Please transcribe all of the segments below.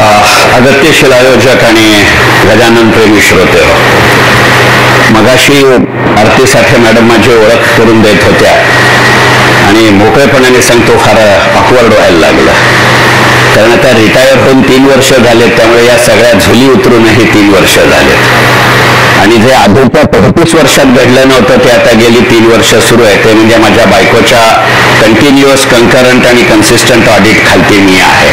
अगत्यशील आयोजक आणि गजानन प्रेमी श्रोते, मगाशी आरती साठे मॅडम माझी ओळख करून देत होत्या आणि मोकळेपणाने सांगतो फार ऑकवर्ड व्हायला लागलं, कारण आता रिटायर होऊन 3 वर्ष झालेत, त्यामुळे या सगळ्या झुली उतरूनही 3 वर्ष झालेत आणि जे आधीच्या 35 वर्षात घडलं नव्हतं ते आता गेली 3 वर्ष सुरू आहे. ते म्हणजे माझ्या बायकोच्या कंटिन्युअस, कंकरंट आणि कन्सिस्टंट ऑडिट खालती मी आहे.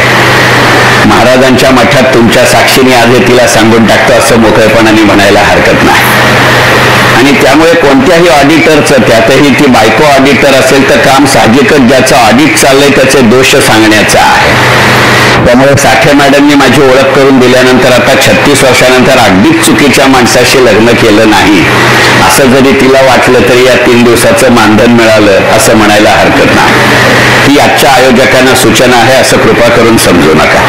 महाराजांच्या मठात तुमच्या साक्षीने आज तिला सांगून टाकतो असं मोकळेपणाने म्हणायला हरकत नाही. आणि त्यामुळे कोणत्याही ऑडिटरचं, त्यातही ती बायको ऑडिटर असेल तर काम साहजिकच ज्याचं ऑडिट चाललंय त्याचे दोष सांगण्याचं आहे. त्यामुळे साठे मॅडमनी माझी ओळख करून दिल्यानंतर आता 36 वर्षानंतर अगदीच चुकीच्या माणसाशी लग्न केलं नाही असं जरी तिला वाटलं तरी या 3 दिवसाचं मानधन मिळालं असं म्हणायला हरकत नाही. ही आजच्या आयोजकांना सूचना आहे असं कृपा करून समजू नका.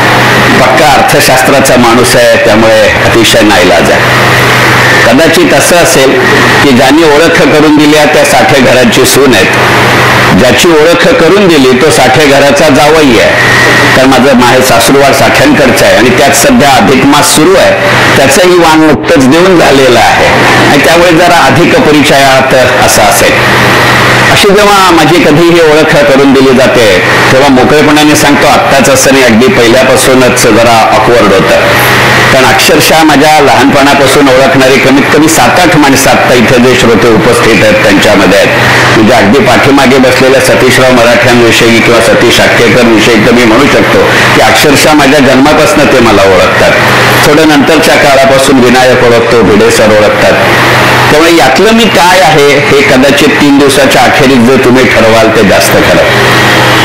पक्का अर्थशास्त्राचा माणूस आहे, त्यामुळे अतिशय नाईलाज आहे. कदाचित असं असेल की ज्यांनी ओळख करून दिली त्या साठे घराची सून आहेत, ज्याची ओळख करून दिली तो साठे घराचा जावई आहे, कारण माझं माहेर सासुरवाड साठ्यांकडचं आहे आणि त्यात सध्या अधिक मास सुरू आहे, त्याचंही वाण नुकतंच देऊन झालेलं आहे आणि त्यामुळे जरा अधिक परिचयात असं असेल. अशी जेव्हा माझी कधीही ओळख करून दिली जाते तेव्हा मोकळेपणाने सांगतो आत्ताच असं नाही, अगदी पहिल्यापासूनच जरा ऑकवर्ड होतं, कारण अक्षरशः माझ्या लहानपणापासून ओळखणारी कमीत कमी 7-8 माणसं आत्ता इथे जे श्रोते उपस्थित आहेत त्यांच्यामध्ये आहेत. म्हणजे अगदी पाठीमागे बसलेल्या सतीशराव मराठ्यांविषयी किंवा सतीश आटकेकर विषयी तर मी म्हणू शकतो की अक्षरशः माझ्या जन्मापासून ते मला ओळखतात. थोडं नंतरच्या काळापासून विनायक ओळखतो, भिडे सर ओळखतात. त्यामुळे यातलं मी काय आहे हे कदाचित 3 दिवसाच्या अखेरीत जर तुम्ही ठरवाल ते जास्त खरं.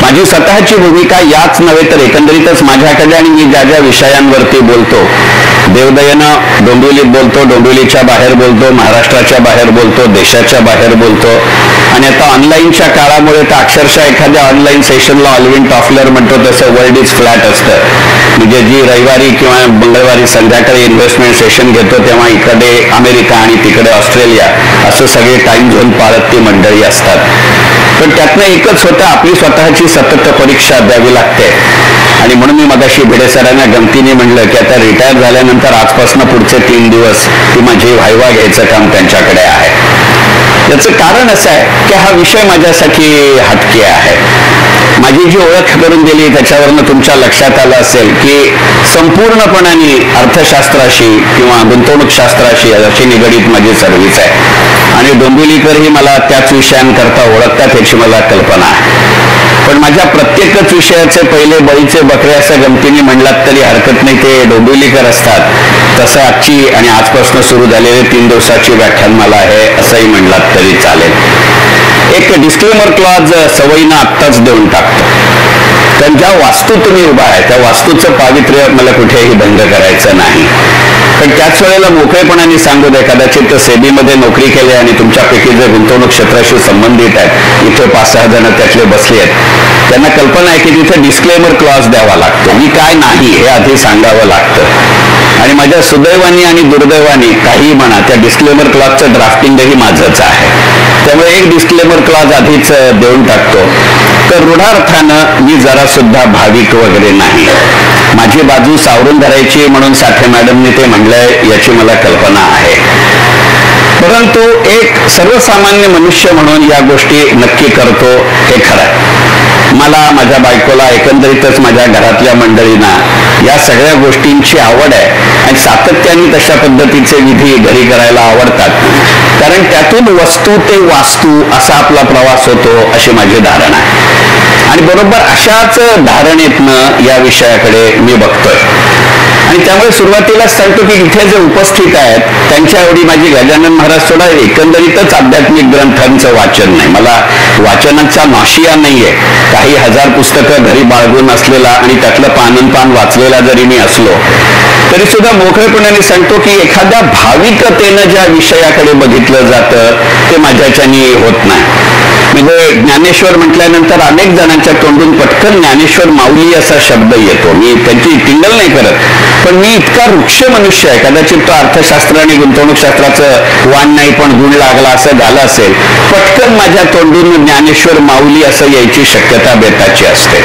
माझी स्वतःची भूमिका याच नव्हे तर एकंदरीतच माझ्याकडे आणि मी ज्या ज्या विषयांवरती बोलतो, देवदयेनं डोंबिवलीत बोलतो, डोंबिवलीच्या बाहेर बोलतो, महाराष्ट्राच्या बाहेर बोलतो, देशाच्या बाहेर बोलतो आणि आता ऑनलाईनच्या काळामुळे तर अक्षरशः एखाद्या ऑनलाईन सेशनला ऑलविन टॉफलर म्हणतो तसं वर्ल्ड इज फ्लॅट असतं. म्हणजे जी रविवारी किंवा मंगळवारी संध्याकाळी इन्व्हेस्टमेंट सेशन घेतो तेव्हा इकडे अमेरिका आणि तिकडे ऑस्ट्रेलिया असं सगळे टाइम झोन पाळत ती मंडळी असतात. पण त्यातनं एकच होतं, आपली स्वतःची सतत परीक्षा द्यावी लागते. आणि म्हणून मी मगाशी भिडे सरांना गमतीने म्हणलं की आता रिटायर झाल्यानंतर आजपासून पुढचे 3 दिवस ती माझी व्हायवा घ्यायचं काम त्यांच्याकडे आहे. याचं कारण असं आहे की हा विषय माझ्यासाठी हटके आहे. माझी जी ओळख करून दिली त्याच्यावरनं तुमच्या लक्षात आलं असेल की संपूर्णपणाने अर्थशास्त्राशी किंवा गुंतवणूक शास्त्राशी याची निगडीत माझी सर्व्हिस आहे आणि डोंबिवलीकरही मला त्याच विषयांकरता ओळखतात याची मला कल्पना आहे. पण माझ्या प्रत्येकच विषयाचे पहिले बळीचे बकरे असं गमतीने म्हणलात तरी हरकत नाही, ते डोंबिवलीकर असतात. तसं आजची आणि आजपासून सुरू झालेले 3 दिवसाची व्याख्यानमाला आहे असंही म्हणलात तरी चालेल. एक डिस्क्लेमर क्लॉज सवयीनं आत्ताच देऊन टाकतो, कारण ज्या वास्तू तुम्ही उभा आहे त्या वास्तूचं पावित्र्य मला कुठेही भंग करायचं नाही. पण त्याच वेळेला मोकळेपणाने सांगू दे, कदाचित सेबीमध्ये नोकरी केली आणि तुमच्यापैकी जे गुंतवणूक क्षेत्राशी संबंधित आहेत इथे 5-6 जण त्यातले बसले आहेत, त्यांना कल्पना आहे की तिथे डिस्क्लेमर क्लॉज द्यावा लागतो. मी काय नाही हे आधी सांगावं लागतं आणि माझ्या सुदैवानी आणि दुर्दैवानी काही म्हणा त्या डिस्क्लेमर क्लॉजचं ड्राफ्टिंगही माझंच आहे. त्यामुळे एक डिस्क्लेमर क्लॉज आधीच देऊन टाकतो. तर रूढार्थानं मी जरा सुद्धा भाविक वगैरे नाही. माझी बाजू सावरून धरायची म्हणून साठे मॅडमने ते म्हणलंय याची मला कल्पना आहे. परंतु एक सर्वसामान्य मनुष्य म्हणून या गोष्टी नक्की करतो हे खरं. मला, माझ्या बायकोला, एकंदरीतच माझ्या घरातल्या मंडळींना या सगळ्या गोष्टींची आवड आहे आणि सातत्याने तशा पद्धतीचे विधी घरी करायला आवडतात, कारण त्यातून वस्तू ते वास्तू असा आपला प्रवास होतो अशी माझी धारणा आहे. आणि बरोबर अशाच धारणेतनं या विषयाकडे मी बघतोय आणि त्यामुळे सुरुवातीलाच सांगतो की इथे जे उपस्थित आहेत त्यांच्या एवढी माझी गजानन महाराज सोडा एकंदरीतच आध्यात्मिक ग्रंथांचं वाचन नाही. मला वाचनाचा नॉशिया नाहीये. काही 1000 पुस्तकं घरी बाळगून असलेला आणि त्यातलं पान वाचलेला जरी मी असलो तरी सुद्धा मोकळेपणाने सांगतो की एखाद्या भाविकतेनं ज्या विषयाकडे बघितलं जातं ते माझ्याच्यानी होत नाही. म्हणजे ज्ञानेश्वर म्हटल्यानंतर अनेक जणांच्या तोंडून पटकन ज्ञानेश्वर माऊली असा शब्द येतो. मी त्यांची टिंगल नाही करत, पण मी इतका वृक्ष मनुष्य आहे, कदाचित तो अर्थशास्त्र आणि गुंतवणूक शास्त्राचं वाण नाही पण गुण लागला असं झालं असेल, पटकन माझ्या तोंडून ज्ञानेश्वर माऊली असं यायची शक्यता बेताची असते.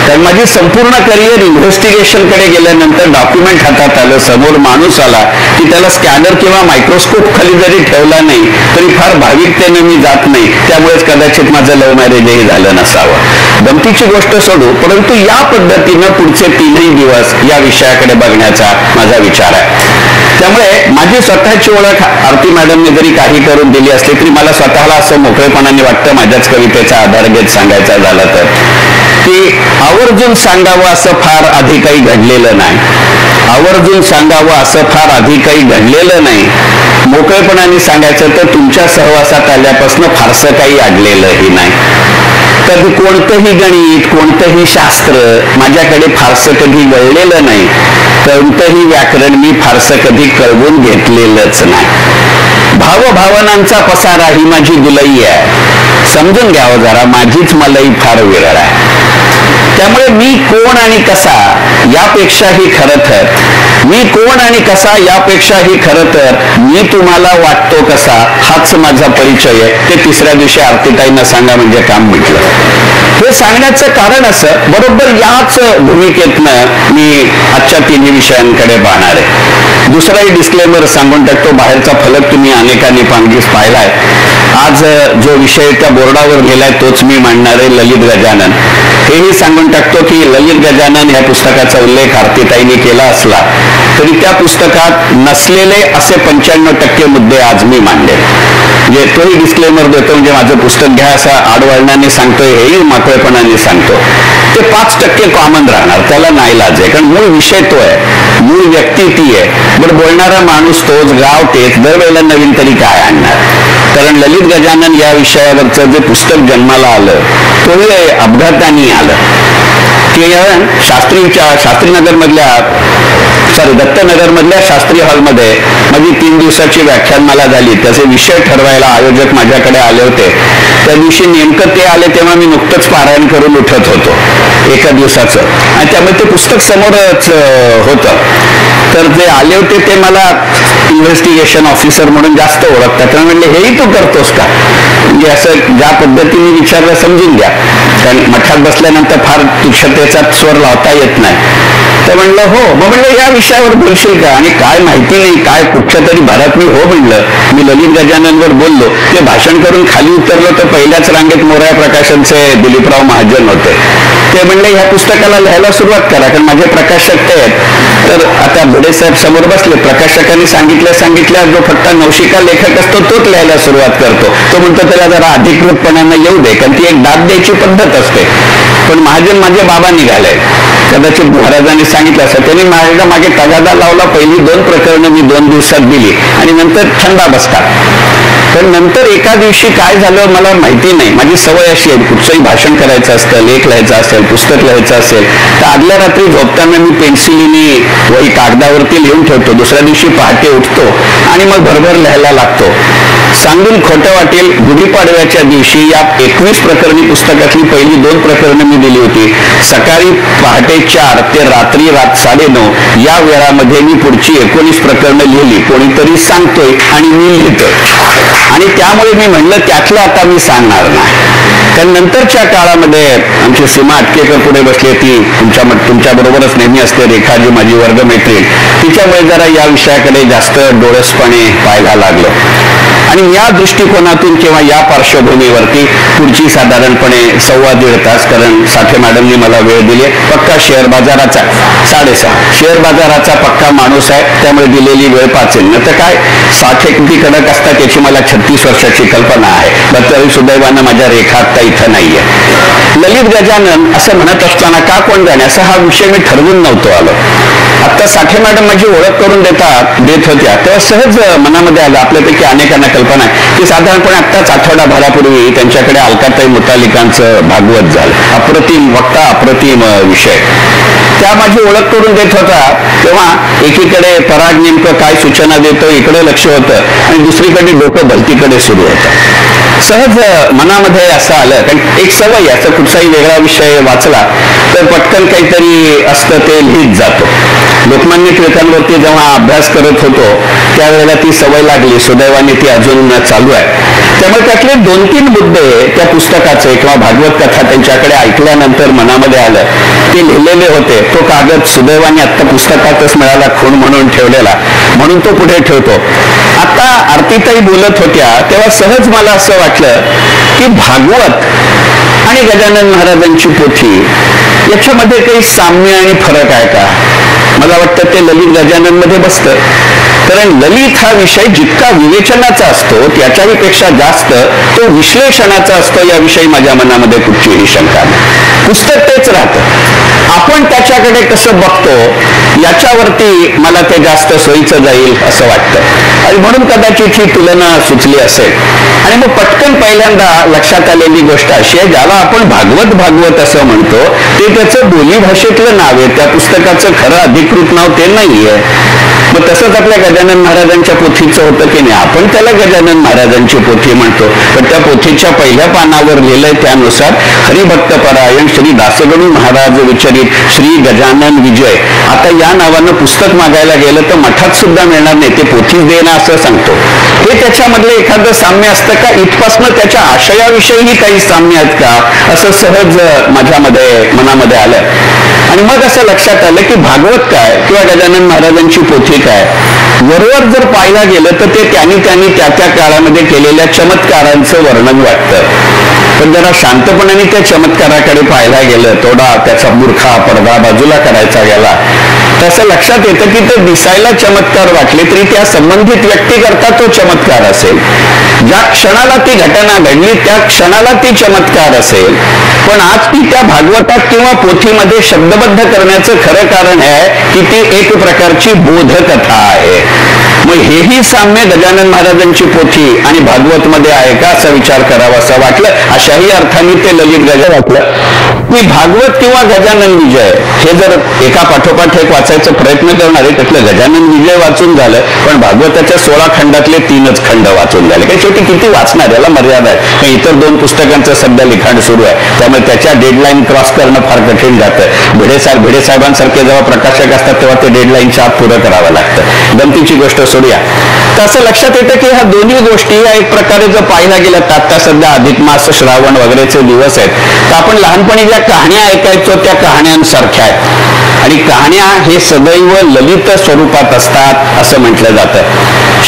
तर माझी संपूर्ण करिअर इन्व्हेस्टिगेशन कडे गेल्यानंतर डॉक्युमेंट हातात आलं, समोर माणूस आला की त्याला स्कॅनर किंवा मायक्रोस्कोप खाली जरी ठेवला नाही तरी फार भाविकतेने मी जात नाही, त्यामुळेच कदाचित माझं लव्ह मॅरेजही झालं नसावं. गमतीची गोष्ट सोडू, परंतु या पद्धतीनं पुढचे 3 दिवस या विषयाकडे बघण्याचा माझा विचार आहे. त्यामुळे माझी स्वतःची ओळख आरती मॅडमने जरी काही करून दिली असली तरी मला स्वतःला असं मोकळेपणाने वाटतं, माझ्याच कवितेचा आधार घेत सांगायचा झाला तर, की आवर्जून सांगावं असं फार आधी काही घडलेलं नाही, आवर्जून सांगावं असं फार आधी काही घडलेलं नाही, मोकळेपणाने सांगायचं तर तुमच्या सहवासात आल्यापासून फारसं काही अडलेलंही नाही. कधी कोणतंही गणित, कोणतंही शास्त्र माझ्याकडे फारसं कधी वळलेलं नाही, कोणतंही व्याकरण मी फारसं कधी कळवून घेतलेलंच नाही. भावभावनांचा पसारा ही माझी दुलई आहे, समजून घ्यावं जरा, माझीच मलई फार विरळ आहे. त्यामुळे मी कोण आणि कसा यापेक्षाही खरं तर, मी कोण आणि कसा यापेक्षाही खरं तर मी तुम्हाला वाटतो कसा हाच माझा परिचय आहे. ते 3ऱ्या दिवशी आरतीताईंना सांगा म्हणजे काम म्हटलं. हे सांगण्याचं कारण असं, बरोबर याच भूमिकेतनं मी आजच्या 3 विषयांकडे पाहणार आहे. दुसराही डिस्क्लेमर सांगून टाकतो, बाहेरचा फलक तुम्ही अनेकांनी पांगीस पाहिलाय. आज जो विषय त्या बोर्डावर लिहिलाय तोच मी मांडणार आहे, ललित गजानन. हेही सांगून टाकतो की ललित गजानन या पुस्तकाचा उल्लेख आरतीताईंनी केला असला तरी त्या पुस्तकात नसलेले असे 95% मुद्दे आज मी मांडले. म्हणजे तोही डिस्क्लेमर देतो, म्हणजे माझं पुस्तक घ्या असं आडवळणाने सांगतोय, हेही माकळपणाने सांगतो. ते 5% कॉमन राहणार, त्याला नाईलाज आहे, कारण मूळ विषय तो आहे, मूळ व्यक्ती ती आहे, बरं बोलणारा माणूस तोच, गाव तेच, दरवेळेला नवीन तरी काय आणणार. कारण ललित गजानन या विषयावरचं जे पुस्तक जन्माला आलं तोही अपघाताने आलं. केवळ शास्त्रीनगर मधल्या दत्तनगर मधल्या शास्त्री हॉलमध्ये माझी 3 दिवसाची व्याख्यानमाला झाली. त्याचे विषय ठरवायला आयोजक माझ्याकडे आले होते. त्या दिवशी नेमकं ते आले तेव्हा मी नुकतंच पारायण करून उठत होतो एका दिवसाचं, आणि त्यामुळे ते पुस्तक समोरच होतं. तर जे आले होते ते मला इन्व्हेस्टिगेशन ऑफिसर म्हणून जास्त ओळखतात. तर म्हणले हेही तू करतोस का, म्हणजे असं ज्या पद्धतीने विचारलं समजून घ्या, कारण मठात बसल्यानंतर फार तुच्छतेचा स्वर लावता येत नाही. तर म्हणलं हो. मग म्हणलं या विषयावर बोलशील का, आणि काय माहिती नाही काय कुठच्या तरी भरात मी हो म्हणलं. मी ललित गजाननवर बोललो, ते भाषण करून खाली उतरलो तर पहिल्याच रांगेत मोरया प्रकाशनचे दिलीपराव महाजन होते. ते म्हणले ह्या पुस्तकाला लिहायला सुरुवात करा, कारण माझे प्रकाशक ते आहेत. तर आता भिडे साहेब समोर बसले, प्रकाशकांनी सांगितल्या जो फक्त नवशिका लेखक असतो तोच लिहायला सुरुवात करतो. तो म्हणतो त्याला जरा अधिकृतपणानं येऊ दे, कारण ती एक दाद द्यायची पद्धत असते. पण महाजन माझे बाबा निघाले, कदाचित महाराजांनी सांगितलं असं. त्यांनी माझ्या मागे तगादा लावला. पहिली 2 प्रकरणं मी 2 दिवसात दिली आणि नंतर थंडा बसतात. पण नंतर एका दिवशी काय झालं मला माहिती नाही. माझी सवय अशी आहे, कुठचंही भाषण करायचं असतं, लेख लिहायचा असेल, पुस्तक लिहायचं असेल तर आदल्या रात्री झोपताना मी पेन्सिलीने वही कागदावरती लिहून ठेवतो. दुसऱ्या दिवशी पहाटे उठतो आणि मग भरभर लिहायला लागतो. सांगून खोटं वाटेल, गुढीपाडव्याच्या दिवशी या 21 प्रकरणी पुस्तकातली पहिली 2 प्रकरणं मी दिली होती. सकाळी पहाटे 4 ते रात्री 9:30 या वेळामध्ये मी पुढची 19 प्रकरणं लिहिली. कोणीतरी सांगतोय आणि मी लिहितोय, आणि त्यामुळे मी म्हणलं त्यातलं आता मी सांगणार नाही. कारण नंतरच्या काळामध्ये आमची सीमा अटकेकर पुढे बसली, ती तुमच्या बरोबरच नेहमी असते, रेखा जी माझी वर्गमैत्रीण, तिच्यामुळे जरा या विषयाकडे जास्त डोळसपणे पाहायला लागलो. आणि या दृष्टिकोनातून किंवा या पार्श्वभूमीवरती पुढची साधारणपणे 1.25 तास, कारण साठे मॅडमनी मला वेळ दिली, पक्का शेअर बाजाराचा 6:30 शेअर बाजाराचा पक्का माणूस आहे, त्यामुळे दिलेली वेळ पाचेल. न तर काय साठे किती कडक असतात याची मला 36 वर्षाची कल्पना आहे. पण तरी सुदैवानं माझ्या रेखा आता इथं नाहीये. ललित गजानन असं म्हणत असताना का कोण जाणे असा हा विषय मी ठरवून नव्हतो आलो. आता साठे मॅडम माझी ओळख करून देत होत्या तेव्हा सहज मनामध्ये आलं, आपल्यापैकी अनेकांना कल्पना आहे की साधारणपणे आत्ताच आठवडाभरापूर्वी त्यांच्याकडे अलकाताई मुतालिकांचं भागवत झालं. अप्रतिम वक्ता, अप्रतिम विषय. त्या माझी ओळख करून देत होता तेव्हा एकीकडे पराग नेमकं काय सूचना देतो इकडे लक्ष होतं आणि दुसरीकडे डोकं भलतीकडे सुरू होतं. सहज मनामध्ये असं आलं, कारण एक सवय असं कुठचाही वेगळा विषय वाचला तर पटकन काहीतरी असतं ते लिहित जातो. लोकमान्य टिळकांवरती जेव्हा अभ्यास करत होतो त्यावेळेला ती सवय लागली, सुदैवाने ती अजून चालू आहे. त्यामुळे त्यातले 2-3 मुद्दे त्या पुस्तकाचे किंवा भागवत कथा त्यांच्याकडे ऐकल्यानंतर मनामध्ये आलं. ते लिहिलेले होते. तो कागद सुदैवाने आत्ता पुस्तकातच मिळाला, खूण म्हणून ठेवलेला, म्हणून तो पुढे ठेवतो. आता आरतीताई बोलत होत्या तेव्हा सहज मला असं वाटलं की भागवत आणि गजानन महाराजांची पोथी याच्यामध्ये काही साम्य आणि फरक आहे का? मला वाटतं ते ललित गजानन मध्ये बसतं. कारण ललित हा विषय जितका विवेचनाचा असतो त्याच्याही पेक्षा जास्त तो विश्लेषणाचा असतो, याविषयी माझ्या मनामध्ये कुठचीही शंका नाही. पुस्तक तेच राहतं, आपण त्याच्याकडे कसं बघतो याच्यावरती मला ते जास्त सोयीचं जाईल असं वाटतं आणि म्हणून कदाचित ही तुलना सुचली असेल. आणि मग पटकन पहिल्यांदा लक्षात आलेली गोष्ट अशी आहे, ज्याला आपण भागवत असं म्हणतो ते त्याचं बोलीभाषेतलं नाव आहे, त्या पुस्तकाचं खरं अधिकृत नाव ते नाहीये. मग तसंच आपल्या गजानन महाराजांच्या पोथीचं होतं की नाही, आपण त्याला गजानन महाराजांची पोथी म्हणतो, पण त्या पोथीच्या पहिल्या पानावर लिहिलंय त्यानुसार हरिभक्त परायण श्री दासगणू महाराज विचरित श्री गजानन विजय. आता या नावानं पुस्तक मागायला गेलं तर मठात सुद्धा मिळणार नाही, ते पोथीच देणं असं सांगतो. हे त्याच्यामधलं एखादं साम्य असतं का? इथपासनं त्याच्या आशयाविषयीही काही साम्य आहेत का असं सहज माझ्यामध्ये मनामध्ये आलं. आणि मग असं लक्षात आलं की भागवत काय किंवा गजानन महाराजांची पोथी काय, वरवर जर पाहायला गेलं तर ते त्यांनी त्या त्या काळामध्ये केलेल्या चमत्कारांचं वर्णन वाटतं. पण जरा शांतपणाने त्या चमत्काराकडे पाहायला गेलं, थोडा त्याचा मूर्खा पडदा बाजूला करायचा गेला, तसं लक्षात येतं की ते दिसायला चमत्कार वाटले तरी त्या संबंधित व्यक्तीकरता तो चमत्कार असेल. ज्या क्षणाला ती घटना घडली त्या क्षणाला ती चमत्कार असेल, पण आज ती त्या भागवतात किंवा पोथीमध्ये शब्दबद्ध करण्याचं खरं कारण आहे की ती एक प्रकारची बोधकथा आहे. मग हेही साम्य गजानन महाराजांची पोथी आणि भागवत मध्ये आहे का असा विचार करावा असं वाटलं. अशाही अर्थाने ते ललित गजर वाटलं की भागवत किंवा गजानन विजय हे जर एका पाठोपाठ एक वाचायचा प्रयत्न करणार आहे, त्यातलं गजानन विजय वाचून झालं, पण भागवताच्या 16 खंडातले 3च खंड वाचून झाले. काही शेवटी किती वाचणार, याला मर्यादा आहे. इतर 2 पुस्तकांचं सध्या लिखाण सुरू आहे, त्यामुळे त्याच्या डेडलाईन क्रॉस करणं फार कठीण जातं. भिडे साहेबांसारखे जेव्हा प्रकाशक असतात तेव्हा ते डेडलाईनच्या आत पुरं करावं लागतं. गमतीची गोष्ट सोडूया. तर असं लक्षात येतं की ह्या दोन्ही गोष्टी या एक प्रकारे जर पाहायला गेल्या तर आता सध्या अधिक मास श्रावण वगैरेचे दिवस आहेत, तर आपण लहानपणी ज्या कहाण्या ऐकायचो त्या कहाण्यांसारख्या आहेत. आणि कहाण्या हे सदैव ललित स्वरूपात असतात असं म्हटलं जातं.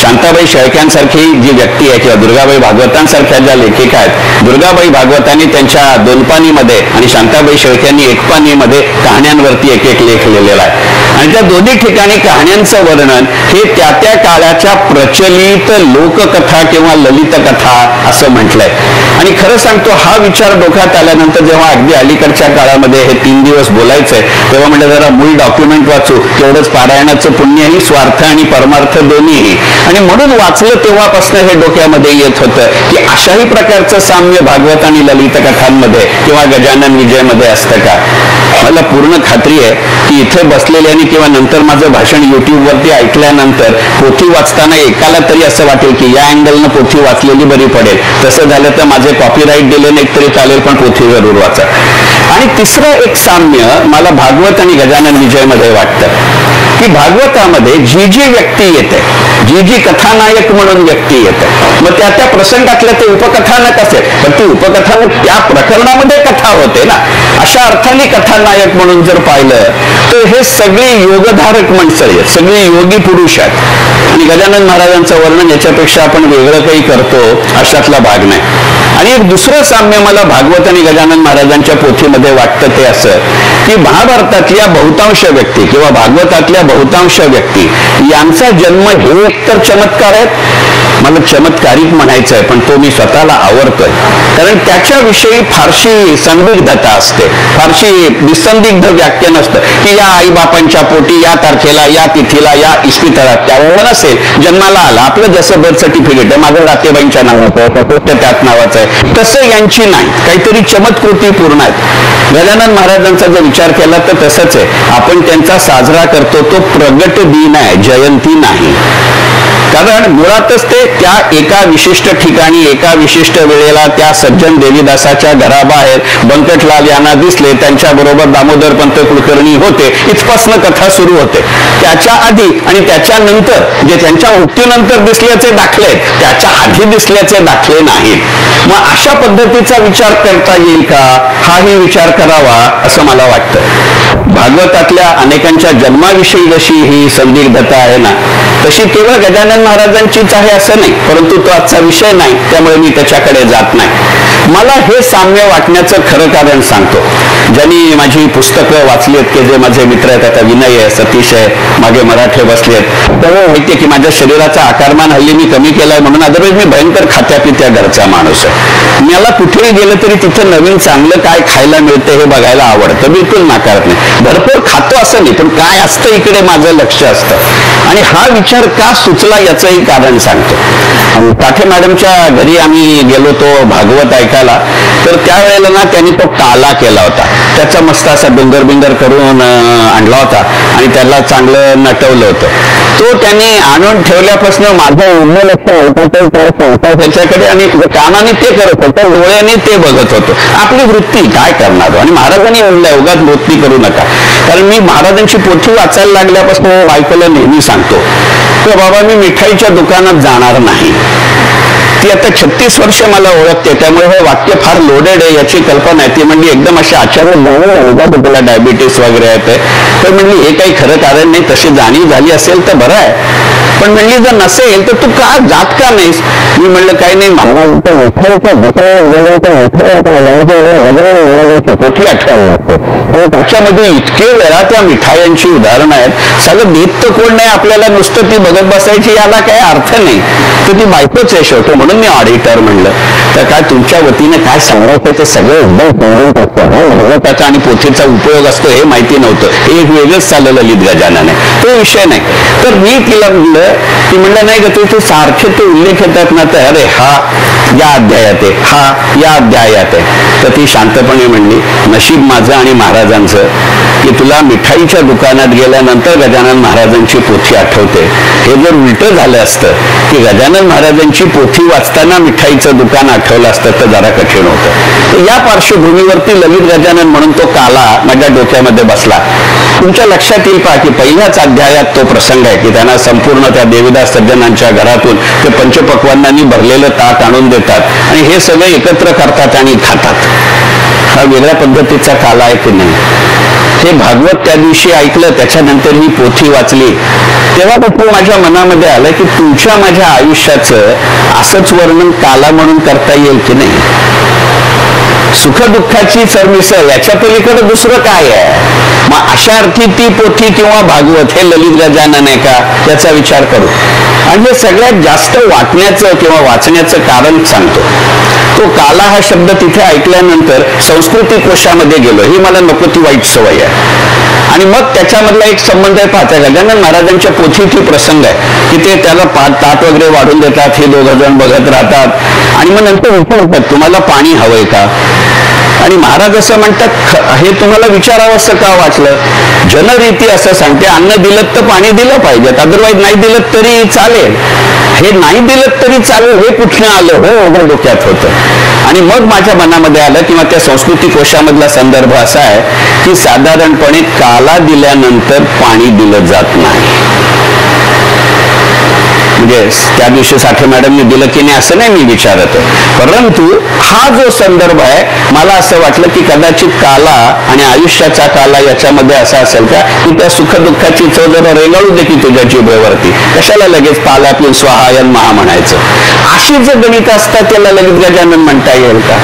शांताबाई शेळक्यांसारखी जी व्यक्ती आहे किंवा दुर्गाबाई भागवतांसारख्या ज्या लेखिका आहेत, दुर्गाबाई भागवतांनी त्यांच्या 2 पानीमध्ये आणि शांताबाई शेळक्यांनी 1 पानीमध्ये कहाण्यांवरती एक लेख लिहिलेला आहे. आणि त्या दोन्ही ठिकाणी कहाण्यांचं वर्णन हे त्या त्या काळाच्या प्रचलित लोककथा किंवा ललित कथा असं म्हटलंय. आणि खरं सांगतो, हा विचार डोक्यात आल्यानंतर जेव्हा अगदी अलीकडच्या काळामध्ये हे 3 दिवस बोलायचंय तेव्हा म्हणजे जरा मूळ डॉक्युमेंट वाचू, तेवढंच पारायणाचं पुण्यही, स्वार्थ आणि परमार्थ दोन्हीही. आणि म्हणून वाचलं तेव्हापासून हे डोक्यामध्ये येत होतं की अशाही प्रकारचं साम्य भागवत आणि ललित कथांमध्ये किंवा गजानन विजयमध्ये असतं का. मला पूर्ण खात्री आहे की इथे बसलेल्यानी किंवा नंतर माझं भाषण युट्यूबवरती ऐकल्यानंतर पोथी वाचताना एकाला तरी असं वाटेल की या अँगलनं पोथी वाचलेली बरी पडेल. तसं झालं तर माझे कॉपीराईट दिले नाही तरी चालेल, पण पोथी जरूर वाचा. आणि तिसरं एक साम्य मला भागवत आणि गजानन विजयमध्ये वाटतं की भागवतामध्ये जी जी व्यक्ती येते, जी जी कथानायक म्हणून व्यक्ती येते, मग त्या त्या प्रसंगातल्या ते उपकथानक असेल, पण ती उपकथानक त्या प्रकरणामध्ये कथा होते ना, अशा अर्थाने कथानायक म्हणून जर पाहिलं तर हे सगळे योगधारक माणसं आहेत, सगळे योगी पुरुष आहेत. आणि गजानन महाराजांचं वर्णन याच्यापेक्षा आपण वेगळं काही करतो अशातला भाग नाही. आणि एक दुसरं साम्य मला भागवत आणि गजानन महाराजांच्या पोथीमध्ये वाटतं ते असं की महाभारतातल्या बहुतांश व्यक्ती किंवा भागवतातल्या बहुतांश व्यक्ती यांचा जन्म हे एकतर चमत्कार आहेत. मला चमत्कारिक म्हणायचं आहे, पण तो मी स्वतःला आवडतोय, कारण त्याच्याविषयी फारशी संदिग्धता असते, फारशी निसंदिग्ध व्याख्या नसतं की या आईबापांच्या पोटी या तारखेला या तिथीला या इस्पितळात त्यावेळेला नसेल जन्माला आला. आपलं जसं बर्थ सर्टिफिकेट आहे, माझं रातेबाईंच्या नावाचं त्याच नावाचं आहे, तसं यांची नाही, काहीतरी चमत्कृती पूर्ण आहेत. गजानन महाराजांचा जर विचार केला तर तसंच आहे. आपण त्यांचा साजरा करतो तो प्रगट दिन आहे, जयंती नाही. कारण मुळातच ते त्या एका विशिष्ट ठिकाणी एका विशिष्ट वेळेला त्या सज्जन देवीदासाच्या घराबाहेर बंकटलाल यांना दिसले, त्यांच्या बरोबर दामोदरपंत कुलकर्णी होते, इथपासून कथा सुरू होते. त्याच्या आधी आणि त्याच्यानंतर जे त्यांच्या मृत्यूनंतर दिसल्याचे दाखले आहेत, त्याच्या आधी दिसल्याचे दाखले नाहीत. मग अशा पद्धतीचा विचार करता येईल का, हाही विचार करावा असं मला वाटतं. भागवतातल्या अनेकांच्या जन्माविषयी जशी ही संदिग्धता आहे ना, तशी केवळ गजानन महाराजांचीच आहे असं नाही, परंतु तो आजचा विषय नाही, त्यामुळे मी त्याच्याकडे जात नाही. मला हे साम्य वाटण्याचं खरं कारण सांगतो. ज्यांनी माझी पुस्तकं वाचली आहेत, की जे माझे मित्र आहेत, आता विनय आहे, सतीश आहे, मागे मराठे बसले आहेत, त्यामुळे माहितीये की माझ्या शरीराचा आकारमान हल्ली मी कमी केलाय, म्हणून अदरवाईज मी भयंकर खात्यापित्या घरचा माणूस आहे. मला कुठेही गेलं तरी तिथं नवीन चांगलं काय खायला मिळतं हे बघायला आवडतं, बिलकुल नाकारत नाही. भरपूर खातो असं नाही, पण काय असतं इकडे माझं लक्ष असतं. आणि हा विचार का सुचला याचंही कारण सांगतो. पाठे मॅडमच्या घरी आम्ही गेलो तो भागवत ऐकायला, तर त्यावेळेला ना त्यांनी तो काला केला होता. त्याचा मस्त असा बिंगर करून आणला होता आणि त्याला चांगलं नटवलं होतं. तो त्यांनी आणून ठेवल्यापासून माझं उन्ह लक्ष होतं त्याच्याकडे, आणि कानाने ते करत होतं, डोळ्याने ते बघत होतो. आपली वृत्ती काय करणार. आणि महाराजांनी म्हणलंय उगाच वृत्ती करू नका. कारण मी महाराजांची पोथी वाचायला लागल्यापासून बायकोला नेहमी सांगतो तर बाबा मी मिठाईच्या दुकानात जाणार नाही. ती आता 36 वर्ष मला ओळखते, त्यामुळे हे वाक्य फार लोडेड आहे याची कल्पना आहे. ती म्हणजे एकदम अशी आचार्य तुला डायबिटीस वगैरे आहे, तर म्हणली हे काही खरं कारण नाही, तशी जाणीव झाली असेल तर बरं आहे, पण म्हणली जर नसेल तर तू का जात का नाहीस. मी म्हणलं काही नाही, त्याच्यामध्ये इतके वेळा त्या मिठायांची उदाहरणं आहेत. सगळं देत तर कोण नाही आपल्याला, नुसतं ती बघत बसायची याला काही अर्थ नाही. तर ती बायकोच आहे शेवटी, म्हणून मी ऑडिटर म्हणलं. तर काय तुमच्या वतीने काय सांगायचं ते सगळं त्याचा आणि पोथीचा उपयोग असतो हे माहिती नव्हतं. हे एक वेगळंच चाललं ललित गजानन आहे, तो विषय नाही. तर मी तिला म्हणलं, ती म्हणलं नाही का तू सारखे ते उल्लेख येतात ना, तर अरे हा या अध्यायात आहे, हा या अध्यायात आहे. तर ती शांतपणे म्हणली नशीब माझं आणि महाराजांचं की तुला मिठाईच्या दुकानात गेल्यानंतर गजानन महाराजांची पोथी आठवते. हे जर उलट झालं असतं की गजानन महाराजांची पोथी वाचताना मिठाईचं दुकान आठवलं असतं तर जरा कठीण होतं. या पार्श्वभूमीवरती ललित गजानन म्हणून तो काला माझ्या डोक्यामध्ये बसला. तुमच्या लक्षात येईल पहा की पहिल्याच अध्यायात तो प्रसंग आहे की त्यांना संपूर्ण त्या देवीदास सज्जनांच्या घरातून ते पंचपक्वान्नांनी भरलेलं ताट आणून देतात आणि हे सगळे एकत्र करतात आणि खातात. हा वेगळ्या पद्धतीचा काला आहे की नाही. हे भागवत त्या दिवशी ऐकलं, त्याच्यानंतर ही पोथी वाचली, तेव्हापासून माझ्या मनामध्ये आलं की तुमच्या माझ्या आयुष्याचं असंच वर्णन काला म्हणून करता येईल की नाही. सुखदुःखाची सरमिसळ याच्या पलीकडे दुसरं काय आहे. मग अशा अर्थी ती पोथी किंवा भागवत हे ललित गजानन आहे का याचा विचार करू. आणि हे सगळ्यात जास्त वाटण्याचं किंवा वाचण्याचं कारण सांगतो. तो काला हा शब्द तिथे ऐकल्यानंतर संस्कृती कोशामध्ये गेलो. ही मला नको ती वाईट सवय आहे. आणि मग त्याच्यामधला एक संबंध आहे पाहता गजानन महाराजांच्या पोथीची प्रसंग आहे की ते त्याला ताट वगैरे वाढून देतात, हे दोघं जण बघत राहतात आणि मग नंतर विचारतात तुम्हाला पाणी हवंय का. आणि महाराज असं म्हणतात हे तुम्हाला विचारावं असं का वाटलं. जनरीती असं सांगते अन्न दिलं तर पाणी दिलं पाहिजे, अदरवाईज नाही दिलं तरी चालेल. हे नाही दिलं तरी चालेल हे कुठलं आलं हो माझ्या डोक्यात होतं. आणि मग माझ्या मनामध्ये आलं किंवा त्या संस्कृती कोशामधला संदर्भ असा आहे की साधारणपणे काला दिल्यानंतर पाणी दिलं जात नाही. म्हणजे त्या दिवशी साठे मॅडमने दिलं की नाही असं नाही मी विचारत आहे, परंतु हा जो संदर्भ आहे मला असं वाटलं की कदाचित काला आणि आयुष्याचा काला याच्यामध्ये असा असेल का की त्या सुखदुःखाची चव जरा रेंगाळू दे की तुझ्या जिभेवरती, कशाला लगेच पाला पिऊन स्वाहायन महा म्हणायचं. अशी जर गणित असतात त्याला ललित गजानन म्हणता येईल का.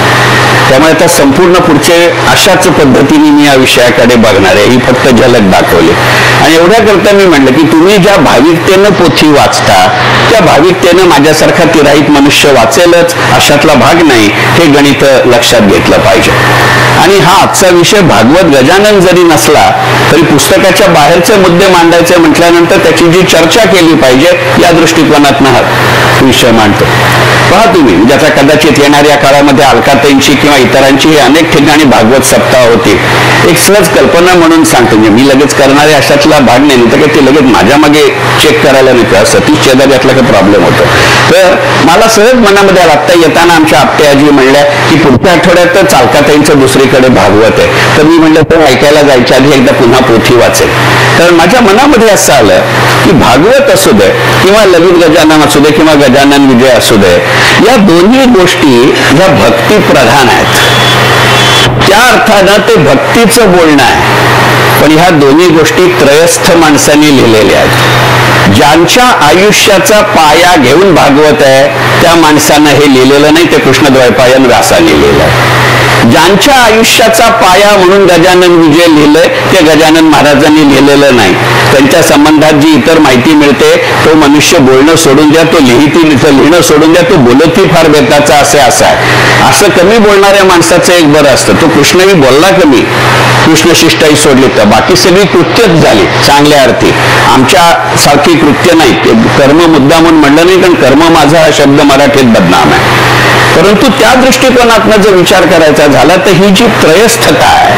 त्यामुळे आता संपूर्ण पुढचे अशाच पद्धतीने मी या विषयाकडे बघणार आहे. ही फक्त झलक दाखवली. आणि एवढ्या करता मी म्हणलं की तुम्ही ज्या भाविकतेनं पोथी वाचता त्या भाविकतेनं माझ्यासारखा तिराहित मनुष्य वाचेलच अशातला भाग नाही, हे गणित लक्षात घेतलं पाहिजे. आणि हा आजचा विषय भागवत गजानन जरी नसला तरी पुस्तकाच्या बाहेरचे मुद्दे मांडायचे म्हटल्यानंतर त्याची जी चर्चा केली पाहिजे या दृष्टिकोनातून हा विषय मांडतो. पहा तुम्ही, ज्याचा कदाचित येणाऱ्या काळामध्ये अलकाताईंची किंवा इतरांची अनेक ठिकाणी भागवत सप्ताह होती. एक सहज कल्पना म्हणून सांगतो, मी लगेच करणारे अशातला भाग नाही तर ते लगेच माझ्या मागे चेक करायला नाही, सतीश चेदार यातला काही प्रॉब्लेम होतो. तर मला सहज मनामध्ये आत्ता येताना आमच्या आपटे आजी म्हणल्या की पुढच्या आठवड्यात तर अलकाताईंचं दुसरीकडे भागवत आहे. तर मी म्हणलं तर ऐकायला जायच्या आधी एकदा पुन्हा पोथी वाचेल. तर माझ्या मनामध्ये असं आलं की भागवत असू दे किंवा ललित गजानन असू दे किंवा गजानन विजय असू दे, या दोन्ही गोष्टी ह्या भक्ती प्रधान आहेत. त्या अर्थानं ते भक्तीचं बोलणं आहे. पण ह्या दोन्ही गोष्टी त्रयस्थ माणसांनी लिहिलेल्या आहेत. ज्यांच्या आयुष्याचा पाया घेऊन भागवत आहे त्या माणसानं हे लिहिलेलं नाही, ते कृष्णद्वैपायन व्यासाने लिहिलं आहे. ज्यांच्या आयुष्याचा पाया म्हणून गजानन विजय लिहिलंय ते गजानन महाराजांनी लिहिलेलं नाही. त्यांच्या संबंधात जी इतर माहिती मिळते, तो मनुष्य बोलणं सोडून द्या, तो लिहिणं सोडून द्या, तो बोलतही फार बेताचा असे असं आहे. असं कमी बोलणाऱ्या माणसाचं एक बरं असतं, तो कृष्णही बोलला कमी, कृष्णशिष्टाई सोडली तर बाकी सगळी कृत्यच झाली चांगल्या अर्थी. आमच्या सारखी कृत्य नाही, कर्म मुद्दा म्हणून म्हणलं नाही, कारण कर्म माझा हा शब्द मराठीत बदनाम आहे. परंतु त्या दृष्टिकोनातून जर विचार करायचा झाला तर ही जी त्रयस्थता आहे,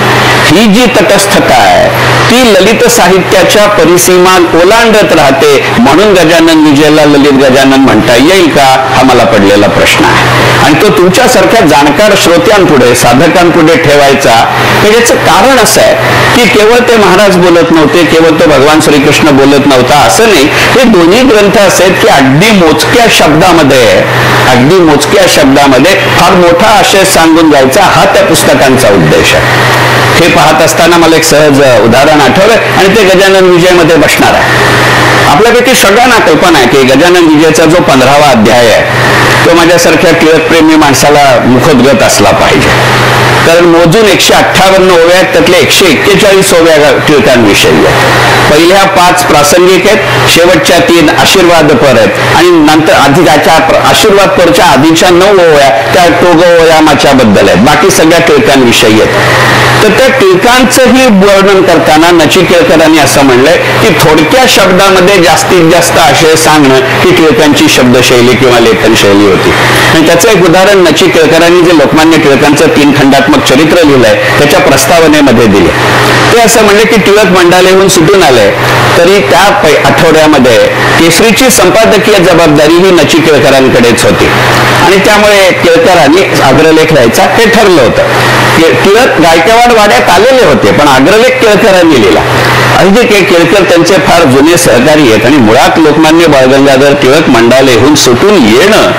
ही जी तटस्थता आहे, ती ललित साहित्याच्या परिसीमा ओलांडत राहते. म्हणून गजानन विजयला ललित गजानन म्हणता येईल का, हा मला पडलेला प्रश्न आहे. आणि तो तुमच्यासारख्या जाणकार श्रोत्यांपुढे, साधकांपुढे ठेवायचा. तर याचं कारण असं आहे की केवळ ते महाराज बोलत नव्हते, केवळ तो भगवान श्रीकृष्ण बोलत नव्हता असं नाही. हे दोन्ही ग्रंथ असे आहेत की अगदी मोजक्या शब्दामध्ये फार मोठा आशय सांगून जायचा, हा त्या पुस्तकांचा उद्देश आहे. हे पाहत असताना मला एक सहज उदाहरण आठवलं आणि ते गजानन विजयमध्ये बसणार आहे. आपल्यापैकी सगळ्यांना कल्पना आहे की गजानन विजयचा जो 15वा अध्याय आहे तो माझ्यासारख्या टिळकप्रेमी माणसाला मुखोद्गत असला पाहिजे. कारण मोजून 158 ओव्या आहेत, त्यातले 141 ओव्या टिळकांविषयी आहेत. पहिल्या 5 प्रासंगिक आहेत, शेवटच्या 3 आशीर्वादपर आहेत आणि नंतर आधीच्या आशीर्वादपरच्या आधीच्या 9 ओव्या त्या टोगोयामाच्या बद्दल आहेत. बाकी सगळ्या टिळकांविषयी आहेत. तर त्या टिळकांचंही वर्णन करताना नचिकेळकरांनी असं म्हणलंय की थोडक्या शब्दामध्ये जास्तीत जास्त आशय सांगणं ही टिळकांची शब्दशैली किंवा लेखन शैली होती. आणि त्याचं एक उदाहरण नचिकेळकरांनी जे लोकमान्य टिळकांचं 3 खंडात्मक चरित्र लिहिलंय त्याच्या प्रस्तावनेमध्ये दिले. ते असं म्हणले की टिळक मंडालेहून सुटून आले तरी त्या आठवड्यामध्ये केसरीची संपादकीय जबाबदारी ही नचिकेळकरांकडेच होती आणि त्यामुळे केळकरांनी अग्रलेख लिहायचा हे ठरलं होतं. टिळक गायकवाड वाड्यात आलेले होते पण अग्रलेख केळकरांनी लिहिला. अगदी केळकर त्यांचे फार जुने सहकारी आहेत आणि मुळात लोकमान्य बाळ गंगाधर टिळक मंडालेहून सुटून येणं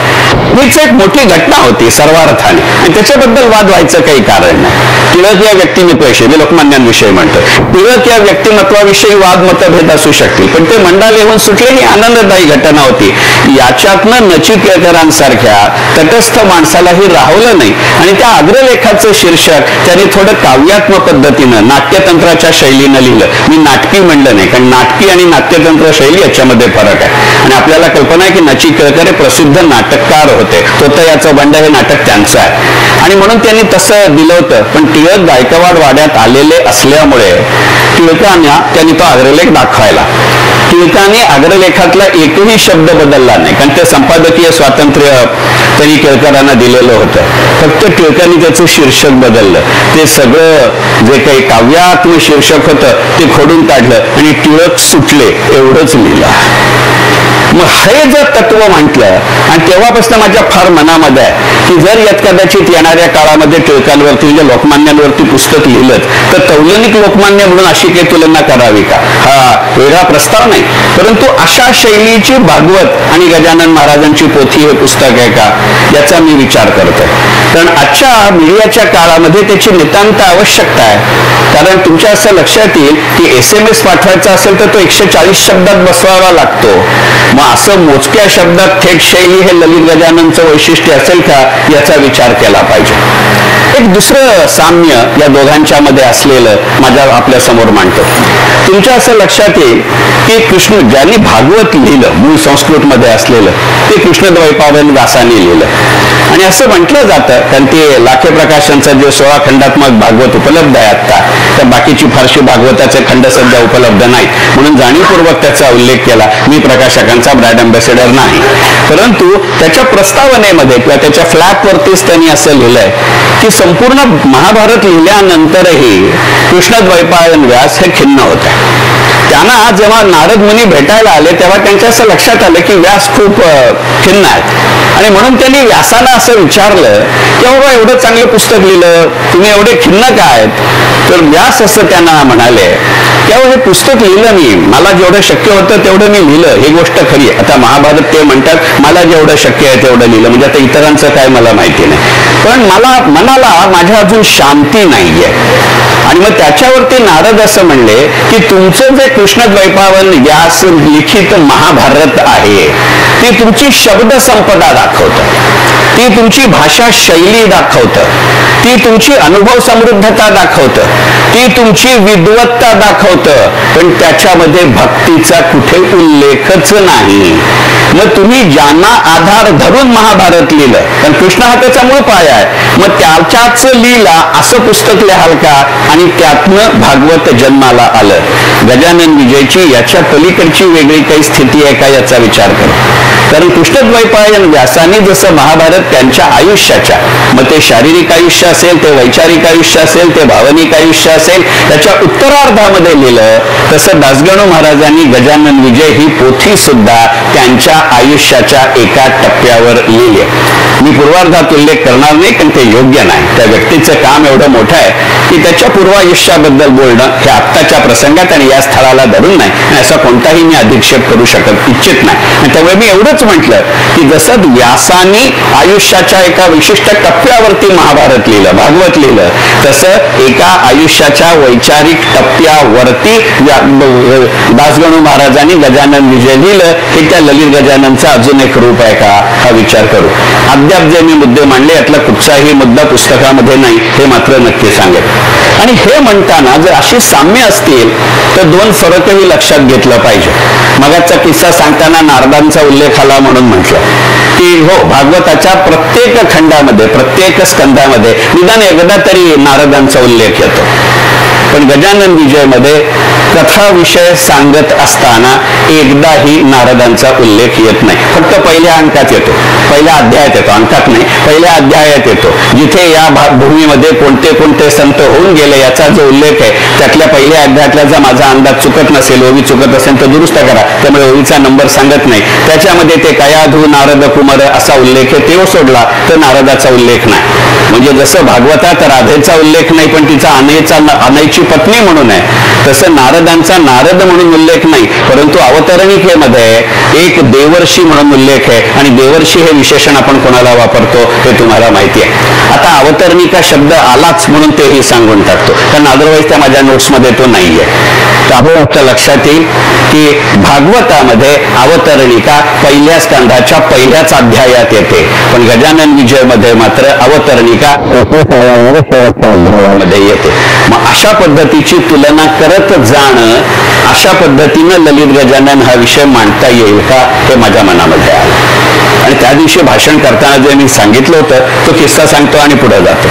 हीच एक मोठी घटना होती सर्वार्थाने आणि त्याच्याबद्दल वाद व्हायचं काही कारण नाही. टिळक या व्यक्तिमत्वाविषयी, मी लोकमान्यांविषयी म्हणतो, टिळक या व्यक्तिमत्वाविषयी वाद मतभेद असू शकतील पण ते मंडालेहून सुटले ही आनंददायी घटना होती. याच्यातनं नचिकेळकरांसारख्या तटस्थ माणसालाही राहवलं नाही आणि त्या अग्रलेखाचं शीर्षक त्यांनी थोडं काव्यात्मक पद्धतीनं नाट्यतंत्राच्या शैलीनं लिहिलं. मी नाटकी म्हणलं नाही, कारण नाटकी आणि नाट्यतंत्र शैली याच्यामध्ये फरक आहे. आणि आपल्याला कल्पना आहे की नचिकेळकर हे प्रसिद्ध नाटककार होते. तोतयाचं बंड हे नाटक त्यांचं आहे आणि म्हणून त्यांनी तसं दिलं होतं. पण टिळक गायकवाड वाड्यात आलेले असल्यामुळे त्यांनी तो अग्रलेख दाखवायला. टिळकाने अग्रलेखातला एकही शब्द बदलला नाही कारण ते संपादकीय स्वातंत्र्य त्यांनी केळकरांना दिलेलं होतं. फक्त टिळकांनी त्याचं शीर्षक बदललं. ते सगळं जे काही काव्यात्म शीर्षक होतं ते खोडून काढलं आणि टिळक सुटले एवढंच लिहिलं. मग हे जर तत्व म्हटलं आणि तेव्हापासून माझ्या फार मनामध्ये आहे की जर यात कदाचित येणाऱ्या काळामध्ये टिळकांवरती म्हणजे लोकमान्यांवरती पुस्तक लिहिलं तर तौलनिक लोकमान्य म्हणून अशी काही तुलना करावी का, हा वेगळा प्रस्ताव नाही. परंतु अशा शैलीची भागवत आणि गजानन महाराजांची पोथी हे पुस्तक आहे का याचा मी विचार करतोय. कारण आजच्या मीडियाच्या काळामध्ये त्याची नितांत आवश्यकता आहे. कारण तुमच्या असं लक्षात येईल की SMS पाठवायचा असेल तर तो 140 शब्दात बसवावा लागतो. मग असं मोजक्या शब्दात थेट शैली हे ललित गजाननचं वैशिष्ट्य असेल का याचा विचार केला पाहिजे. एक दुसरं साम्य या दोघांच्या मध्ये असलेलं माझ्या आपल्या समोर मांडतो. तुमच्या असं लक्षात येईल की कृष्ण ज्यांनी भागवत लिहिलं मूळ संस्कृत मध्ये असलेलं ते कृष्णद्वैपायन व्यासाने लिहिलं. आणि असं म्हटलं जातं, कारण ते लाखे प्रकाशांचा जो 16 खंडात्मक भागवत उपलब्ध आहे आता, तर बाकीची फारशी भागवताचे खंड सध्या उपलब्ध नाहीत म्हणून जाणीवपूर्वक त्याचा उल्लेख केला. मी प्रकाशकांचा ब्रँड अँबॅसेडर नाही, परंतु त्याच्या प्रस्तावनेमध्ये किंवा त्याच्या फ्लॅपवरतीच त्यांनी असं लिहिलंय की संपूर्ण महाभारत लिहिल्यानंतरही कृष्णद्वैपायन व्यास हे खिन्न होते. त्यांना जेव्हा नारद मुनी भेटायला आले तेव्हा त्यांच्या असं लक्षात आलं की व्यास खूप खिन्न आहेत आणि म्हणून त्यांनी व्यासाला असं विचारलं की बाबा एवढं चांगलं पुस्तक लिहिलं, तुम्ही एवढे खिन्न का आहेत? तर व्यास असं त्यांना म्हणाले की हे पुस्तक लिहिलं मी, मला जेवढं शक्य होतं तेवढं मी लिहिलं, ही गोष्ट खरी आहे. आता महाभारत ते म्हणतात मला जेवढं शक्य आहे तेवढं लिहिलं, म्हणजे आता इतरांचं काय मला माहिती नाही, पण मनाला माझ्या अजून शांती नाहीये. आणि मग त्याच्यावरती नारद असं म्हणले की तुमचं जे कृष्णद्वैपायन व्यास लिखित महाभारत आहे ती तुमची शब्द संपदा दाखवतं, ती तुमची भाषा शैली दाखवतं, ती तुमची अनुभव समृद्धता दाखवतं, ती तुमची विद्वत्ता दाखवतं, पण त्याच्यामध्ये भक्तीचा कुठे उल्लेखच नाही. मग तुम्ही ज्यांना आधार धरून महाभारत लिहिलं, कारण कृष्ण हा त्याचा मूळ पाया आहे, मग त्याच्याच लीला असं पुस्तक लिहाल का? आणि त्यातनं भागवत जन्माला आलं. गजानन विजयची याच्या पलीकडची वेगळी काही स्थिती आहे का याचा विचार करा. कारण कृष्णद्वैपायन व्यासाने जसं महाभारत त्यांच्या आयुष्याच्या, मग ते शारीरिक आयुष्य असेल, ते वैचारिक आयुष्य असेल, ते भावनिक आयुष्य असेल, त्याच्या उत्तरार्धामध्ये लिहिलं, तसं दासगणू महाराजांनी गजानन विजय ही पोथी सुद्धा त्यांच्या आयुष्याच्या एका टप्प्यावर लिहिली. मी पूर्वार्धात उल्लेख करणार नाही कारण ते योग्य नाही. त्या व्यक्तीचं काम एवढं मोठं आहे की त्याच्या पूर्वायुष्याबद्दल बोलणं हे आत्ताच्या प्रसंगात आणि या स्थळाला धरून नाही, आणि असा कोणताही मी अधिक्षेप करू इच्छित नाही. त्यामुळे मी एवढंच म्हटलं की जसं व्यासानी आयुष्याच्या एका विशिष्ट टप्प्यावरती महाभारत लिहिलं, भागवत लिहिलं, तसं एका आयुष्याच्या वैचारिक टप्प्यावरती दासगणू महाराजांनी गजानन विजय लिहिलं. हे त्या ललित गजाननचं अजून एक रूप आहे का हा विचार करू. अद्याप जे मी मुद्दे मांडले यातला कुठचाही मुद्दा पुस्तकामध्ये नाही हे मात्र नक्की सांगेल. आणि हे म्हणताना जर अशी साम्य असतील तर दोन फरकही लक्षात घेतलं पाहिजे. मगाचा किस्सा सांगताना नारदांचा उल्लेख आला म्हणून म्हटलं की हो, भागवताच्या प्रत्येक खंडामध्ये, प्रत्येक स्कंदामध्ये निदान एकदा तरी नारदांचा उल्लेख येतो. पण गजानन विजय मध्ये कथा विषय सांगत असताना एकदाही नारदांचा उल्लेख येत नाही. फक्त पहिल्या अंकात येतो, पहिल्या अध्यायात येतो, अंकात नाही, पहिल्या अध्यायात येतो. जिथे या भूमीमध्ये कोणते कोणते संत होऊन गेले याचा जो उल्लेख आहे त्यातल्या पहिल्या अध्यायातला जर माझा अंदाज चुकत नसेल, ओवी चुकत असेल तर दुरुस्त करा, त्यामुळे ओवीचा नंबर सांगत नाही. त्याच्यामध्ये ते कयाधू नारद कुमार असा उल्लेख आहे, ते सोडला तर नारदाचा उल्लेख नाही. म्हणजे जसं भागवतात राधेचा उल्लेख नाही पण तिचा अनयची पत्नी म्हणून आहे, तसं नारदांचा नारद म्हणून उल्लेख नाही, परंतु अवतरणिकेमध्ये एक देवर्षी म्हणून उल्लेख आहे. आणि देवर्षी हे विशेषण आपण कोणाला वापरतो हे तुम्हाला माहिती आहे. आता अवतरणिका शब्द आलाच म्हणून तेही सांगून टाकतो, कारण अदरवाईज त्या माझ्या नोट्समध्ये तो नाहीये. तर आपण लक्षात येईल की भागवतामध्ये अवतरणिका पहिल्या स्कंधाच्या पहिल्याच अध्यायात येते, पण गजानन विजय मध्ये मात्र अवतरणिका मध्ये येते. मग अशा पद्धतीची तुलना करत जाणं, अशा पद्धतीनं ललित गजानन हा विषय मांडता येईल का हे माझ्या मनामध्ये आलं. आणि त्या दिवशी भाषण करताना जे मी सांगितलं होतं तो किस्सा सांगतो आणि पुढे जातो.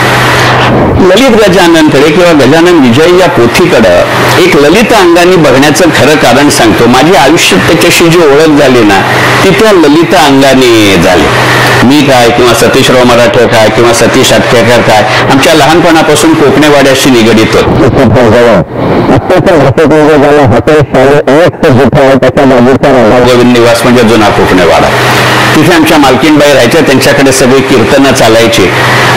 ललित गजाननकडे किंवा गजानन विजय या पोथीकडं एक ललित अंगाने बघण्याचं खरं कारण सांगतो. माझी आयुष्यात त्याच्याशी जी ओळख झाली ना ती त्या ललित अंगाने झाली. मी काय किंवा सतीशराव मराठे काय किंवा सतीश अटकेकर काय आमच्या लहानपणापासून कोकणेवाड्याशी निगडीत होत. गोविंद निवास म्हणजे जुना कोकणेवाडा, तिथे आमच्या मालकीनबाई राहायच्या, त्यांच्याकडे सगळी कीर्तनं चालायची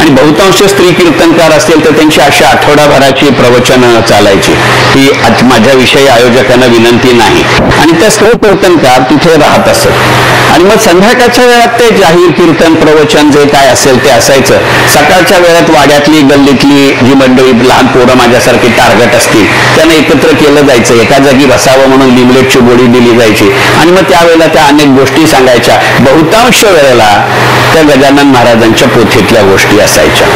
आणि बहुतांश स्त्री कीर्तनकार असतील तर त्यांची अशी आठवडाभराची प्रवचन चालायची. ही माझ्याविषयी आयोजकांना विनंती नाही. आणि त्या स्त्री कीर्तनकार तिथे राहत असत आणि मग संध्याकाळच्या वेळात ते जाहीर कीर्तन प्रवचन जे काय असेल ते असायचं. सकाळच्या वेळात वाड्यातली गल्लीतली जी मंडळी, लहान पोरं माझ्यासारखी टार्गेट असतील, त्यांना एकत्र केलं जायचं, एका जागी बसावं म्हणून लिमलेटची गोळी दिली जायची आणि मग त्यावेळेला त्या अनेक गोष्टी सांगायच्या. बहुतांश वेळेला त्या गजानन महाराजांच्या पोथीतल्या गोष्टी असायच्या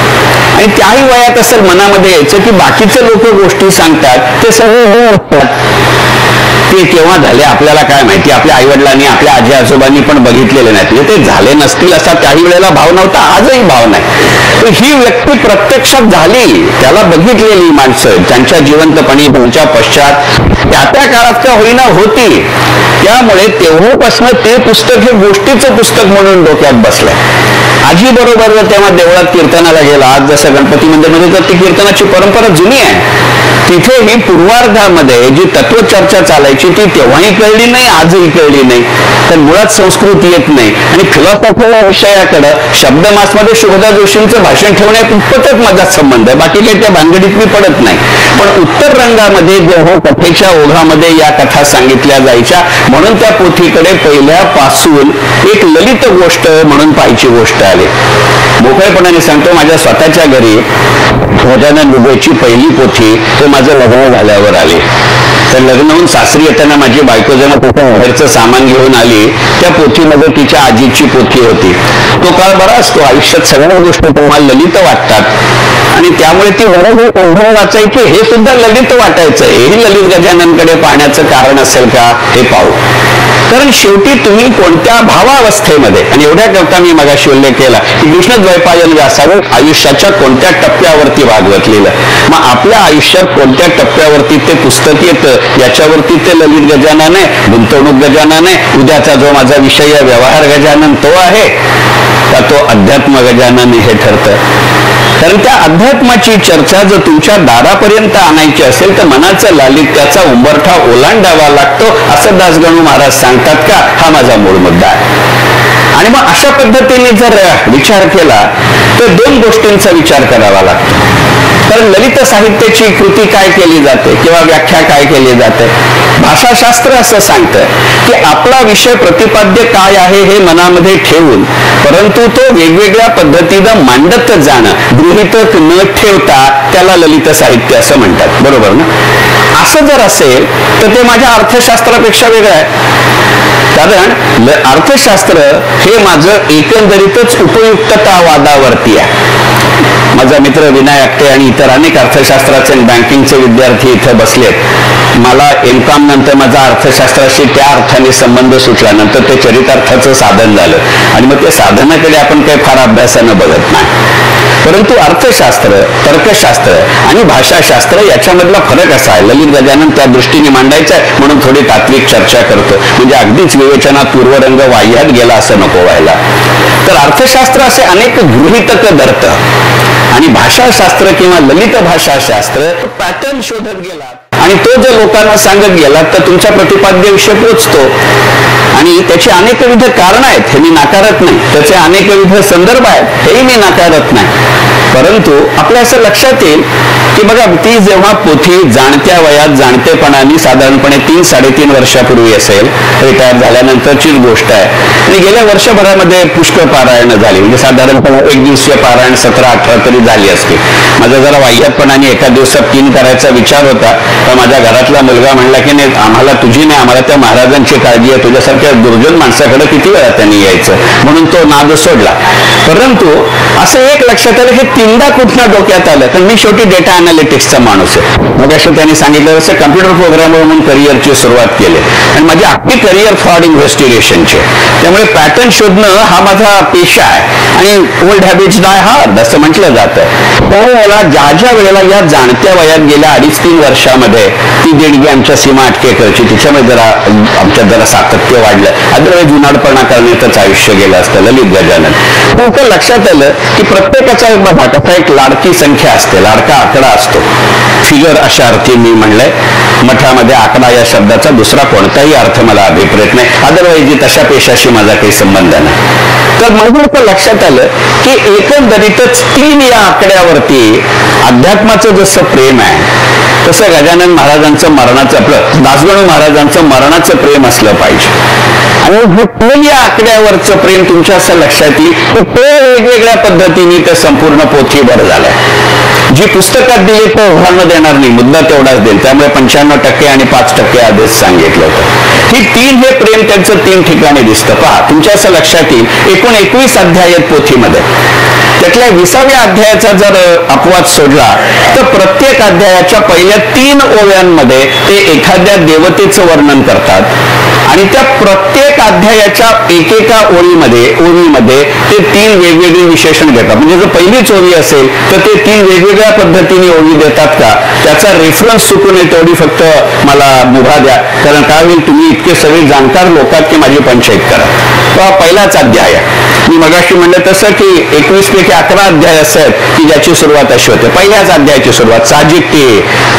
आणि त्याही वयात असं मनामध्ये यायचं की बाकीचे लोक गोष्टी सांगतात ते सगळे ते केव्हा झाले आपल्याला काय माहिती, आपल्या आईवडिलांनी आपल्या आजी आजोबांनी पण बघितलेले नाहीत, म्हणजे ते झाले नसतील असा काही वेळेला भाव नव्हता, आजही भाव नाही. तर ही व्यक्ती प्रत्यक्षात झाली, त्याला बघितलेली माणसं त्यांच्या जिवंतपणी त्यांच्या पश्चात त्या काळात का होईना होती, त्यामुळे तेव्हापासून ते पुस्तक हे गोष्टीचं पुस्तक म्हणून डोक्यात बसलंय. आजी बरोबर तेव्हा देवळात कीर्तनाला गेला, आज जसं गणपती मंदिरमध्ये तर ती कीर्तनाची परंपरा जुनी आहे, तिथे ही पूर्वार्धामध्ये जी तत्वचर्चा चालायची ती तेव्हाही कळली नाही, आजही कळली नाही. तर मुळात संस्कृती येत नाही आणि फिलॉसॉफी या विषयाकडे शब्दमासमध्ये शुभदा जोशींचं भाषण ठेवण्याइतपतच माझा संबंध आहे, बाकी काही त्या भानगडीत मी पडत नाही. पण उत्तर रंगामध्ये जेव्हा कथेच्या ओघामध्ये या कथा सांगितल्या जायच्या, म्हणून त्या पोथीकडे पहिल्यापासून एक ललित गोष्ट म्हणून पाहायची गोष्ट आली. मोकळेपणाने सांगतो, माझ्या स्वतःच्या घरी गजानन डुबेची पहिली पोथी ते माझं लग्न झाल्यावर आली. तर लग्न होऊन सासरी येताना माझी बायको जेव्हा बाहेरचं सामान घेऊन आली, त्या पोथीमध्ये तिच्या आजीची पोथी होती. तो काळ बरा असतो, आयुष्यात सगळ्या गोष्टी तुम्हाला ललित वाटतात आणि त्यामुळे ती वरही वाचायची, हे सुद्धा ललित वाटायचं. हेही ललित गजाननकडे पाहण्याचं कारण असेल का हे पाहू. कारण शेवटी तुम्ही कोणत्या भावावस्थेमध्ये, आणि एवढ्या करता मी मगाशी उल्लेख केला की कृष्णद्वैपायन व्यासाने आयुष्याच्या कोणत्या टप्प्यावरती भागवत लिहिलं, मग आपल्या आयुष्यात कोणत्या टप्प्यावरती ते पुस्तक येतं याच्यावरती ते ललित गजानन आहे, गुंतवणूक गजानन आहे, उद्याचा जो माझा विषय आहे व्यवहार गजानन तो आहे का तो अध्यात्म गजानन हे ठरतं. कारण त्या अध्यात्माची चर्चा जर तुमच्या दारापर्यंत आणायची असेल तर मनाचं लालित्याचा उंबरठा ओलांडावा लागतो, असं दासगणू महाराज सांगतात का, हा माझा मूळ मुद्दा आहे. आणि मग अशा पद्धतीने जर विचार केला तर दोन गोष्टींचा विचार करावा लागतो. कारण ललित साहित्याची कृती काय केली जाते किंवा व्याख्या काय केली जाते, भाषाशास्त्र असं सांगतं की आपला विषय प्रतिपाद्य काय आहे हे मनामध्ये ठेवून, परंतु तो वेगवेगळ्या पद्धतीनं मांडत जाणं, गृहीतक न ठेवता त्याला ललित साहित्य असं म्हणतात, बरोबर ना. असं जर असेल तर ते माझ्या अर्थशास्त्रापेक्षा वेगळं आहे. कारण अर्थशास्त्र हे माझं एकंदरीतच उपयुक्ततावादावरती आहे. माझा मित्र विनय आकटे आणि इतर अनेक अर्थशास्त्राचे बँकिंगचे विद्यार्थी इथं बसलेत. मला एमकॉम नंतर माझा अर्थशास्त्राशी त्या अर्थाने संबंध सुटला, नंतर ते चरितार्थाचं साधन झालं आणि मग ते साधनाकडे आपण काही फार अभ्यासानं बघत नाही. परंतु अर्थशास्त्र, तर्कशास्त्र आणि भाषाशास्त्र याच्यामधला फरक असा आहे. ललित गजानन त्या दृष्टीने मांडायचा आहे म्हणून थोडी तात्विक चर्चा करतो, म्हणजे अगदीच विवेचनात पूर्वरंग वाह्यात गेला असं नको व्हायला. तर अर्थशास्त्र असे अनेक गृहीतक धरतं आणि भाषाशास्त्र किंवा ललित भाषाशास्त्र पॅटर्न शोधत गेला आणि तो जर लोकांना सांगत गेला तर तुमच्या प्रतिपाद्य विषय पोचतो. आणि त्याची अनेकविध कारण आहेत हे मी नाकारत नाही, त्याचे अनेकविध संदर्भ आहेत हेही मी नाकारत नाही. परंतु आपल्या असं लक्षात येईल की बघा, ती जेव्हा पोथी जाणत्या वयात जाणतेपणाने साधारणपणे 3-3.5 वर्षापूर्वी असेल, रिटायर झाल्यानंतरचीच गोष्ट आहे, आणि गेल्या वर्षभरामध्ये पुष्कळ पारायण झाली, म्हणजे साधारणपणे एक दिवसीय पारायण 17-18 तरी झाली असते. माझा जरा वाह्यातपणाने एका दिवसात 3 करायचा विचार होता, तर माझ्या घरातला मुलगा म्हणला की नाही, आम्हाला तुझी नाही, आम्हाला त्या महाराजांची काळजी आहे, तुझ्यासारख्या दुर्जन माणसाकडे किती वेळा त्यांनी यायचं, म्हणून तो नाद सोडला. परंतु असं एक लक्षात आलं की 3दा कुठनं डोक्यात आलं, तर मी शेवटी डेटा अनालिटिक्सचा माणूस आहे. मग असं त्यांनी सांगितलं तसं कम्प्युटर प्रोग्रामर म्हणून करिअरची सुरुवात केली आणि माझी अख्खी करिअर फ्रॉड इन्व्हेस्टिगेशनचे, त्यामुळे पॅटर्न शोधणं हा माझा पेशा आहे आणि ओल्ड हॅबिट्स डाय हार्ड असं म्हटलं जातं. त्यावेळेला ज्या वेळेला या जाणत्या वयात गेल्या 2.5-3 वर्षामध्ये ती देणगी आमच्या सीमा अटकेकरची, तिच्यामध्ये जरा आमच्यात जरा सातत्य वाढलं, अदरवाईज जुनाडपणा करण्यातच आयुष्य गेलं असतं ललित गजानन. तर लक्षात आलं की प्रत्येकाचा कसा एक लाडकी संख्या असते, लाडका आकडा असतो, फिगर अशा अर्थी मी म्हणलंय. मठामध्ये आकडा या शब्दाचा दुसरा कोणताही अर्थ मला अभिप्रेत नाही, अदरवाईज तशा पेशाशी माझा काही संबंध नाही. तर मला लक्षात आलं की एकंदरीतच 3 या आकड्यावरती अध्यात्माचं जसं प्रेम आहे तसं गजानन महाराजांचं मरणाचं, आपलं दासगणू महाराजांचं मरणाचं प्रेम असलं पाहिजे. आणि हे 3 या आकड्यावरचं प्रेम तुमच्या असं लक्षात येईल की ते वेगवेगळ्या पद्धतीने ते संपूर्ण पोथीभर झालंय. जी पुस्तकात दिली ते उदाहरणं देणार नाही, मुद्दा तेवढाच देईल, त्यामुळे 95% आणि 5% आधीच सांगितलं होतं. ही तीन हे प्रेम त्यांचं 3 ठिकाणी दिसतं. पहा, तुमच्या असं लक्षात येईल एकूण 21 अध्याय आहेत पोथीमध्ये. त्यातल्या 20व्या अध्यायाचा जर अपवाद सोडला तर प्रत्येक अध्यायाच्या पहिल्या 3 ओव्यांमध्ये ते एखाद्या देवतेचं वर्णन करतात आणि त्या प्रत्येक अध्यायाच्या एकेका ओळीमध्ये ते 3 वेगवेगळी विशेषण घेतात. म्हणजे जर पहिलीच ओवी असेल तर ते 3 वेगवेगळ्या पद्धतीने ओवी देतात का, त्याचा रेफरन्स चुकू नये तेवढी फक्त मला मुभा द्या, कारण काय होईल तुम्ही इतके सगळे जाणकार लोक आहात की माझी पंचायत करा. पहिलाच अध्याय मी मगाशी म्हणलं तसं की 21 पैकी 11 अध्याय असे आहेत की ज्याची सुरुवात अशी होते. पहिल्याच अध्यायाची सुरुवात साहजिक ती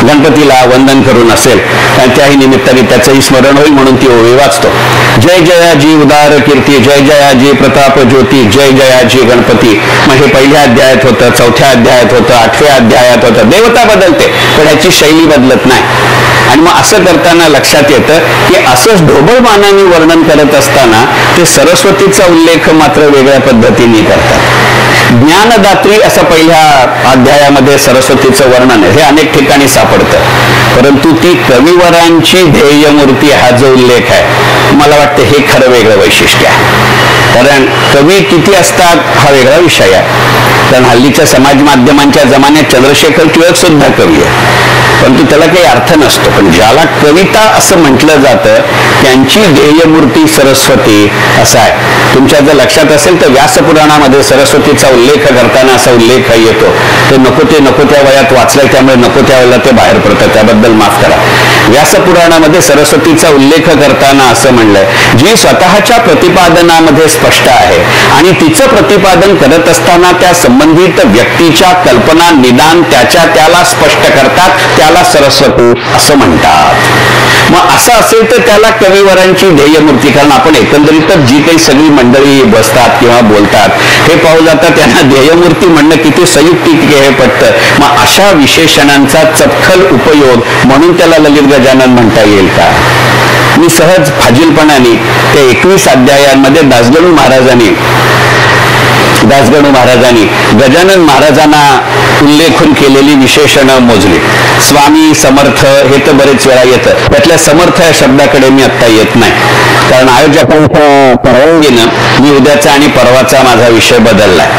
गणपतीला वंदन करून असेल आणि त्याही निमित्ताने त्याचंही स्मरण होईल म्हणून ती ओवी वाचतो. जय जयाजी उदार कीर्ती, जय जयाजी प्रताप ज्योती, जय जयाजी गणपती. मग हे पहिल्या अध्यायात होतं, 4थ्या अध्यायात होतं, 8व्या अध्यायात होतं. देवता बदलते पण याची शैली बदलत नाही. आणि मग असं करताना लक्षात येतं की असंच ढोबळमानाने वर्णन करत असताना ते सरस्वतीचा उल्लेख मात्र वेगळ्या पद्धतीने करतात. ज्ञानदात्री असं पहिल्या अध्यायामध्ये सरस्वतीचं वर्णन हे अनेक ठिकाणी सापडतं, परंतु ती कविवरांची ध्येयमूर्ती हा जो उल्लेख आहे मला वाटतं हे खरं वेगळं वैशिष्ट्य आहे. कारण कवी किती असतात हा वेगळा विषय आहे. कारण हल्लीच्या समाज माध्यमांच्या जमान्यात चंद्रशेखर टिळक सुद्धा कवी आहे, परंतु त्याला काही अर्थ नसतो. पण ज्याला कविता असं म्हटलं जातं त्यांची ध्येयमूर्ती सरस्वती असं आहे. तुमच्या जर लक्षात असेल तर व्यासपुराणामध्ये सरस्वतीचा उल्लेख करताना असा उल्लेख येतो, ते नको त्या वयात वाचलाय त्यामुळे नको त्या वेळेला ते बाहेर पडतं, त्याबद्दल माफ करा. व्यासपुराणामध्ये सरस्वतीचा उल्लेख करताना असं म्हणलंय, जी स्वतःच्या प्रतिपादनामध्ये स्पष्ट आहे आणि तिचं प्रतिपादन करत असताना त्या संबंधित व्यक्तीच्या कल्पना निदान त्याला स्पष्ट करतात, त्याला सरस्वती असं म्हणतात. मग असं असेल तर त्याला कविवरांची ध्येयमूर्ती, कारण आपण एकंदरीतच जी काही सगळी मंडळी बसतात किंवा बोलतात हे पाहू जातात त्यांना ध्येयमूर्ती म्हणणं किती संयुक्तिक हे पटतं. मग अशा विशेषणांचा चपखल उपयोग म्हणून त्याला ललित गजानन म्हणता येईल का? मी सहज फाजीलपणाने त्या 21 अध्यायांमध्ये दासगणू महाराजांनी गजानन महाराजांना उल्लेखून केलेली विशेषणं मोजली. स्वामी समर्थ हे तर बरेच वेळा येतं, त्यातल्या समर्थ या शब्दाकडे मी आत्ता येत नाही, कारण आयोजकांच्या परवानगीनं मी उद्याचा आणि परवाचा माझा विषय बदललाय.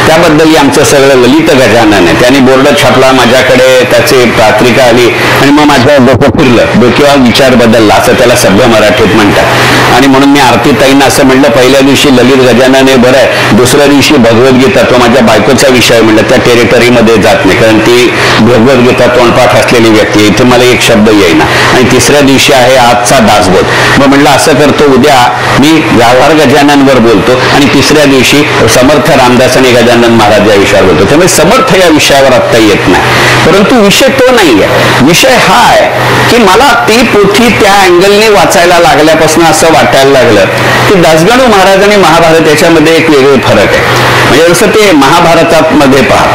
त्याबद्दल आमचं सगळं ललित गजानन आहे. त्यांनी बोर्ड छापला, माझ्याकडे त्याची पत्रिका आली आणि मग माझ्या डोकं फिरलं किंवा विचार बदलला, असं त्याला सभ्य मराठीत म्हणतात. आणि म्हणून मी आरतीताईंना असं म्हणलं, पहिल्या दिवशी ललित गजानन हे बरं आहे, दुसऱ्या दिवशी भगवद्गीता तो माझ्या बायकोचा विषय म्हणलं, त्या टेरिटरीमध्ये जात नाही कारण ती भगवद्गीता तोंडपाठ असलेली व्यक्ती आहे, इथे मला एक शब्द येईना. आणि तिसऱ्या दिवशी आहे आजचा दासबोध. मग म्हणलं असं करतो, उद्या मी व्यवहार गजाननवर बोलतो आणि तिसऱ्या दिवशी समर्थ रामदास आणि गजानन महाराज या विषयावर बोलतो. त्यामुळे समर्थ या विषयावर आत्ता येत नाही, परंतु विषय तो नाही आहे. विषय हा आहे की मला ती पोथी त्या अँगलने वाचायला लागल्यापासून असं वाटायला लागलं की दासगणू महाराज आणि महाभारत याच्यामध्ये एक वेगळे फरक आहे. म्हणजे जसं ते महाभारतात मध्ये पहा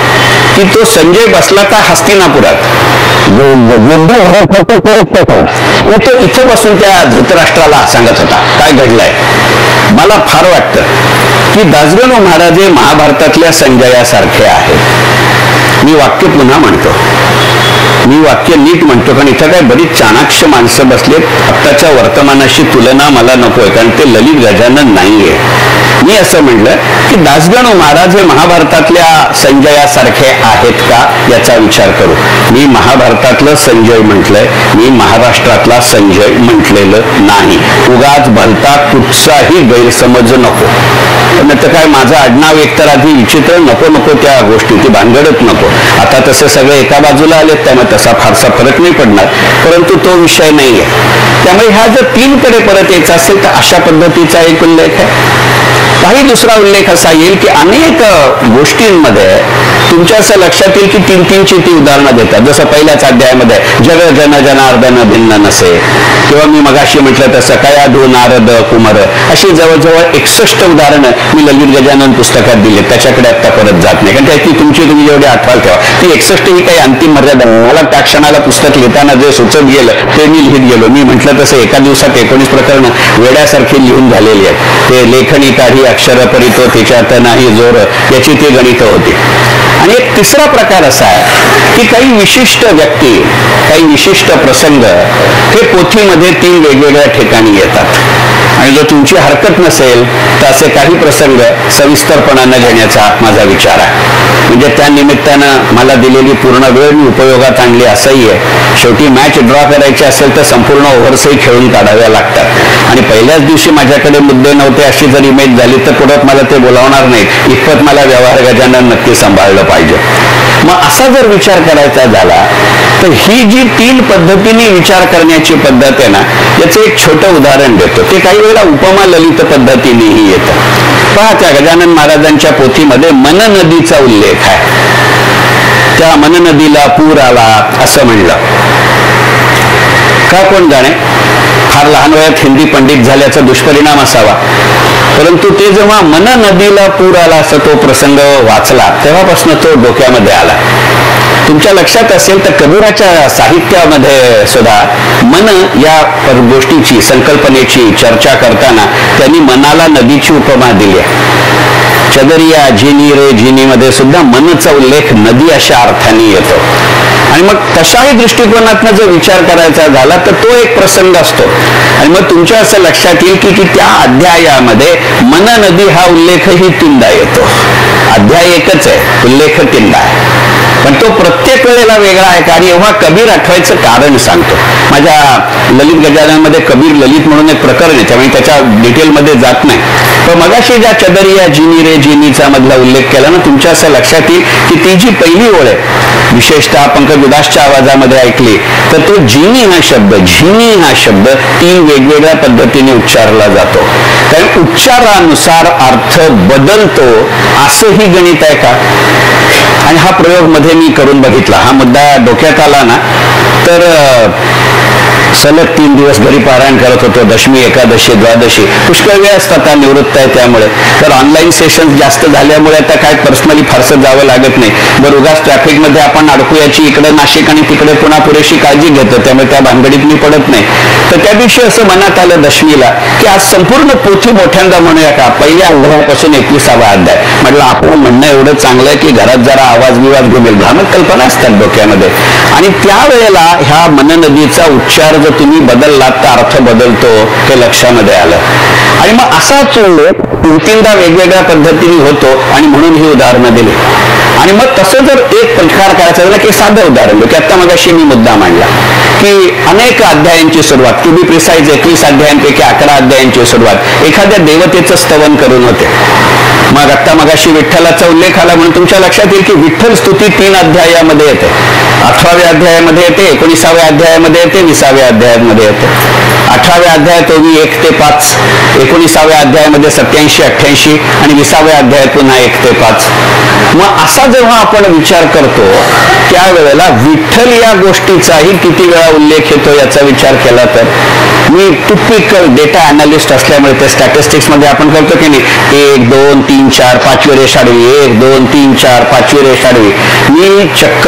की तो संजय बसला का हस्तिनापुरात, तो इथं बसून त्या धृतराष्ट्राला सांगत होता काय घडलंय. मला फार वाटतं की दासगणू महाराज हे महाभारतातल्या संजयासारखे आहेत. मी वाक्य पुन्हा म्हणतो, मी वाक्य नीट म्हणतो, कारण इथं काय बरीच चाणाक्ष माणसं बसलेत. आत्ताच्या वर्तमानाशी तुलना मला नकोय, कारण ते ललित गजानन नाहीये. मी असं म्हणलं की दासगणू महाराज हे महाभारतातल्या संजयासारखे आहेत का याचा विचार करू. मी महाभारतातलं संजय म्हटलंय, मी महाराष्ट्रातला संजय म्हटलेलं नाही. उगाच भलता कुठचाही गैरसमज नको. पण तर काय माझं आडनाव एकतर आधी विचित्र नको त्या गोष्टी, ती भानगडत नको. आता तसं सगळं एका बाजूला आलेत त्यामुळे तसा फारसा फरक नाही पडणार, परंतु तो विषय नाहीये. त्यामुळे ह्या जर 3 कडे परत यायचा असेल तर अशा पद्धतीचा एक उल्लेख आहे. काही दुसरा उल्लेख असा येईल की अनेक गोष्टींमध्ये तुमच्या असं लक्षात येईल की 3-3ची ती उदाहरणं देतात. जसं पहिल्याच अध्यायामध्ये जग जन जनार्दन भिन्न नसे, किंवा मी मगाशी म्हटलं तसं कयाधू नारद कुमार, अशी जवळजवळ 61 उदाहरणं मी ललित गजानन पुस्तकात दिली. त्याच्याकडे आता परत जात नाही, कारण त्याची तुम्ही जेवढी आठवण ठेवा. ती 61 ही काही अंतिम मर्यादा. मला त्या क्षणाला पुस्तक लिहिताना जे सुचत गेलं ते मी लिहित गेलो. मी म्हटलं तसं एका दिवसात 19 प्रकरणं वेड्यासारखी लिहून झालेली आहेत. ते लेखनी काढी अक्षर परितो तिच्यात नाही जोर, याची ती गणित होती. आणि एक तिसरा प्रकार असा आहे की काही विशिष्ट व्यक्ती, काही विशिष्ट प्रसंग हे पोथीमध्ये 3 वेगवेगळ्या ठिकाणी येतात. आणि जर तुमची हरकत नसेल तर असे काही प्रसंग सविस्तरपणानं घेण्याचा माझा विचार आहे. म्हणजे त्या निमित्तानं मला दिलेली पूर्ण वेळ मी उपयोगात आणली असंही आहे. शेवटी मॅच ड्रॉ करायची असेल तर संपूर्ण ओव्हर्सही खेळून काढाव्या लागतात आणि पहिल्याच दिवशी माझ्याकडे मुद्दे नव्हते अशी जर इमेज झाली तर पुढे मला ते बोलावणार नाही. इतपत मला व्यवहार गजानन नक्की सांभाळलं पाहिजे. मग असा जर विचार करायचा झाला तर ही जी 3 पद्धतीने विचार करण्याची पद्धत आहे ना, याचं एक छोटं उदाहरण देतो. ते काही वेळेला उपमा ललित पद्धतीनेही येतं. पहा, त्या गजानन महाराजांच्या पोथीमध्ये मन नदीचा उल्लेख आहे. त्या मन नदीला पूर आला असं म्हणलं. का कोण जाणे, फार लहान वयात हिंदी पंडित झाल्याचा दुष्परिणाम असावा, परंतु ते जेव्हा मन नदीला पूर आला असं तो प्रसंग वाचला तेव्हापासून तो डोक्यामध्ये आला. तुमच्या लक्षात असेल तर कबीराच्या साहित्यामध्ये सुद्धा मन या गोष्टीची, संकल्पनेची चर्चा करताना त्यांनी मनाला नदीची उपमा दिली आहे. चदरिया झिनी रे झिनी मध्ये सुद्धा मनचा उल्लेख नदी अशा अर्थाने येतो. आणि मग तशाही दृष्टिकोनातनं जर विचार करायचा झाला तर तो एक प्रसंग असतो. आणि मग तुमच्या असं लक्षात येईल की त्या अध्यायामध्ये मन नदी हा उल्लेखही 3दा येतो. अध्याय एकच आहे, उल्लेख 3दा आहे, पण तो प्रत्येक वेळेला वेगळा आहे. कारण एव्हा कबीर आठवायचं कारण सांगतो. माझ्या ललित गजाननमध्ये कबीर ललित म्हणून एक प्रकरण आहे, त्यामुळे त्याच्या डिटेलमध्ये जात नाही. पण मगाशी ज्या चदरिया झिनी रे झिनीचा मधला उल्लेख केला ना, तुमच्या असं लक्षात येईल की ती जी पहिली ओळ आहे, विशेषतः पंकज उदासच्या आवाजामध्ये ऐकली तर तो झिनी हा शब्द, झिनी हा शब्द 3 वेगवेगळ्या पद्धतीने उच्चारला जातो. कारण उच्चारानुसार अर्थ बदलतो असंही गणित आहे का? आणि हा प्रयोग मध्ये मी करून बघितला. हा मुद्दा डोक्यात आला ना तर सलग 3 दिवस घरी पारायण करत होतो. दशमी, एकादशी, द्वादशी, पुष्कळ वेळ असतात, निवृत्त आहे त्यामुळे. तर ऑनलाईन सेशन जास्त झाल्यामुळे आता काय पर्सनली फारसं जावं लागत नाही. बरं, उगाच ट्रॅफिकमध्ये आपण अडकू याची इकडे नाशिक आणि तिकडे पुन्हा पुरेशी काळजी घेतो, त्यामुळे त्या भानगडीत मी पडत नाही. तर त्या दिवशी असं मनात आलं दशमीला की आज संपूर्ण पोथी मोठ्यांदा म्हणूया का, पहिल्या अध्यायापासून 21वा अध्याय. म्हटलं आपण म्हणणं एवढं चांगलं आहे की घरात जरा आवाज विवाद घुमेल, भ्रामक कल्पना असतात डोक्यामध्ये. आणि त्यावेळेला ह्या मन नदीचा उच्चार जर तुम्ही बदललात तर अर्थ बदलतो हे लक्षामध्ये आलं. आणि मग असाच 3दा वेगवेगळ्या पद्धतीने होतो आणि म्हणून ही उदाहरणं दिली. आणि मग तसं जर एक प्रकार करायचा झाला की साधं उदाहरण की आता मगाशी मी मुद्दा मांडला की अनेक अध्यायांची सुरुवात, टू बी प्रिसाइज 21 अध्यायांपैकी 11 अध्यायांची सुरुवात एखाद्या देवतेचं स्तवन करून होते. मग आता मगाशी विठ्ठलाचा उल्लेख आला म्हणून तुमच्या लक्षात येईल की विठ्ठल स्तुती 3 अध्यायामध्ये येते. 18व्या अध्यायामध्ये येते, 19व्या अध्यायामध्ये येते, 20व्या अध्यायामध्ये येते. 18व्या अध्यायात 1 ते 5, 19व्या अध्यायामध्ये 87, 88 आणि 20व्या अध्यायात पुन्हा 1 ते 5. मग असा जेव्हा आपण विचार करतो त्यावेळेला विठ्ठल या गोष्टीचाही किती वेळा उल्लेख येतो याचा विचार केला तर मी टिपिकल डेटा अनालिस्ट असल्यामुळे ते स्टॅटिस्टिक्स मध्ये आपण करतो की नाही, 1, 2, 3, 4, 5वी रेष आडवी, 1, 2, 3, 4, 5वी रेष आडवी. मी चक्क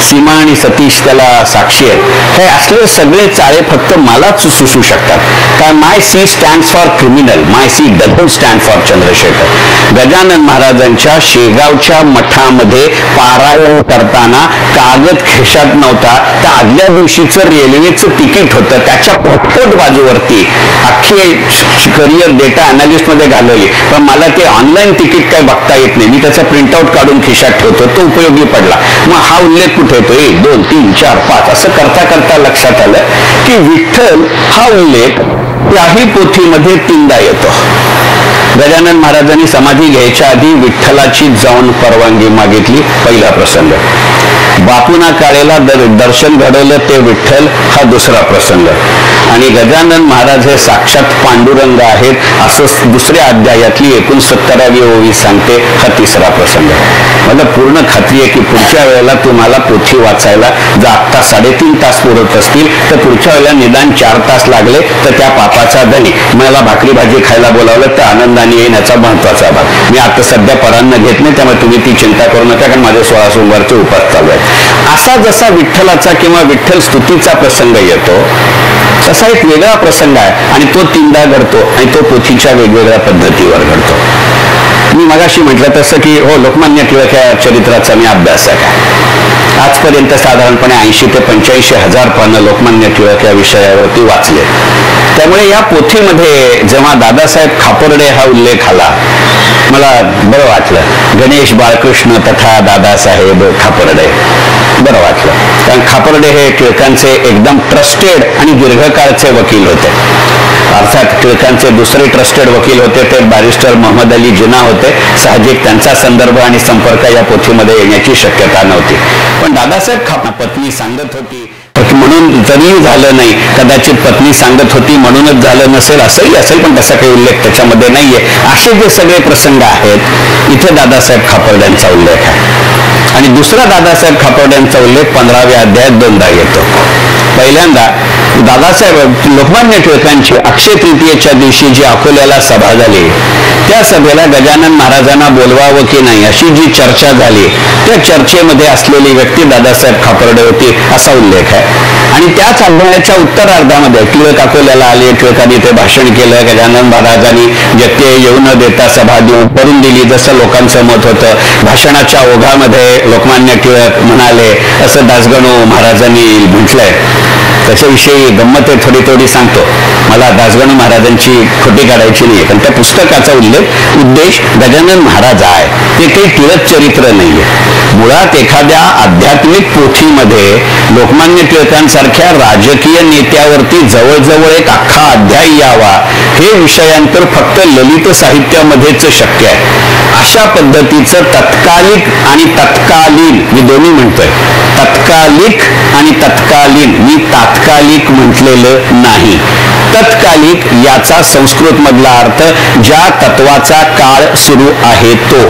सीमा आणि सतीश त्याला साक्षी आहेत. हे असले सगळे चाळे फक्त मलाच सुचू शकतात. कारण my C stand for criminal, my C doesn't stand for Chandrashekhar. Gajanan महाराजांच्या शेगावच्या मठामध्ये पारायण करताना कागद खिशात नव्हता, त्या आदल्या दिवशीचं रेल्वेचं तिकीट होतं, त्याच्या पटपट बाजूवरती अख्खी करिअर डेटा अनालिस्ट मध्ये घालवली. पण मला ते ऑनलाईन तिकीट काय बघता येत नाही, मी त्याचा प्रिंटआउट काढून खिशात ठेवतो, तो उपयोगी पडला. मग हा उल्लेख कुठे येतो, 1, 2, 3, 4, 5 असं करता करता लक्षात आलं की विठ्ठल हा उल्लेख त्याही पोथीमध्ये 3दा येतो. गजानन महाराजांनी समाधी घ्यायच्या आधी विठ्ठलाची जाऊन परवानगी मागितली, पहिला प्रसंग. बापूना काळेला दर्शन घडवलं ते विठ्ठल, हा दुसरा प्रसंग. आणि गजानन महाराज हे साक्षात पांडुरंग आहेत असं 2ऱ्या अध्यायातली 69वी ओवी सांगते, हा 3रा प्रसंग. मला पूर्ण खात्री आहे की पुढच्या वेळेला तुम्हाला पोथी वाचायला जर आत्ता 3.5 तास पुरत असतील तर पुढच्या वेळेला निदान 4 तास लागले तर त्या पापाचा धनी. मला भाकरी भाजी खायला बोलावलं तर आनंदाने येईन, याचा महत्वाचा भाग. मी आता सध्या परांना घेत नाही, त्यामुळे तुम्ही ती चिंता करू नका, कारण माझे 16 सोमवारचे उपास चालू आहे. असा जसा विठ्ठलाचा किंवा विठ्ठल स्तुतीचा प्रसंग येतो तसा एक वेगळा प्रसंग आहे आणि तो 3दा घडतो आणि तो पोथीच्या वेगवेगळ्या पद्धतीवर घडतो. मी मगाशी म्हटलं तसं की हो, लोकमान्य टिळक या चरित्राचा मी अभ्यासक आहे. आजपर्यंत साधारणपणे 80 ते 85 हजार पानं लोकमान्य टिळक या विषयावरती वाचले. त्यामुळे या पोथीमध्ये जेव्हा दादासाहेब खापर्डे हा उल्लेख आला, मला बरं वाटलं. गणेश बाळकृष्ण तथा दादासाहेब खापर्डे, बरं वाटलं. कारण खापर्डे हे टिळकांचे एकदम ट्रस्टेड आणि दीर्घकाळचे वकील होते. अर्थात टिळकांचे दुसरे ट्रस्टेड वकील होते ते बॅरिस्टर मोहम्मद अली जिना होते. साहजिक त्यांचा संदर्भ आणि संपर्क या पोथीमध्ये येण्याची शक्यता नव्हती. पण दादासाहेब पत्नी सांगत होती म्हणून तरीही झालं नाही, कदाचित पत्नी सांगत होती म्हणूनच झालं नसेल, असंही असेल, पण तसा काही उल्लेख त्याच्यामध्ये नाहीये. असे जे सगळे प्रसंग आहेत इथे दादासाहेब खापर्ड्यांचा उल्लेख आहे. आणि दुसरा दादासाहेब खापर्ड्यांचा उल्लेख 15व्या अध्यायात 2दा येतो. पहिल्यांदा दादासाहेब लोकमान्य टिळकांची अक्षय तृतीयेच्या दिवशी जी अकोल्याला सभा झाली, त्या सभेला गजानन महाराजांना बोलवावं की नाही अशी जी चर्चा झाली, त्या चर्चेमध्ये असलेली व्यक्ती दादासाहेब खापर्डे होती असा उल्लेख आहे. आणि त्याच अध्यायाच्या उत्तरार्धामध्ये टिळक अकोल्याला आले, टिळकांनी ते भाषण केलं. गजानन महाराजांनी व्यक्ती येऊ न देता सभा करून दिली जसं लोकांचं मत होतं. भाषणाच्या ओघामध्ये लोकमान्य टिळक म्हणाले असं दासगणू महाराजांनी म्हटलंय. त्याच्याविषयी गंमत थोडी थोडी सांगतो. मला दासगणू महाराजांची खोटी काढायची नाही, पण त्या पुस्तकाचा उद्देश गजानन महाराज आहे, ते काही टिळक चरित्र नाहीये. मुळात एखाद्या आध्यात्मिक पोथीमध्ये लोकमान्य टिळकांसारख्या राजकीय नेत्यावरती जवळजवळ एक अख्खा अध्याय यावा हे विषयांतर फक्त ललित साहित्यामध्येच शक्य आहे. अशा पद्धतीचं तत्कालिक आणि तत्कालीन, मी दोन्ही म्हणतोय, तत्कालिक आणि तत्कालीन, मी तात्कालिक म्हटलेलं नाही. तत्कालिक याचा संस्कृत मधला अर्थ ज्या तत्वाचा काळ सुरू आहे तो,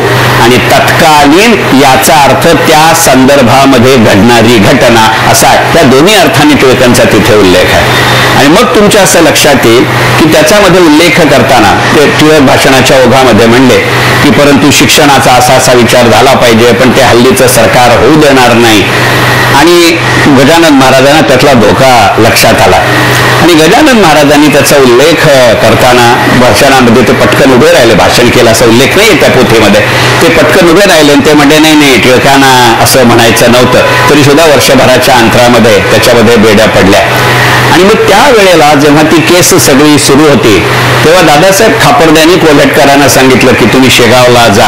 आणि तत्कालीन याचा अर्थ त्या संदर्भामध्ये घडणारी घटना असा. त्या दोन्ही अर्थाने टिळकांचा तिथे उल्लेख आहे. आणि मग तुमच्या असं लक्षात येईल की त्याच्यामध्ये उल्लेख करताना ते टिळक भाषणाच्या ओघामध्ये म्हणले की परंतु शिक्षणाचा असा विचार झाला पाहिजे, पण ते हल्लीचं सरकार होऊ देणार नाही. आणि गजानन महाराजांना त्यातला धोका लक्षात आला. आणि गजानन महाराजांनी त्याचा उल्लेख करताना भाषणामध्ये ते पटकन उभे राहिले. भाषण केलं असा उल्लेख नाही त्या पोथीमध्ये. ते पटकन उभे राहिले आणि ते म्हणले नाही टिळकांना असं म्हणायचं नव्हतं. तरी सुद्धा वर्षभराच्या अंतरामध्ये त्याच्यामध्ये बेड्या पडल्या. आणि मग त्या वेळेला जेव्हा ती केस सगळी सुरू होती तेव्हा दादासाहेब खापर्ड्यांनी कोल्हटकरांना सांगितलं की तुम्ही शेगावला जा,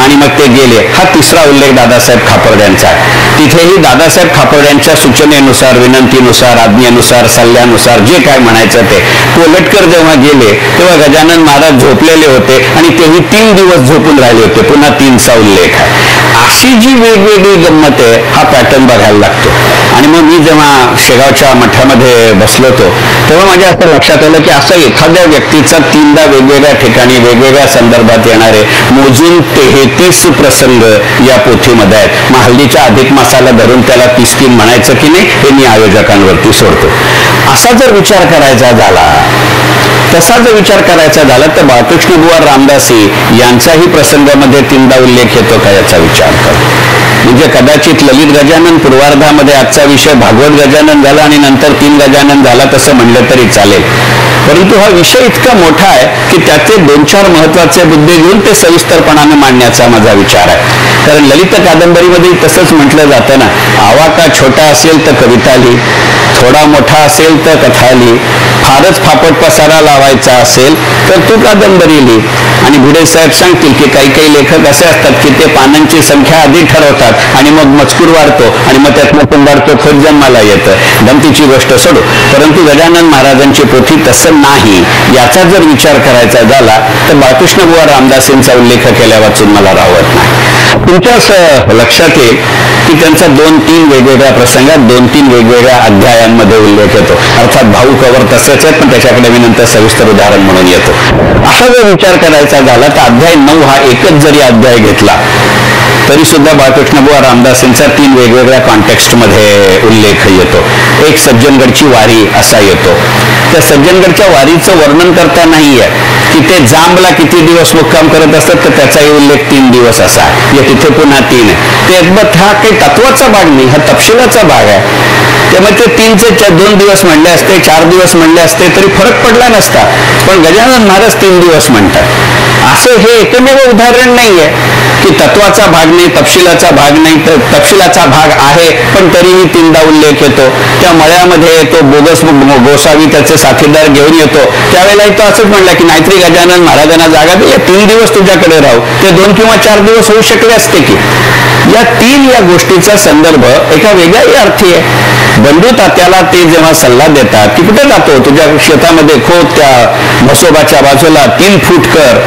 आणि मग ते गेले. हा तिसरा उल्लेख दादासाहेब खापर्ड्यांचा. तिथेही दादासाहेब खापर्ड्यांच्या सूचनेनुसार, विनंतीनुसार, आज्ञेनुसार, सल्ल्यानुसार जे काय म्हणायचं ते कोल्हटकर जेव्हा गेले तेव्हा गजानन महाराज झोपलेले होते आणि तेही 3 दिवस झोपून राहिले होते. पुन्हा 3चा उल्लेख आहे. अशी जी वेगवेगळी गंमत आहे हा पॅटर्न बघायला लागतो. आणि मग मी जेव्हा शेगावच्या मठामध्ये बसलो होतो तेव्हा माझ्या असं लक्षात आलं की असं एखाद्या व्यक्तीचा 3दा वेगवेगळ्या ठिकाणी वेगवेगळ्या संदर्भात येणारे मोजून 33 प्रसंग या पोथीमध्ये आहेत. मग हल्लीच्या अधिक मासाला धरून त्याला 33 म्हणायचं की नाही हे मी आयोजकांवरती सोडतो. असा जर विचार करायचा झाला, तसा जर विचार करायचा झाला तर बाळकृष्ण बुवा रामदासी यांचाही प्रसंगामध्ये 3दा उल्लेख येतो का याचा विचार करा. म्हणजे कदाचित ललित गजानन पूर्वार्धामध्ये आजचा विषय भागवत गजानन झाला आणि नंतर 3 गजानन झाला तसं म्हणलं तरी चालेल. परंतु हा विषय इतका मोठा आहे की त्याचे 2-4 महत्वाचे मुद्दे घेऊन ते सविस्तरपणाने मांडण्याचा माझा विचार आहे. कारण ललित कादंबरीमध्ये तसंच म्हटलं जातं ना, आवाका छोटा असेल तर कविता लिही, थोडा मोठा असेल तर कथा लिही, फारच फापट पसारा लावायचा असेल तर तू कादंबरी लिही. आणि भिडे साहेब सांगतील की काही लेखक असे असतात की ते पानांची संख्या आधी ठरवतात आणि मग मजकूर वाढतो आणि मग त्यातनं कुंभारतो खोत जन्माला येतं. गमतीची गोष्ट सोडू, परंतु गजानन महाराजांची पोथी तसं नाही. याचा जर विचार करायचा झाला तर बाळकृष्ण बुवा रामदासींचा उल्लेख केल्या वाचून मला राहत नाही. तुमच्या असं लक्षात येईल की त्यांचा 2-3 वेगवेगळ्या प्रसंगात 2-3 वेगवेगळ्या अध्यायांमध्ये उल्लेख येतो. अर्थात भाऊ कवर तसेच आहेत, पण त्याच्याकडे मी नंतर सविस्तर उदाहरण म्हणून येतो. असा जर विचार करायचा झाला तर अध्याय 9 हा एकच जरी अध्याय घेतला तरी सुद्धा बाळकृष्ण बुवा रामदासींचा 3 वेगवेगळ्या कॉन्टेक्स्टमध्ये उल्लेख येतो. एक सज्जनगडची वारी असा येतो. त्या सज्जनगडच्या वारीचं वर्णन करता नाहीये की ते जांबला किती दिवस मुक्काम करत असतात तर त्याचाही उल्लेख 3 दिवस असा आहे. तिथे पुन्हा 3 आहे. ते एकमत हा काही तत्वाचा भाग नाही, हा तपशिलाचा भाग आहे. त्यामुळे ते 3चे 2 दिवस म्हणले असते, 4 दिवस म्हणले असते तरी फरक पडला नसता. पण गजानन महाराज 3 दिवस म्हणतात. असं हे एकमेव उदाहरण नाहीये की तत्वाचा भाग नाही, तपशिलाचा भाग नाही, तर तपशिलाचा भाग आहे पण तरीही तीनदा उल्लेख येतो. त्या मळ्यामध्ये तो बोगस गोसावी त्याचे साथीदार घेऊन येतो, त्यावेळेलाही तो असंच म्हणला की नाहीतरी गजानन महाराजांना जागा दे, 3 दिवस तुझ्याकडे राहू. ते 2 किंवा 4 दिवस होऊ शकले असते की. या 3 या गोष्टीचा संदर्भ एका वेगळ्याही अर्थी आहे. बंडू तात्याला ते जेव्हा सल्ला देतात की कुठे जातो, तुझ्या शेतामध्ये खोद, त्या म्हसोबाच्या बाजूला 3 फूट कर.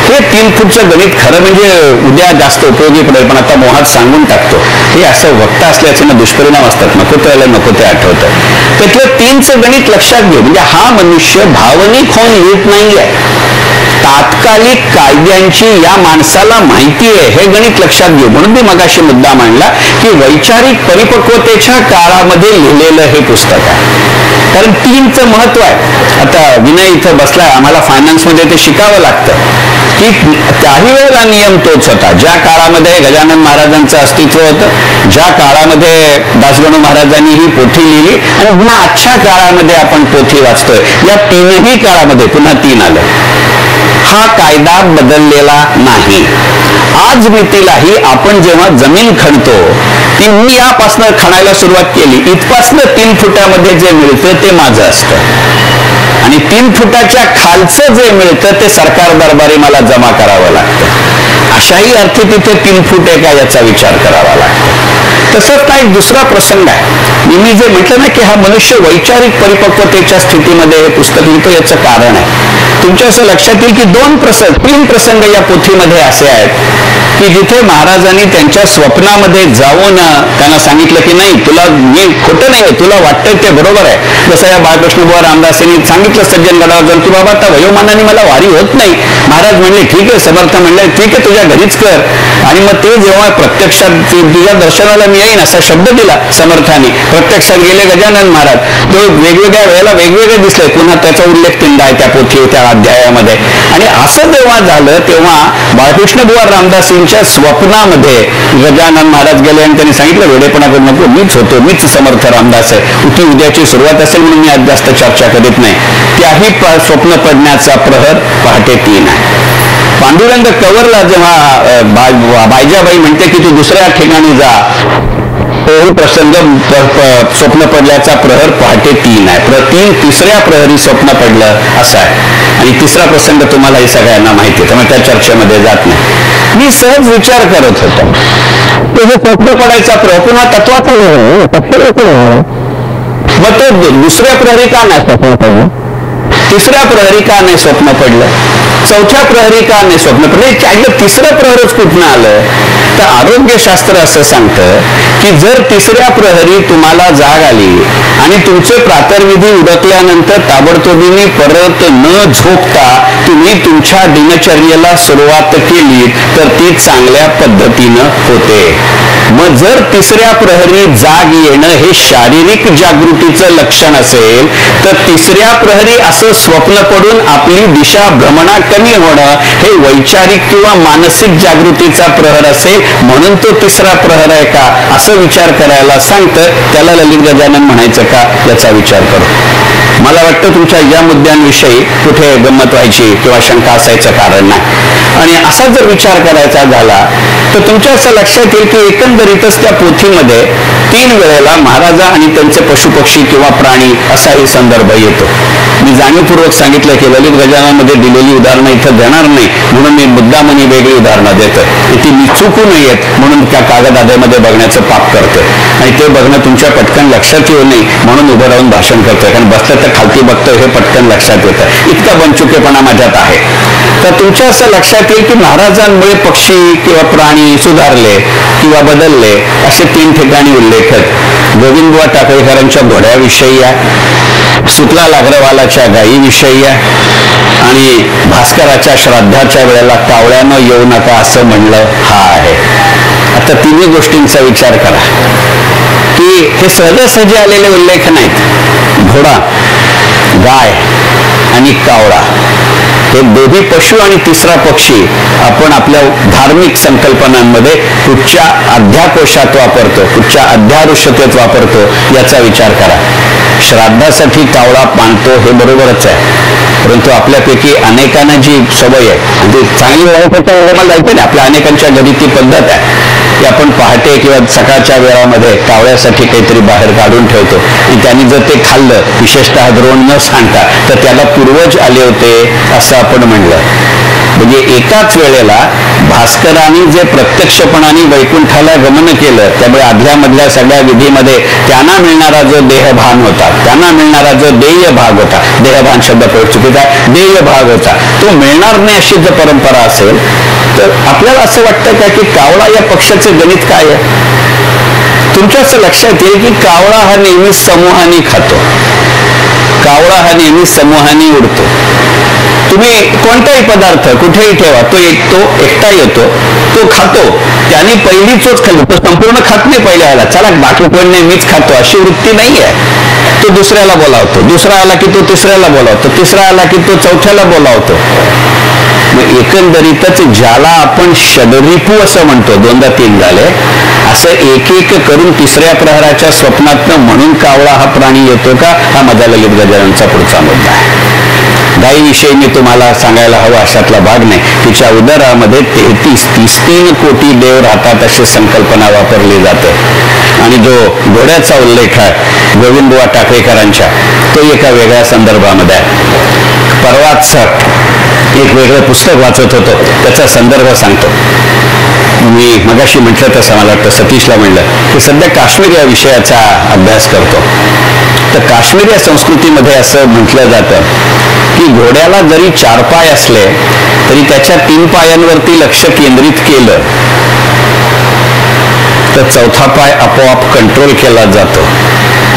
हे 3 फूटचं गणित खरं म्हणजे उद्या जास्त उपयोगी पडेल, पण आता मोहात सांगून टाकतो. हे असं वक्ता असल्याचे ना दुष्परिणाम असतात, नको त्याला नको ते आठवतं. त्यातलं 3चं गणित लक्षात घेऊ. म्हणजे हा मनुष्य भावनिक होऊन लिहित नाहीये, तात्कालिक कायद्यांची या माणसाला माहिती आहे, हे गणित लक्षात घेऊ. म्हणून मी मगाशी मुद्दा मांडला की वैचारिक परिपक्वतेच्या काळामध्ये लिहिलेलं हे पुस्तक आहे. कारण 3चं महत्व आहे. आता विनय इथं बसलाय, आम्हाला फायनान्समध्ये ते शिकावं लागतं की त्याही वेळेला नियम तोच होता. ज्या काळामध्ये गजानन महाराजांचं अस्तित्व होतं, ज्या काळामध्ये दासगणू महाराजांनी ही पोथी लिहिली, आणि पुन्हा आजच्या काळामध्ये आपण पोथी वाचतोय, या 3ही काळामध्ये पुन्हा 3 आलं. हा कायदा बदललेला नाही. आज मितीलाही आपण जेव्हा जमीन खणतो, ती मी यापासनं खणायला सुरुवात केली, इथपासनं 3 फुटामध्ये जे मिळतं ते माझं असतं, आणि 3 फुटाच्या खालचं जे मिळतं ते सरकार दरबारी मला जमा करावं लागतं. अशाही अर्थी तिथे 3 फूट आहे का याचा विचार करावा लागतो. तसंच हा एक दुसरा प्रसंग आहे. मी जे म्हटलं ना की हा मनुष्य वैचारिक परिपक्वतेच्या स्थितीमध्ये हे पुस्तक लिहितो, याचं कारण आहे. तुमच्या असं लक्षात येईल की 3 प्रसंग या पोथीमध्ये असे आहेत की जिथे महाराजांनी त्यांच्या स्वप्नामध्ये जाऊन त्यांना सांगितलं की नाही, तुला मी खोटं नाही, तुला वाटतं ते बरोबर आहे. जसं या बाळकृष्ण बुवा रामदास यांनी सांगितलं सज्जनगडावर जाऊन की बाबा आता वयोमानाने मला वारी होत नाही. महाराज म्हणले ठीक आहे, समर्थ म्हणले ठीक आहे, तुझ्या घरीच कर. आणि मग ते जेव्हा प्रत्यक्षात तुझ्या दर्शनाला मी येईन असा शब्द दिला समर्थाने, प्रत्यक्षात गेले गजानन महाराज. तो वेगवेगळ्या वेळेला वेगवेगळे दिसले, पुन्हा त्याचा उल्लेख 3दा आहे त्या पोथी त्या अध्यायामध्ये. आणि असं जेव्हा झालं तेव्हा बाळकृष्ण बुवा रामदासींच्या स्वप्नामध्ये गजानन महाराज गेले आणि त्यांनी सांगितलं वेडेपणा करू नको, मीच होतो, मीच समर्थ रामदास आहे. ती उद्याची सुरुवात असेल म्हणून मी आज जास्त चर्चा करीत नाही. त्याही स्वप्न पडण्याचा प्रहर पहाटे 3 आहे. पांडुरंग कवरला जेव्हा बायजाबाई म्हणते की तू दुसऱ्या ठिकाणी जा, तोही प्रसंग स्वप्न पडल्याचा प्रहर पहाटे 3 आहे. 3ऱ्या प्रहरी स्वप्न पडलं असं आहे. आणि 3रा प्रसंग तुम्हाला हे सगळ्यांना माहिती आहे, त्यामुळे त्या चर्चेमध्ये जात नाही. मी सहज विचार करत होतो, हे स्वप्न पडायचा प्रहर पुन्हा तत्वाचा मग तो 2ऱ्या प्रहरी का नाही स्वप्न पडलं, 3ऱ्या प्रहरी का नाही स्वप्न पडलं, 4थ्या प्रहरी का नाही स्वप्न पडलं, 3रं प्रहरच कुठनं आलं. तर आरोग्यशास्त्र असं सांगतं की जर 3ऱ्या प्रहरी तुम्हाला जाग आली आणि तुमचे प्रातर्विधी उडकल्यानंतर ताबडतोबीने परत न झोपता तुम्ही तुमच्या दिनचर्येला सुरुवात केली तर ती चांगल्या पद्धतीनं होते. मग जर 3ऱ्या प्रहरी जाग येणं हे शारीरिक जागृतीचं लक्षण असेल, तर 3ऱ्या प्रहरी असं स्वप्न पडून आपली दिशा भ्रमणा कमी होणं हे वैचारिक किंवा मानसिक जागृतीचा प्रहर असेल, म्हणून तो 3रा प्रहर आहे का असं विचार करायला सांगतं. त्याला ललित गजानन म्हणायचं का याचा विचार करू. मला वाटतं तुमच्या या मुद्द्यांविषयी कुठे गंमत व्हायची किंवा शंका असायचं कारण नाही. आणि असा जर विचार करायचा झाला तर तुमच्या असं लक्षात येईल की एकंदरीतच त्या पोथीमध्ये 3 वेळेला महाराजा आणि त्यांचे पशुपक्षी किंवा प्राणी असाही संदर्भ येतो. मी जाणीवपूर्वक सांगितलं की ललित गजाननमध्ये दिलेली उदाहरणं इथं देणार नाही, म्हणून मी मुद्दामनी वेगळी उदाहरणं देतोय. ती मी चुकू नयेत म्हणून त्या कागदाद्यामध्ये बघण्याचं पाप करतोय, आणि ते बघणं तुमच्या पटकन लक्षात येऊ नये म्हणून उभं राहून भाषण करतोय. कारण बसलं तर खालती बघतोय हे पटकन लक्षात येतं, इतका बनचुकेपणा माझ्यात आहे. तर तुमच्या असं लक्षात येईल की महाराजांमुळे पक्षी किंवा प्राणी सुधारले किंवा बदलले असे 3 ठिकाणी उल्लेख आहेत. गोविंदबुवा टाकळीकरांच्या घोड्याविषयी आहे, सुकला लाग्रवालाच्या गायीविषयी आहे, आणि भास्कराच्या श्राद्धाच्या वेळेला कावळ्यानं येऊ नका असं म्हणलं हा आहे. आता 3 गोष्टींचा विचार करा की हे सहजासहजी आलेले उल्लेख नाहीत. घोडा, गाय आणि कावळा हे 2ही पशु आणि 3रा पक्षी आपण आपल्या धार्मिक संकल्पनांमध्ये कुठच्या अध्याकोशात वापरतो, कुठच्या अध्याऋषतेत वापरतो याचा विचार करा. श्राद्धासाठी कावळा बांधतो हे बरोबरच आहे, परंतु आपल्यापैकी अनेकांना जी सवय आहे म्हणजे चांगली वळखाच्या वेळेला जायचं नाही, आपल्या अनेकांच्या घरी ती पद्धत आहे की आपण पहाटे किंवा सकाळच्या वेळामध्ये कावळ्यासाठी काहीतरी बाहेर काढून ठेवतो की त्यांनी जर ते खाल्लं, विशेषतः द्रोण न सांगता, तर त्याला पूर्वज आले होते असं आपण म्हणलं. म्हणजे एकाच वेळेला भास्करांनी जे प्रत्यक्षपणाने वैकुंठाला गमन केलं, त्यामुळे आदल्या मधल्या सगळ्या विधीमध्ये त्यांना मिळणारा जो देहभान होता, त्यांना मिळणारा जो देय भाग होता, देहभान शब्द प्रयोग चुकीचा, देय भाग होता, तो मिळणार नाही अशी जर परंपरा असेल तर आपल्याला असं वाटतं का की कावळा या पक्षाचे गणित काय आहे? तुमच्या असं लक्षात येईल की कावळा हा नेहमी समूहाने खातो, कावळा हा नेहमी समूहाने उडतो. तुम्ही कोणताही पदार्थ कुठेही ठेवा, तो एकटा येतो, तो खातो, त्याने पहिली चोच खाल्ली, तो संपूर्ण खात नाही पहिल्या आला, चला बाकी कोण नाही मीच खातो अशी वृत्ती नाही आहे. तो दुसऱ्याला बोलावतो, दुसरा आला की तो तिसऱ्याला बोलावतो, तिसरा आला की तो चौथ्याला बोलावतो. मग एकंदरीतच ज्याला आपण षडरिपू असं म्हणतो, दोनदा तीन झाले, असं एक एक करून तिसऱ्या प्रहराच्या स्वप्नातनं म्हणून कावळा हा प्राणी येतो का, हा माझा ललित गजाननचा पुढचा मुद्दा आहे. गायीविषयी मी तुम्हाला सांगायला हवा अशातला भाग नाही. तिच्या उदरामध्ये 33 कोटी देव राहतात अशी संकल्पना वापरली जाते. आणि जो घोड्याचा उल्लेख आहे गोविंदबुवा टाकळेकरांच्या, तो एका वेगळ्या संदर्भामध्ये आहे. परवाच एक वेगळं पुस्तक वाचत होतो, त्याचा संदर्भ सांगतो. मी मगाशी म्हटलं तसं मला वाटतं सतीशला म्हणलं की सध्या काश्मीर या विषयाचा अभ्यास करतो. तर काश्मीर या संस्कृतीमध्ये असं म्हटलं जातं की घोड्याला जरी 4 पाय असले तरी त्याच्या 3 पायांवरती लक्ष केंद्रित केलं तर 4था पाय आपोआप कंट्रोल केला जातो.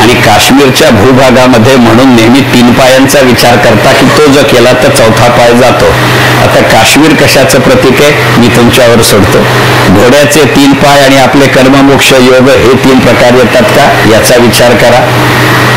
आणि काश्मीरच्या भूभागामध्ये म्हणून नेहमी 3 पायांचा विचार करता की तो जो केला तर 4था पाय जातो. आता काश्मीर कशाचं प्रतीक आहे मी तुमच्यावर सोडतो. घोड्याचे 3 पाय आणि आपले कर्ममोक्ष योग हे 3 प्रकार येतात का याचा विचार करा.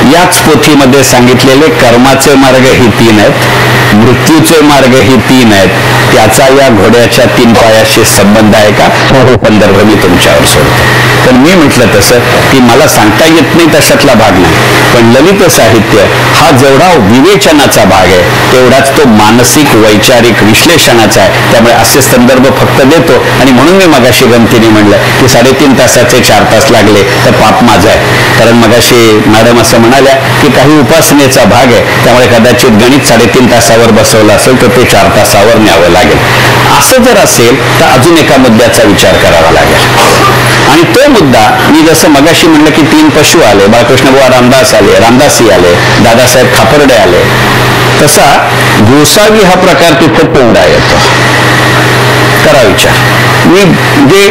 याच पोथीमध्ये सांगितलेले कर्माचे मार्ग ही 3 आहेत, मृत्यूचे मार्ग ही 3 आहेत. त्याचा या घोड्याच्या 3 पायाशी संबंध आहे का, हे संदर्भ मी तुमच्यावर सोडतो. पण मी म्हटलं तसं की मला सांगता येत नाही तशातला भाग नाही, पण ललित साहित्य हा जेवढा विवेचनाचा भाग आहे तेवढाच तो मानसिक वैचारिक विश्लेषणाचा आहे. त्यामुळे असे संदर्भ फक्त देतो. आणि म्हणून मी मगाशी गमतीने म्हणलं की 3.5 तासाचे 4 तास लागले तर पाप माझा आहे. कारण मगाशी मॅडम असं म्हणाल्या की काही उपासनेचा भाग आहे, त्यामुळे कदाचित गणित 3.5 तासावर बसवलं असेल तर ते 4 तासावर न्यावं लागेल. असं जर असेल तर अजून एका मुद्द्याचा विचार करावा लागेल. आणि तो मुद्दा मी जसं मगाशी म्हणलं की 3 पशु आले, बाळकृष्णबुवा रामदास आले, रामदासी आले, दादासाहेब खापर्डे आले, तसा गोसावी हा प्रकार तिथं तोंडा येतो. करा विचार. मी जे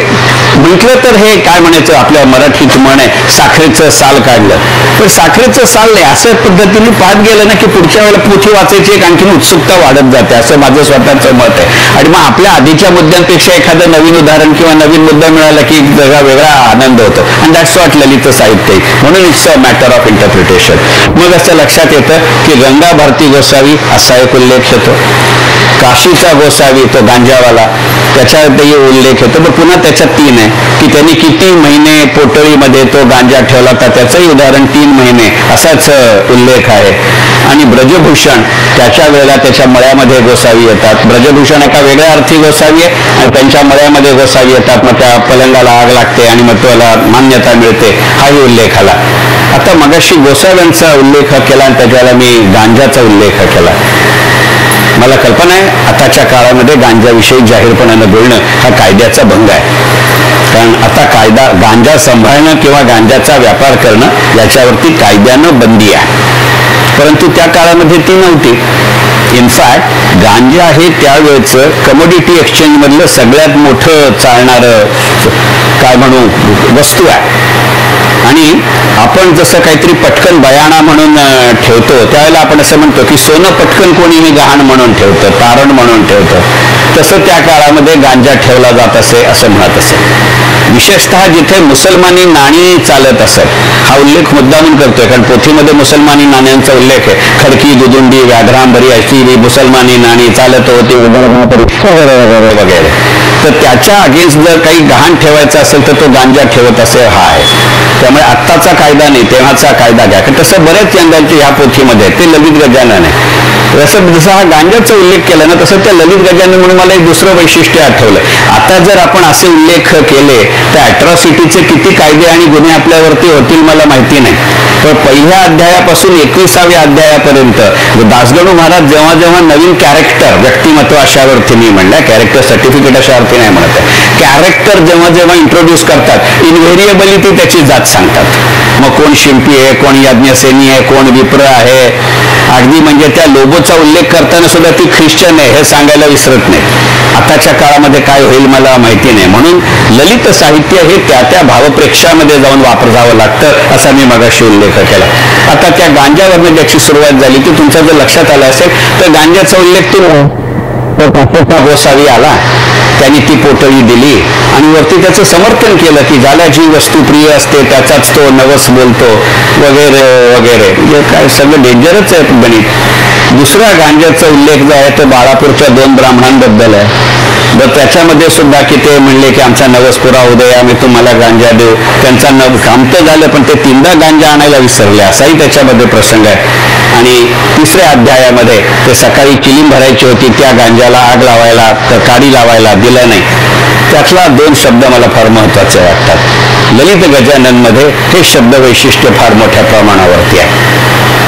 म्हटलं तर हे काय म्हणायचं, आपल्या मराठीत म्हण आहे साखरेचं साल काढलं, पण साखरेचं साल नाही असं पद्धतीने पाहत गेलं ना की पुढच्या वेळेला पोथी वाचायची एक आणखीन उत्सुकता वाढत जाते, असं माझं स्वतःचं मत आहे. आणि मग आपल्या आधीच्या मुद्द्यांपेक्षा एखादं नवीन उदाहरण किंवा नवीन मुद्दा मिळाला की वेगळा आनंद होतो. आणि दॅट्स व्हॉट ललित साहित्य. म्हणून it's a matter of interpretation. मग असं लक्षात येतं की गंगा भारती गोसावी असा एक उल्लेख येतो, काशीचा गोसावी तो गांजावाला त्याच्यातही उल्लेख येतो. पण पुन्हा त्याच्यात 3 आहे की त्यांनी किती महिने पोटळीमध्ये तो गांजा ठेवला तर त्याचंही उदाहरण 3 महिने असाच उल्लेख आहे. आणि ब्रजभूषण त्याच्या वेळेला त्याच्या मळ्यामध्ये गोसावी येतात. ब्रजभूषण एका वेगळ्या अर्थी गोसावी आहे आणि त्यांच्या मळ्यामध्ये गोसावी येतात. मग त्या पलंगाला आग लागते आणि मग त्याला मान्यता मिळते, हाही उल्लेख आला. आता मगाशी गोसाव्यांचा उल्लेख केला आणि त्याच्याला मी गांजाचा उल्लेख केला. मला कल्पना आहे आताच्या काळामध्ये गांजाविषयी जाहीरपणानं बोलणं हा कायद्याचा भंग आहे. कारण आता कायदा गांजा सांभाळणं किंवा गांजाचा व्यापार करणं याच्यावरती कायद्यानं बंदी आहे, परंतु त्या काळामध्ये ती नव्हती. इनफॅक्ट गांजा हे त्यावेळेचं कमोडिटी एक्सचेंज मधलं सगळ्यात मोठं चालणारं काय म्हणू वस्तू आहे. आणि आपण जसं काहीतरी पटकन बयाणा म्हणून ठेवतो त्यावेळेला आपण असं म्हणतो की सोनं पटकन कोणीही गहाण म्हणून ठेवतं, तारण म्हणून ठेवतं, तसं त्या काळामध्ये गांजा ठेवला जात असे असं म्हणत असे. विशेषतः जिथे मुसलमानी नाणी चालत असत, हा उल्लेख मुद्दामून करतोय कारण पोथीमध्ये मुसलमानी नाण्यांचा उल्लेख आहे. खडकी दुदुंडी व्याघ्रांबरी अशी मुसलमानी नाणी चालत होती वगैरे. तर त्याच्या अगेन्स्ट जर काही गहाण ठेवायचं असेल तर तो गांजा ठेवत असे हा आहे. त्यामुळे आत्ताचा कायदा नाही तेव्हाचा कायदा घ्या. तसं बऱ्याच यंदांचे ह्या पोथीमध्ये ते ललित गजानन आहे. जसा हा गांजाचा उल्लेख केला ना, तसं त्या ललित गजानन म्हणून मला एक दुसरं वैशिष्ट्य आठवलं. आता जर आपण असे उल्लेख केले तर अॅट्रॉसिटीचे किती कायदे आणि गुन्हे आपल्यावरती होतील मला माहिती नाही. पण पहिल्या अध्यायापासून 21व्या अध्यायापर्यंत दासगणू महाराज जेव्हा जेव्हा नवीन कॅरेक्टर, व्यक्तिमत्व अशा अर्थी मी म्हणलं, कॅरेक्टर सर्टिफिकेट अशा अर्थी नाही म्हणत आहे, कॅरेक्टर जेव्हा जेव्हा इंट्रोड्यूस करतात इनव्हेरिएबली ती त्याची जात सांगतात. मग कोण शिंपी आहे, कोण याज्ञसेनी आहे, कोण विप्र आहे, अगदी म्हणजे त्या लोबोचा उल्लेख करताना सुद्धा ती ख्रिश्चन आहे हे सांगायला विसरत नाही. आताच्या काळामध्ये काय होईल मला माहिती नाही, म्हणून ललित साहित्य हे त्या त्या भावप्रेक्षामध्ये जाऊन वापरावं लागतं असा मी मगाशी उल्लेख केला. आता त्या गांजावरनं ज्याची सुरुवात झाली ती तुमच्या जर लक्षात आलं असेल तर गांजाचा उल्लेख तो गोसावी आला, त्यांनी ती पोटळी दिली आणि वरती त्याचं समर्थन केलं की ज्याला जी वस्तू प्रिय असते त्याचाच तो नवस बोलतो वगैरे वगैरे. म्हणजे काय सगळं डेंजरच आहे गणित. दुसरा गांजाचा उल्लेख जो आहे तो बाळापूरच्या 2 ब्राह्मणांबद्दल आहे. तर त्याच्यामध्ये सुद्धा की ते म्हणले की आमचा नवस पुरा होऊ दे, आम्ही तुम्हाला गांजा देऊ. त्यांचा काम तर झालं पण ते 3दा गांजा आणायला विसरले असाही त्याच्यामध्ये प्रसंग आहे. आणि 3ऱ्या अध्यायामध्ये ते सकाळी चिलीम भरायची होती, त्या गांजाला आग लावायला, काडी लावायला दिलं नाही. त्यातला 2 शब्द मला फार महत्वाचे वाटतात. ललित गजानन मध्ये हे शब्द वैशिष्ट्य फार मोठ्या प्रमाणावरती आहे,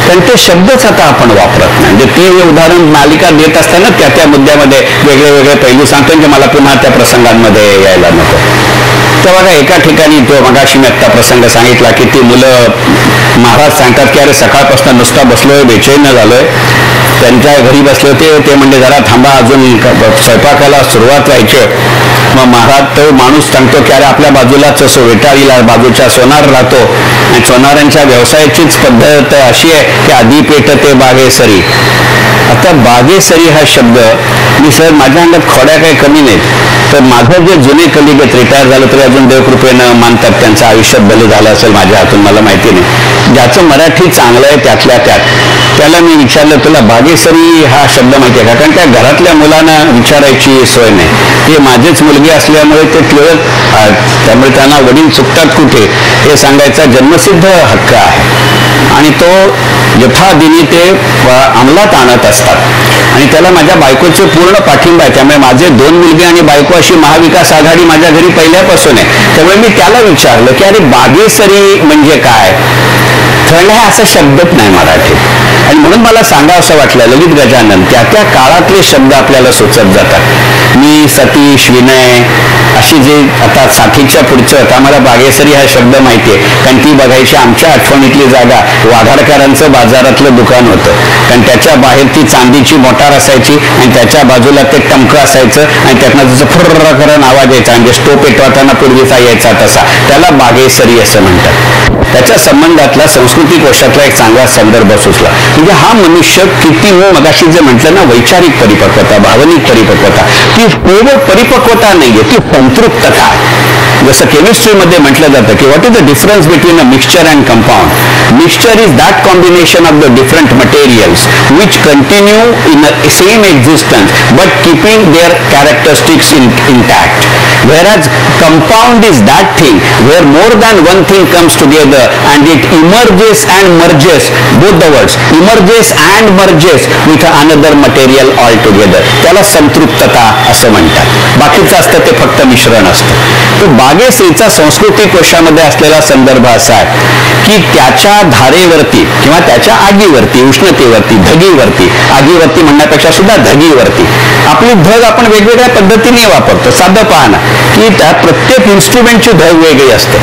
पण ते शब्दच आता आपण वापरत नाही. म्हणजे ती उदाहरण मालिका देत असताना त्या त्या मुद्द्यामध्ये वेगळे वेगळे पैलू सांगतो की मला पुन्हा त्या प्रसंगांमध्ये यायला नको. तर बघा एका ठिकाणी तो मगाशी मी आत्ता प्रसंग सांगितला की ती मुलं महाराज सांगतात की अरे सकाळपासून नुसता बसलोय, बेचैन झालोय. त्यांच्या घरी बसले होते, ते म्हणजे जरा थांबा अजून स्वयंपाकाला सुरुवात व्हायची. मग महाराज तो माणूस सांगतो की अरे आपल्या बाजूलाच वेटाळीला बाजूच्या सोनार राहतो आणि सोनारांच्या व्यवसायाचीच पद्धत अशी आहे की आधी पेटते बागेसरी. आता बागेसरी हा शब्द मी सर माझ्या अंगात खोड्या काही कमी नाहीत, तर माझं जे जुने कलिगत रिटायर झालं तरी अजून देवकृपेनं मानतात, त्यांचं आयुष्यात बदल झालं असेल माझ्या हातून मला माहिती नाही. ज्याचं मराठी चांगलं आहे त्यातल्या त्यात त्याला मी विचारलं तुला बागेसरी हा शब्द माहिती आहे का? कारण त्या घरातल्या मुलांना विचारायची सोय नाही. ते माझेच मुलगी असल्यामुळे ते कळत, त्यामुळे त्यांना वडील चुकतात कुठे हे सांगायचा जन्मसिद्ध हक्क आहे आणि तो यथादिनी ते अंमलात आणत असतात आणि त्याला माझ्या बायकोचे पूर्ण पाठिंबा आहे. त्यामुळे माझे 2 मुलगे आणि बायको अशी महाविकास आघाडी माझ्या घरी पहिल्यापासून आहे. त्यामुळे मी त्याला विचारलं की अरे बागेसरी म्हणजे काय? थळ हा असा शब्दच नाही मराठीत आणि म्हणून मला सांगावं असं वाटलं ललित गजानन त्या त्या काळातले शब्द आपल्याला सुचत जातात. मी, सतीश, विनय अशी जे आता 60च्या पुढचं होतं आम्हाला बागेसरी हा शब्द माहिती आहे कारण ती बघायची आमच्या आठवणीतली जागा वाघाडकरांचं बाजारातलं दुकान होतं. कारण त्याच्या बाहेर ती चांदीची मोटार असायची आणि त्याच्या बाजूला ते टमकं असायचं आणि त्यातनं जसं फुर्र करून आवाज यायचा म्हणजे स्टोव पेटवताना पूर्वीचा यायचा तसा, त्याला बागेसरी असं म्हणतात. त्याच्या संबंधातला संस्कृती कोशातला एक चांगला संदर्भ सुचला. म्हणजे हा मनुष्य किती मगाशी जे म्हटलं ना वैचारिक परिपक्वता, भावनिक परिपक्वता, ती पूर्ण परिपक्वता नाहीये, ती संतृप्तता आहे. जसं केमिस्ट्रीमध्ये म्हटलं जातं की what is the difference between a mixture and compound. Mixture is that combination of the different materials which continue in a same existence but keeping their characteristics intact. whereas compound is that thing where more than one thing comes together and it emerges and merges, both the words emerges and merges with another material altogether. त्याला संतृप्तता असं म्हणतात. बाकीचं असतं ते फक्त मिश्रण असतं. तर बागेसरीचा संस्कृती कोशामध्ये असलेला संदर्भ असा आहे की त्याच्या धारेवरती किंवा त्याच्या आगीवरती, उष्णतेवरती, धगीवरती, आगीवरती म्हणण्यापेक्षा सुद्धा धगीवरती आपली धग आपण वेगवेगळ्या पद्धतीने वापरतो. साधं पाहणं की त्या प्रत्येक इन्स्ट्रुमेंटची धग वेगळी असते.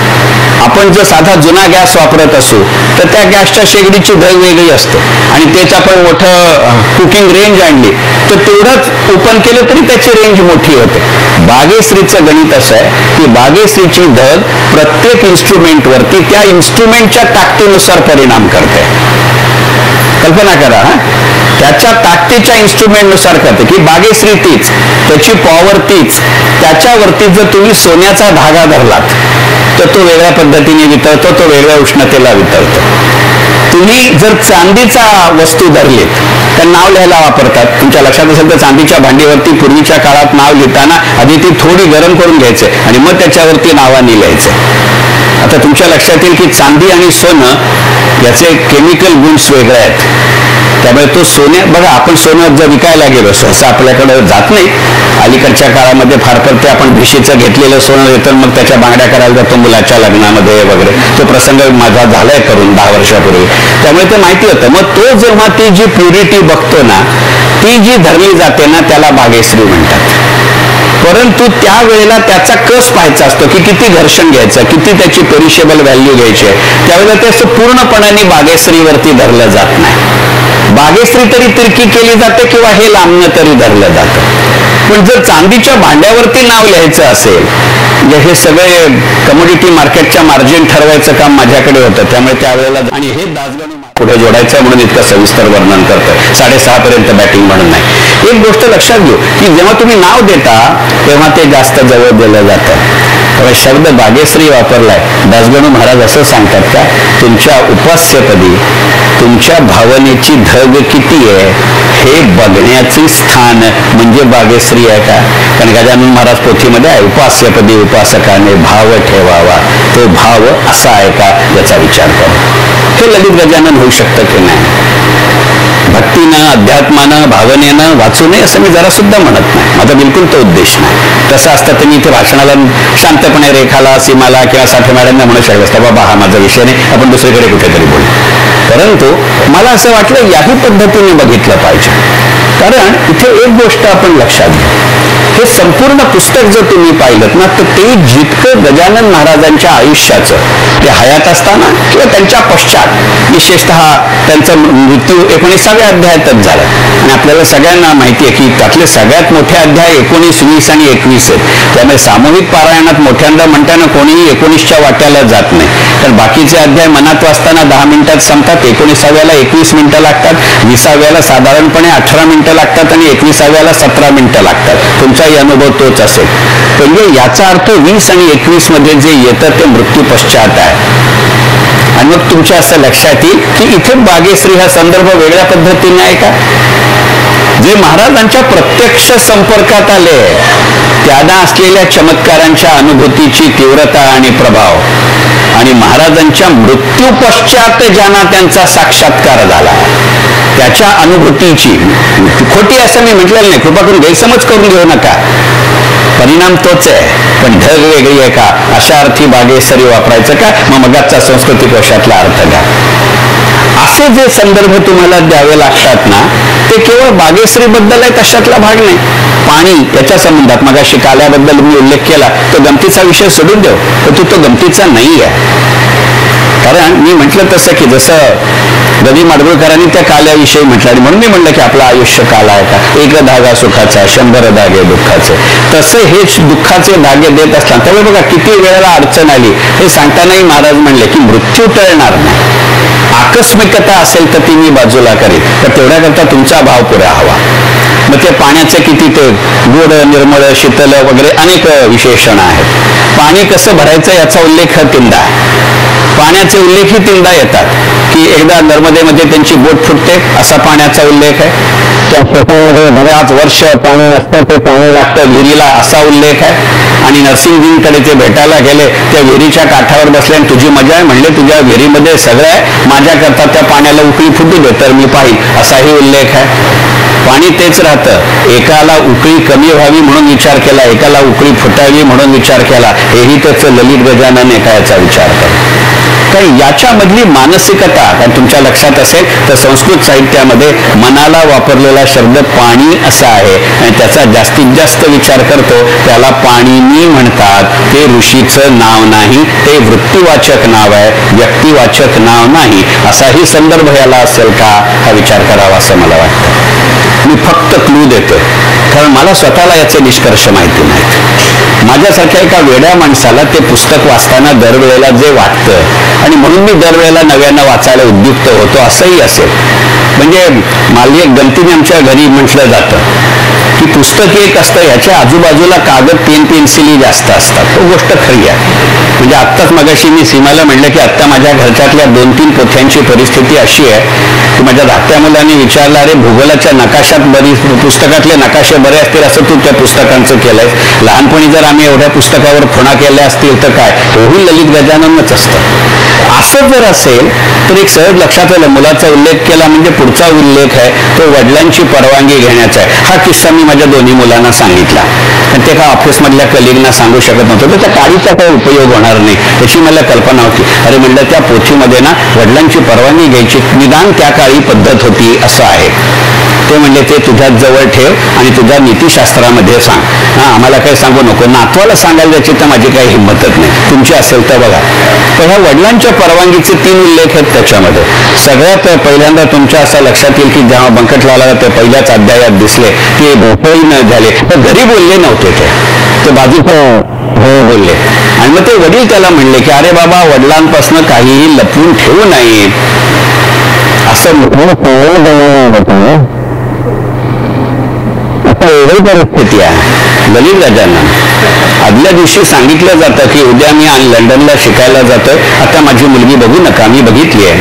आपण जर साधा जुना गॅस वापरत असू तर त्या गॅसच्या शेगडीची धग वेगळी असते आणि तेच आपण मोठं कुकिंग रेंज आणली तर तेवढंच ओपन केलं तरी त्याची रेंज मोठी होते. बागेश्रीचं गणित असं आहे की बागेश्रीची धग प्रत्येक इन्स्ट्रुमेंटवरती त्या इन्स्ट्रुमेंटच्या ताकदीनुसार परिणाम करते. कल्पना करा, त्याच्या ताकदीच्या इन्स्ट्रुमेंटनुसार करते की बागेश्री तीच, त्याची पॉवर तीच. त्याच्यावरती जर तुम्ही सोन्याचा धागा धरलात तर तो वेगळ्या पद्धतीने वितळतो, तो वेगळ्या उष्णतेला वितळतो. तुम्ही जर चांदीचा वस्तू धरलीत तर नाव लिहायला वापरतात. तुमच्या लक्षात असेल तर चांदीच्या भांडीवरती पूर्वीच्या काळात नाव लिहिताना आधी ती थोडी गरम करून घ्यायचे आणि मग त्याच्यावरती नावाने लिहायचे. आता तुमच्या लक्षात येईल की चांदी आणि सोनं याचे केमिकल गुणस वेगळे आहेत. त्यामुळे तो सोने बघा, आपण सोनं जर विकायला गेलो सहसा आपल्याकडे जात नाही. अलीकडच्या काळामध्ये फार तर ते आपण भिशीचं घेतलेलं सोनं येतं, मग त्याच्या बांगड्या करायला जातो मुलाच्या लग्नामध्ये वगैरे. तो प्रसंग माझा झालाय करून 10 वर्षापूर्वी. त्यामुळे ते माहिती होतं. मग तो जेव्हा ती जी प्युरिटी बघतो ना, ती जी धरली जाते ना, त्याला बागेश्री म्हणतात. परंतु त्यावेळेला त्याचा कस पाहायचा असतो की किती घर्षण घ्यायचं, किती त्याची पेरिशेबल व्हॅल्यू घ्यायची आहे. त्यावेळेला ते असं पूर्णपणाने बागेश्रीवरती धरलं जात नाही. बागेश्री तरी तिरकी केली जाते किंवा हे लांबणं तरी धरलं जातं. पण जर चांदीच्या भांड्यावरती नाव लिहायचं असेल, म्हणजे हे सगळे कमोडिटी मार्केटच्या मार्जिन ठरवायचं काम माझ्याकडे होतं. त्यामुळे त्यावेळेला आणि हे दासगणू पुढे जोडायचं म्हणून इतकं सविस्तर वर्णन करतोय. 6:30 पर्यंत बॅटिंग म्हणून नाही. एक गोष्ट लक्षात घेऊ की जेव्हा तुम्ही नाव देता तेव्हा ते जास्त जवळ दिलं जातं. त्यामुळे शब्द बागेश्री वापरलाय. दासगणू महाराज असं सांगतात का, तुमच्या उपास्यपदी तुमच्या भावनेची धग किती आहे हे बघण्याचे स्थान म्हणजे बागेश्री आहे का? कारण गजानन महाराज पोथीमध्ये आहे, उपास्यपदी उपासकाने भाव ठेवावा. तो भाव असा आहे का याचा विचार करा. हे ललित गजानन होऊ शकतं की नाही? भक्तीनं, अध्यात्मानं, भावनेनं वाचू नये असं मी जरा सुद्धा म्हणत नाही. माझा बिलकुल तो उद्देश नाही. तसं असतं तर मी इथे भाषणाला शांतपणे रेखाला, सीमाला किंवा साठे मॅडमना म्हणू शकत असतं, बाबा हा माझा विषय नाही, आपण दुसरीकडे कुठेतरी बोलू. परंतु मला असं वाटलं याही पद्धतीने बघितलं पाहिजे. कारण इथे एक गोष्ट आपण लक्षात घ्या, हे संपूर्ण पुस्तक जर तुम्ही पाहिलं ना, तर ते जितकं गजानन महाराजांच्या आयुष्याचं ते हयात असताना किंवा त्यांच्या पश्चात, विशेषतः त्यांचा मृत्यू 19व्या अध्यायातच झाला. आणि आपल्याला सगळ्यांना माहिती आहे की त्यातले सगळ्यात मोठे अध्याय 19, 20 आणि 21 आहेत. त्यामुळे सामूहिक पारायणात मोठ्यांदा म्हणताना कोणीही 19च्या वाट्याला जात नाही. तर बाकीचे अध्याय मनात वाचताना 10 मिनिटात संपतात. 19व्याला 21 मिनिटं लागतात, 20व्याला साधारणपणे 18 मिनिटं लागतात आणि 21व्याला 17 मिनिटं लागतात. तुमचाही अनुभव तोच असेल. म्हणजे याचा अर्थ 20 आणि 21 मध्ये जे येतं ते मृत्यू पश्चात आहे. आणि मग तुमच्या असं लक्षात येईल की इथे बागेश्री हा संदर्भ वेगळ्या पद्धतीने आहे का? जे महाराजांच्या प्रत्यक्ष संपर्कात आले त्यांना असलेल्या चमत्कारांच्या अनुभूतीची तीव्रता आणि प्रभाव, आणि महाराजांच्या मृत्यू पश्चात ज्यांना त्यांचा साक्षात्कार झाला त्याच्या अनुभूतीची, खोटी असं मी म्हटलेलं नाही, कृपा करून गैरसमज करून घेऊ नका. परिणाम तोच आहे, पण ढग वेगळी आहे का अशा अर्थी बागेश्री वापरायचं का? मग मगाचा संस्कृती कोशातला अर्थ घ्या. असे जे संदर्भ तुम्हाला द्यावे लागतात ना, ते केवळ बागेश्री बद्दल आहे तशातला भाग नाही. पाणी याच्या संबंधात मगाशी काल्याबद्दल मी उल्लेख केला, तो गमतीचा विषय सोडून देऊ, पण तो गमतीचा नाही आहे. कारण मी म्हटलं तसं की जसं गदी माडगुळकरांनी त्या काल्याविषयी म्हटलं, आणि म्हणून मी म्हटलं की आपलं आयुष्य काल आहे का, एक धागा सुखाचा 100 धागे दुःखाचे. तसं हे दुःखाचे धागे देत असतात. त्यामुळे बघा किती वेळेला अडचण आली हे सांगतानाही महाराज म्हणले की मृत्यू टळणार नाही. आकस्मिकता असेल तर ती मी बाजूला करेन, तर तेवढ्याकरता तुमचा भाव पुरा हवा. मग ते पाण्याचे किती ते गोड, निर्मळ, शीतल वगैरे अनेक विशेषण आहेत. पाणी कसं भरायचं याचा उल्लेख तीनदा आहे. पाण्याचे उल्लेखही तीनदा येतात की एकदा नर्मदेमध्ये त्यांची बोट फुटते असा पाण्याचा उल्लेख आहे. त्या प्रसंगामध्ये बऱ्याच वर्ष पाणी असतं, ते पाणी लागतं विहिरीला असा उल्लेख आहे. आणि नरसिंहजींकडे ते भेटायला गेले, त्या विहिरीच्या काठावर बसले आणि तुझी मजा आहे म्हणले, तुझ्या विहिरीमध्ये सगळं आहे, माझ्याकरता त्या पाण्याला उकळी फुटू दे तर मी पाहिन असाही उल्लेख आहे. पाणी तेच राहतं. एकाला उकळी कमी व्हावी म्हणून विचार केला, एकाला उकळी फुटावी म्हणून विचार केला. हेही त्याचं ललित गजानन एका याचा विचार करतो. कारण याच्यामधली मानसिकता, कारण तुमच्या लक्षात असेल तर संस्कृत साहित्यामध्ये मनाला वापरलेला शब्द पाणी असा आहे आणि त्याचा जास्तीत जास्त विचार करतो त्याला पाणिनी म्हणतात. ते ऋषीचं नाव नाही, ते वृत्तीवाचक नाव आहे, व्यक्तिवाचक नाव नाही. असाही संदर्भ याला असेल का हा विचार करावा असं मला वाटतं. मी फक्त क्लू देतोय कारण मला स्वतःला याचे निष्कर्ष माहिती नाहीत. माझ्यासारख्या एका वेड्या माणसाला ते पुस्तक वाचताना दरवेळेला जे वाटतं आणि म्हणून मी दरवेळेला नव्यानं वाचायला उद्युक्त होतो असंही असेल. म्हणजे मला एक गमतीने आमच्या घरी म्हटलं जातं की पुस्तक एक असतं, याच्या आजूबाजूला कागद, पेन, पेन्सिली जास्त असतात. तो गोष्ट खरी आहे. म्हणजे आत्ताच मगाशी मी सीमाला म्हटलं की आत्ता माझ्या घरच्यातल्या 2-3 पोथ्यांची परिस्थिती अशी आहे की माझ्या धाकट्या मुलांनी विचारलं, अरे भूगोलाच्या नकाशात बरीच पुस्तकातले नकाशे बरे असतील असं तू त्या पुस्तकांचं केलंय. लहानपणी जर आम्ही एवढ्या पुस्तकावर खुणा केल्या असतील तर काय, तोही ललित गजाननच असतं. असं जर असेल तर एक सहज लक्षात आलं, मुलाचा उल्लेख केला म्हणजे पुढचा उल्लेख आहे तो वडिलांची परवानगी घेण्याचा आहे. हा किस्सा मी माझ्या दोन्ही मुलांना सांगितला आणि ते का ऑफिसमधल्या कलिगना सांगू शकत नव्हतं, तर त्या काळीचा काही उपयोग होणार नाही याची मला कल्पना होती. अरे म्हणलं त्या पोथीमध्ये ना वडिलांची परवानगी घ्यायची निदान त्या काळी पद्धत होती असं आहे. ते म्हणले ते तुझ्या जवळ ठेव आणि तुझ्या नीतिशास्त्रामध्ये सांग. हा आम्हाला काही सांगू नको, नातवाला सांगायला जायची तर माझी काही हिंमतच नाही, तुमची असेल तर बघा. तर ह्या वडिलांच्या परवानगीचे 3 उल्लेख आहेत त्याच्यामध्ये. सगळ्यात पहिल्यांदा तुमच्या असं लक्षात येईल की जेव्हा बंकटलाला ते पहिल्याच अध्यायात दिसले ते भोपळी न झाले, तर घरी बोलले नव्हते, ते बाजूचं हो बोलले. आणि मग ते वडील त्याला म्हणले की अरे बाबा वडिलांपासून काहीही लपवून ठेवू नये असं एवढी परिस्थिती आहे. दलित राजांना आदल्या दिवशी सांगितलं जातं की उद्या मी लंडनला शिकायला जातोय, आता माझी मुलगी बघू नका, मी बघितली आहे.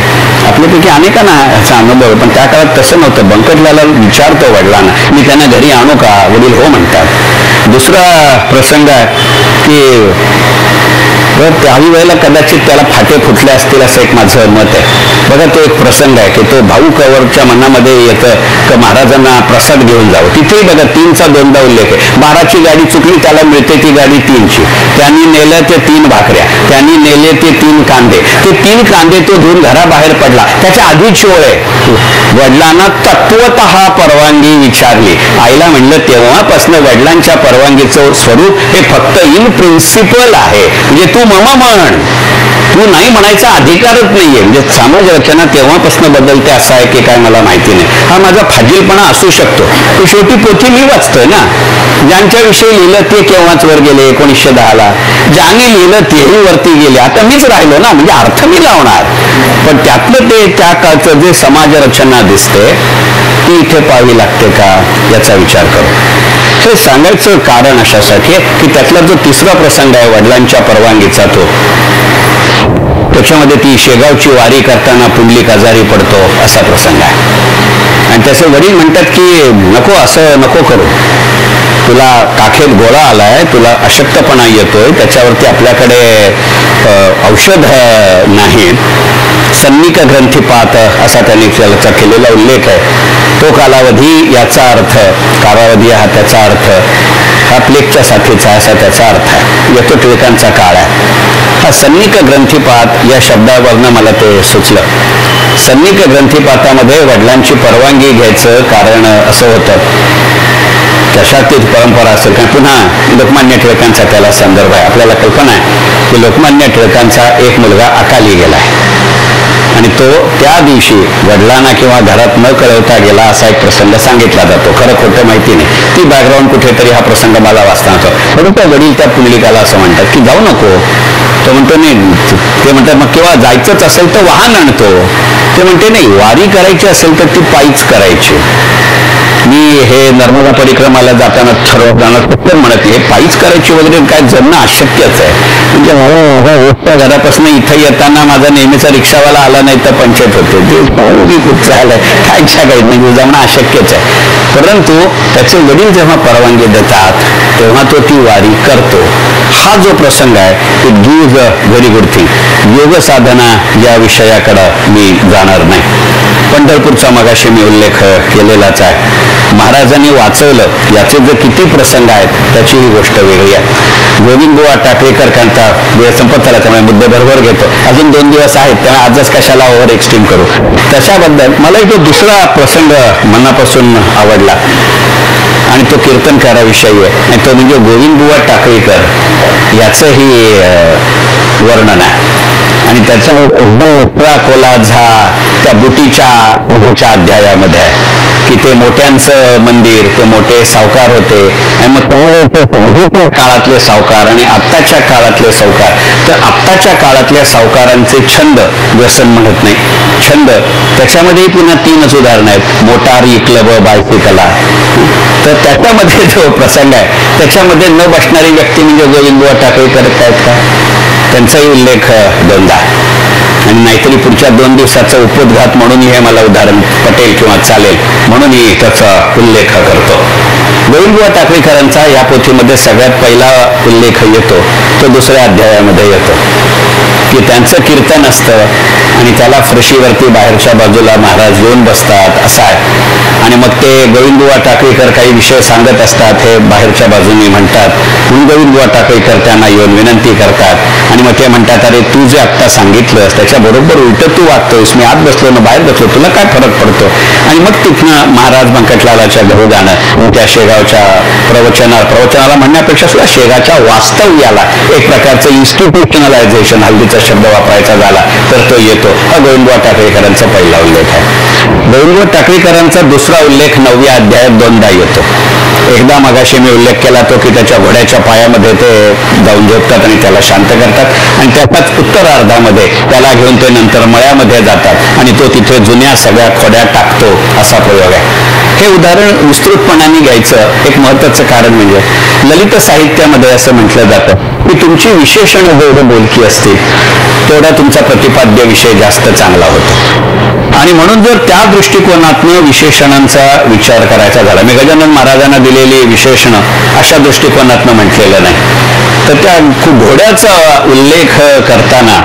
आपल्यापैकी अनेकांना ह्याचा अनुभव, पण त्या काळात तसं नव्हतं. बंकटलाला विचारतो वडिलांना, मी त्यांना घरी आणू का? वडील हो म्हणतात. दुसरा प्रसंग आहे की त्याही वेळेला कदाचित त्याला फाटे फुटले असतील असं एक माझं मत आहे. बघा तो एक प्रसंग आहे की तो भाऊ कवरच्या मनामध्ये येतं की महाराजांना प्रसाद घेऊन जावं. तिथेही बघा 3चा 2दा उल्लेख आहे. 12ची गाडी चुकली, त्याला मिळते ती गाडी 3ची. त्यांनी नेलं ते 3 भाकऱ्या, त्यांनी नेले ते 3 कांदे, ते 3 कांदे तो धुवून घराबाहेर पडला. त्याच्या आधीच ओळ आहे, वडिलांना तत्वतः परवानगी विचारली. आईला म्हणलं तेव्हापासून वडिलांच्या परवानगीचं स्वरूप हे फक्त इन प्रिन्सिपल आहे, म्हणजे तू ममा म्हण, तू नाही म्हणायचा अधिकारच नाहीये. म्हणजे समाज रचना तेव्हापासून बदलते असं आहे की काय मला माहिती नाही. हा माझा फाजीलपणा असू शकतो, पण शेवटी पोथी मी वाचतोय ना. ज्यांच्याविषयी लिहिलं ते केव्हाच वर गेले 1910ला, ज्यांनी लिहिलं तेही वरती गेले, आता मीच राहिलो ना, म्हणजे अर्थ मी लावणार. पण त्यातलं ते त्या काळचं जे समाज रचना दिसते ती इथे पाहावी लागते का याचा विचार करू. हे सांगायचं कारण अशासाठी की त्यातला जो 3रा प्रसंग आहे वडिलांच्या परवानगीचा, तो त्याच्यामध्ये ती शेगावची वारी करताना पुंडलिक आजारी पडतो असा प्रसंग आहे. आणि त्याचे वडील म्हणतात की नको, असं नको करू, तुला काखेत गोळा आलाय, तुला अशक्तपणा येतोय, त्याच्यावरती आपल्याकडे औषध नाही. सन्निक ग्रंथीपात असा त्यांनी त्याचा केलेला उल्लेख आहे. तो कालावधी याचा अर्थ, कालावधी हा त्याचा अर्थ हा प्लेगच्या साथीचा असा त्याचा अर्थ आहे. येतो टिळकांचा काळ आहे. हा सन्निक ग्रंथीपात या शब्दावरनं मला ते सुचलं. सन्निक ग्रंथीपातामध्ये वडिलांची परवानगी घ्यायचं कारण असं होतं, कशातीच परंपरा असेल कारण पुन्हा लोकमान्य टिळकांचा त्याला संदर्भ आहे. आपल्याला कल्पना आहे की लोकमान्य टिळकांचा एक मुलगा अकाली गेला आणि तो त्या दिवशी वडिलांना किंवा घरात न कळवता गेला असा एक प्रसंग सांगितला जातो. खरं खोटं माहिती नाही, ती बॅकग्राऊंड कुठेतरी हा प्रसंग मला वाचता होतो. परंतु वडील त्या पुंडलिकाला असं म्हणतात की जाऊ नको. तो म्हणतो नाही, ते म्हणतात मग केव्हा जायचंच असेल तर वाहन आणतो. ते म्हणते नाही, वारी करायची असेल तर ती पायीच करायची. मी हे नर्मदा परिक्रमाला जाताना ठरवताना फक्त म्हणत हे पायीच करायची वगैरे काय जमणं अशक्यच आहे. म्हणजे मला घरापासून इथं येताना माझा नेहमीचा रिक्षावाला आला नाही तर पंचायत होते, ते खूप झालंय, काय इच्छा काही नाही, जमणं अशक्यच आहे. परंतु त्याचे वडील जेव्हा परवानगी देतात तेव्हा तो ती वारी करतो. हा जो प्रसंग आहे तो गिव्ज व्हेरी गुड थिंग. योग साधना या विषयाकडे मी जाणार नाही. पंढरपूरचा मगाशी मी उल्लेख केलेलाच आहे. महाराजांनी वाचवलं याचे जे किती प्रसंग आहेत त्याची ही गोष्ट वेगळी आहे. गोविंदबुवा टाकळीकर कांता वेळ संपत आला त्यामुळे मुद्दे बरोबर घेतो. अजून 2 दिवस आहेत त्यामुळे आजच कशाला ओव्हर एक्स्ट्रीम करू. त्याच्याबद्दल मला तो दुसरा प्रसंग मनापासून आवडला आणि तो कीर्तनकाराविषयी आहे आणि तो म्हणजे गोविंदबुवा टाकळीकर याचंही वर्णन आहे. आणि त्याचा कोला झा त्या बुटीच्या अध्यायामध्ये आहे की ते मोठ्यांचं मंदिर, ते मोठे सावकार होते आणि मग काळातले सावकार आणि आत्ताच्या काळातले सावकार. तर आत्ताच्या काळातल्या सावकारांचे छंद, व्यसन म्हणत नाही, छंद, त्याच्यामध्येही पुन्हा 3च उदाहरणं आहेत. मोटारी, क्लब, बायसिकला. तर त्याच्यामध्ये जो प्रसंग आहे त्याच्यामध्ये न बसणारी व्यक्ती म्हणजे गोविंदबुवा टाकळीकर आहेत का, त्यांचाही उल्लेख 2दा. आणि नाहीतरी पुढच्या 2 दिवसाचा उपोद्घात म्हणून हे मला उदाहरण पटेल किंवा चालेल म्हणूनही त्याचा उल्लेख करतो. गोविंदबुवा टाकळीकरांचा या पोथीमध्ये सगळ्यात पहिला उल्लेख येतो तो 2ऱ्या अध्यायामध्ये येतो की त्यांचं कीर्तन असतं आणि त्याला फरशीवरती बाहेरच्या बाजूला महाराज येऊन बसतात असं आहे. आणि मग ते गोविंदबुवा टाकळीकर काही विषय सांगत असतात, हे बाहेरच्या बाजूने म्हणतात, म्हणून गोविंदबुवा टाकळीकर त्यांना येऊन विनंती करतात आणि मग ते म्हणतात, अरे तू जे आत्ता सांगितलंस त्याच्याबरोबर उलट तू वागतोयस, मी आत बसलो ना बाहेर बसलो, तुला काय फरक पडतो. आणि मग तिथनं महाराज बंकटलालाच्या घरी जाणं, त्या शेगावच्या प्रवचनाला म्हणण्यापेक्षा सुद्धा शेगावच्या वास्तव्याला एक प्रकारचं इन्स्टिट्यूशनलायझेशन, हल्लीचा शब्द वापरायचा झाला तर तो येतो. हा गोविंदबुवा टाकळीकरांचा पहिला उल्लेख आहे. गोविंदबुवा टाकळीकरांचा दुसरा उल्लेख 9व्या अध्यायात 2दा येतो. एकदा मगाशी मी उल्लेख केला तो की त्याच्या घोड्याच्या पायामध्ये ते जाऊन झोपतात आणि त्याला शांत करतात आणि त्याच्याच उत्तरार्धामध्ये त्याला घेऊन ते नंतर मळ्यामध्ये जातात आणि तो तिथे जुन्या सगळ्या खोड्या टाकतो असा प्रयोग आहे. हे उदाहरण विस्तृतपणाने घ्यायचं एक महत्वाचं कारण म्हणजे ललित साहित्यामध्ये असं म्हटलं जातं की तुमची विशेषण जेवढं बोलकी असतील तेवढा तुमचा प्रतिपाद्य विषय जास्त चांगला होतो. आणि म्हणून जर त्या दृष्टिकोनातनं विशेषणांचा विचार करायचा झाला, मी गजानन महाराजांना दिलेली विशेषणं अशा दृष्टिकोनातनं म्हटलेलं नाही, तर त्या घोड्याचा उल्लेख करताना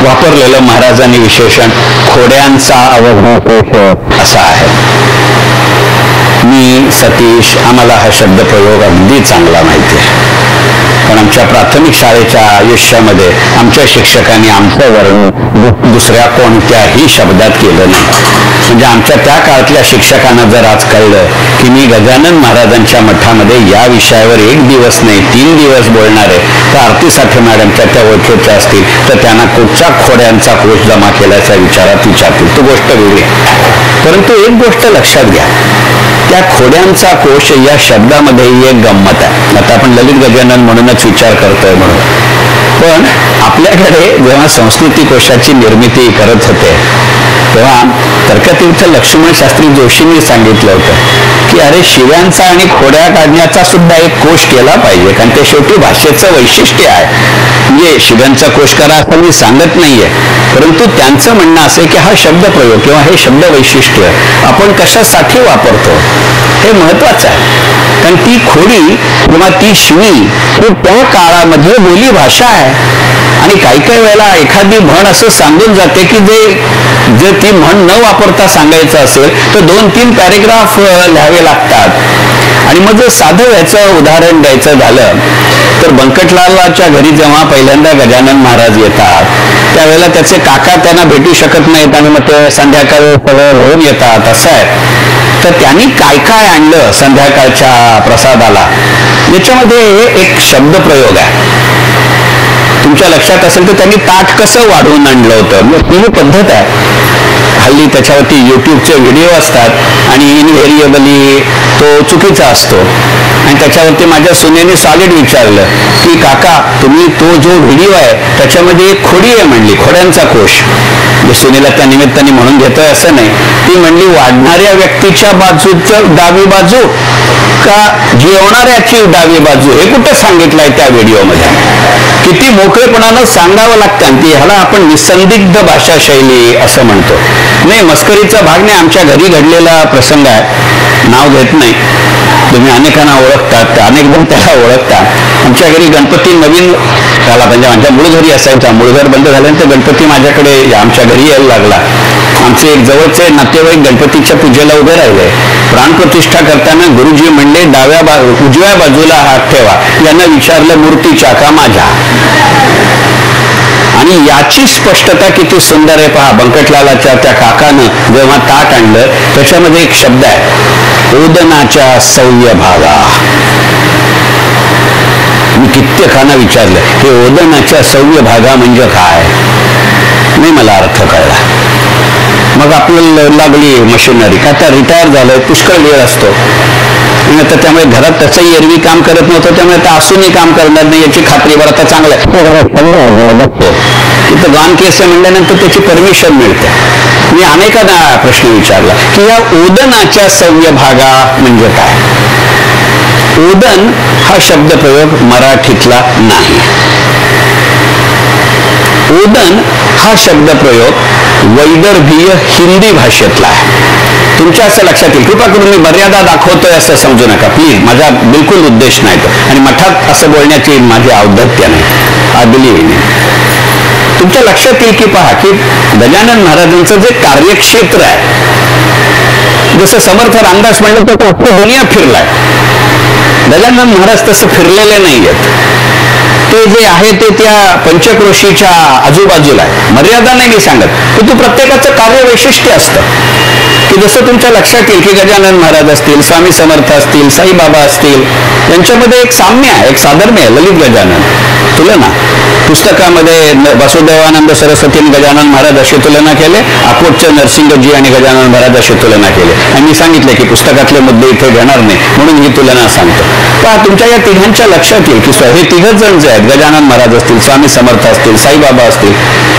वापरलेलं महाराजांनी विशेषण खोड्यांचा अवघड असा आहे. मी सतीश, आम्हाला हा शब्दप्रयोग अगदी चांगला माहिती आहे, पण आमच्या प्राथमिक शाळेच्या आयुष्यामध्ये आमच्या शिक्षकांनी आमचं वर्णन दुसऱ्या कोणत्याही शब्दात केलं नाही. म्हणजे आमच्या त्या काळातल्या शिक्षकांना जर आज कळलं की मी गजानन महाराजांच्या मठामध्ये या विषयावर 1 दिवस नाही 3 दिवस बोलणार आहे, तर आरती साठे मॅडमच्या त्या ओळखीच्या असतील तर त्यांना कुठच्या खोड्यांचा कोश जमा केल्याच्या विचारात विचारतील, तो गोष्ट वेगळी. परंतु एक गोष्ट लक्षात घ्या, त्या खोड्यांचा कोश या शब्दामध्येही एक गंमत आहे. आता आपण ललित गजानन म्हणूनच विचार करतोय म्हणून, पण आपल्याकडे जेव्हा संस्कृती कोशाची निर्मिती करत होते तेव्हा तर्कतीर्थ लक्ष्मण शास्त्री जोशींनी सांगितलं होतं की अरे शिव्यांचा आणि खोड्या काढण्याचा सुद्धा एक कोश केला पाहिजे, कारण ते शेवटी भाषेचं वैशिष्ट्य आहे. म्हणजे शिव्यांचा कोश करा असं मी सांगत नाहीये, परंतु त्यांचं म्हणणं असं की हा शब्दप्रयोग किंवा हे शब्द वैशिष्ट्य आपण कशासाठी वापरतो हे महत्वाचं आहे. कारण ती खोडी किंवा ती शिवी ही त्या काळामध्ये बोली भाषा आहे. आणि काही काही वेळेला एखादी म्हण असं सांगून जाते की जे ती म्हण न वापरता सांगायचं असेल तर 2-3 पॅरेग्राफ लिहावे लागतात. आणि मग जर साधं याचं उदाहरण द्यायचं झालं तर बंकटलालाच्या घरी जेव्हा पहिल्यांदा गजानन महाराज येतात त्यावेळेला त्याचे काका त्यांना भेटू शकत नाहीत आणि मग ते संध्याकाळी सगळं होऊन येतात असं आहे. तर त्यांनी काय काय आणलं संध्याकाळच्या प्रसादाला याच्यामध्ये एक शब्दप्रयोग आहे. तुमच्या लक्षात असेल तर त्यांनी ताट कसं वाढवून आणलं होतं, ती पद्धत आहे. हल्ली त्याच्यावरती युट्यूबचे व्हिडिओ असतात आणि इनव्हेरिएबली तो चुकीचा असतो. आणि त्याच्यावरती माझ्या सुनेने सॉलिड विचारलं की काका तुम्ही तो जो व्हिडिओ आहे त्याच्यामध्ये एक खोडी आहे म्हणली, खोड्यांचा कोश. सुनेला त्या निमित्ताने म्हणून घेतोय असं नाही, ती म्हणली वाढणाऱ्या व्यक्तीच्या बाजूचं डावी बाजू का जेवणाऱ्याची डावी बाजू हे कुठं सांगितलंय त्या व्हिडिओमध्ये. किती मोकळेपणानं सांगावं लागतं. आणि ह्याला आपण निसंदिग्ध भाषा शैली असं म्हणतो. नाही, मस्करीचा भाग नाही, आमच्या घरी घडलेला प्रसंग आहे, नाव घेत नाही, तुम्ही अनेकांना ओळखतात, अनेक जण त्याला ओळखतात. आमच्या घरी गणपती नवीन झाला, म्हणजे माझ्या मूळ घरी असायचा, मूळ घर बंद झाल्यानंतर गणपती माझ्याकडे आमच्या घरी यायला लागला. आमचे एक जवळचे नातेवाईक गणपतीच्या पूजेला उभे राहिले. प्राणप्रतिष्ठा करताना गुरुजी म्हणले उजव्या बाजूला हात ठेवा. यांना विचारलं मूर्तीच्या का माझ्या. आणि याची स्पष्टता किती सुंदर आहे पहा. बंकटलालाच्या त्या काकानं जेव्हा ताट आणलं त्याच्यामध्ये एक शब्द आहे, ओदनाच्या सव्य भागा. मी कित्येकांना विचारलं हे ओदनाच्या सव्य भागा म्हणजे काय, नाही मला अर्थ कळला. मग आपल्याला लागली मशिनरी, का त्या रिटायर झालं, पुष्कळ वेळ असतो आणि आता त्यामुळे घरात तसंही एरवी काम करत नव्हतं, त्यामुळे आता असूनही काम करणार नाही याची खात्री. बरं आता चांगलं आहे, तिथं गॉन केस म्हणल्यानंतर त्याची परमिशन मिळते. मी अनेकांना प्रश्न विचारला की या ओदनाच्या सव्य भागा म्हणजे काय. ओदन हा शब्दप्रयोग मराठीतला नाही. ओदन हा शब्दप्रयोग वैदर्भीय हिंदी भाषेतला आहे. तुमच्या असं लक्षात येईल, कृपा करून मी मर्यादा दाखवतोय असं समजू नका प्लीज, माझा बिलकुल उद्देश नाही तो. आणि मठात असं बोलण्याची माझी औद्धत्य नाही, आदली नाही. तुमच्या लक्षात येईल की पहा की गजानन महाराजांचं जे कार्यक्षेत्र आहे, जसं समर्थ रामदास म्हणलं तर दुनिया फिरलाय, गजानन महाराज तसं फिरलेले नाही आहेत. ते जे आहे ते त्या पंचक्रोशीच्या आजूबाजूला आहे. मर्यादा नाही मी सांगत, पण प्रत्येकाचं कार्य वैशिष्ट्य असतं की जसं तुमच्या लक्षात येईल की गजानन महाराज असतील, स्वामी समर्थ असतील, साईबाबा असतील, यांच्यामध्ये एक साम्य आहे, एक साधर्म्य आहे. ललित गजानन तुलना पुस्तकामध्ये वासुदेवानंद सरस्वतीने गजानन महाराज अशी तुलना केले, अकोटचे नरसिंहजी आणि गजानन महाराज अशी तुलना केली. आणि मी सांगितले की पुस्तकातले मुद्दे इथे घेणार नाही म्हणून ही तुलना सांगतो. पण तुमच्या या तिघांच्या लक्षात येईल की हे तिघच जण जे आहेत, गजानन महाराज असतील, स्वामी समर्थ असतील, साईबाबा असतील,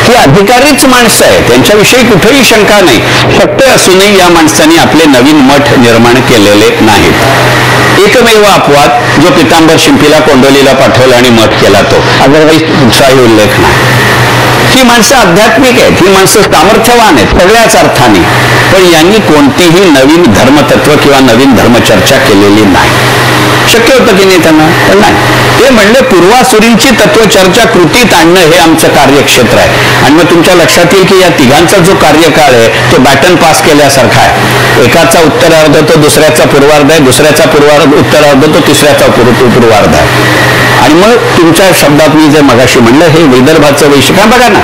ही अधिकारीच माणसं आहेत, त्यांच्याविषयी कुठेही शंका नाही. शक्य असूनही या माणसांनी आपले नवीन मठ निर्माण केलेले नाहीत. एकमेव अपवाद जो पितांबर शिंपीला कोंडोलीला पाठवला आणि मठ केला तो, अदरवाईज कुठचाही उल्लेख नाही. ही माणसं आध्यात्मिक आहेत, ही माणसं सामर्थ्यवान आहेत सगळ्याच अर्थाने, पण यांनी कोणतीही नवीन धर्मतत्व किंवा नवीन धर्मचर्चा केलेली नाही. शक्य होतं की नाही त्यांना, पण नाही. ते म्हणले पूर्वासुरींची तत्वचर्चा कृतीत आणणं हे आमचं कार्यक्षेत्र आहे. आणि मग तुमच्या लक्षात येईल की या तिघांचा जो कार्यकाळ आहे तो बॅटन पास केल्यासारखा आहे. एकाचा उत्तरार्ध तो दुसऱ्याचा पूर्वार्ध आहे, दुसऱ्याचा उत्तरार्ध तो तिसऱ्याचा पूर्वार्ध आहे. आणि मग तुमच्या शब्दात मी जे मगाशी म्हणलं हे विदर्भाचं वैशिष्ट्य बघा ना.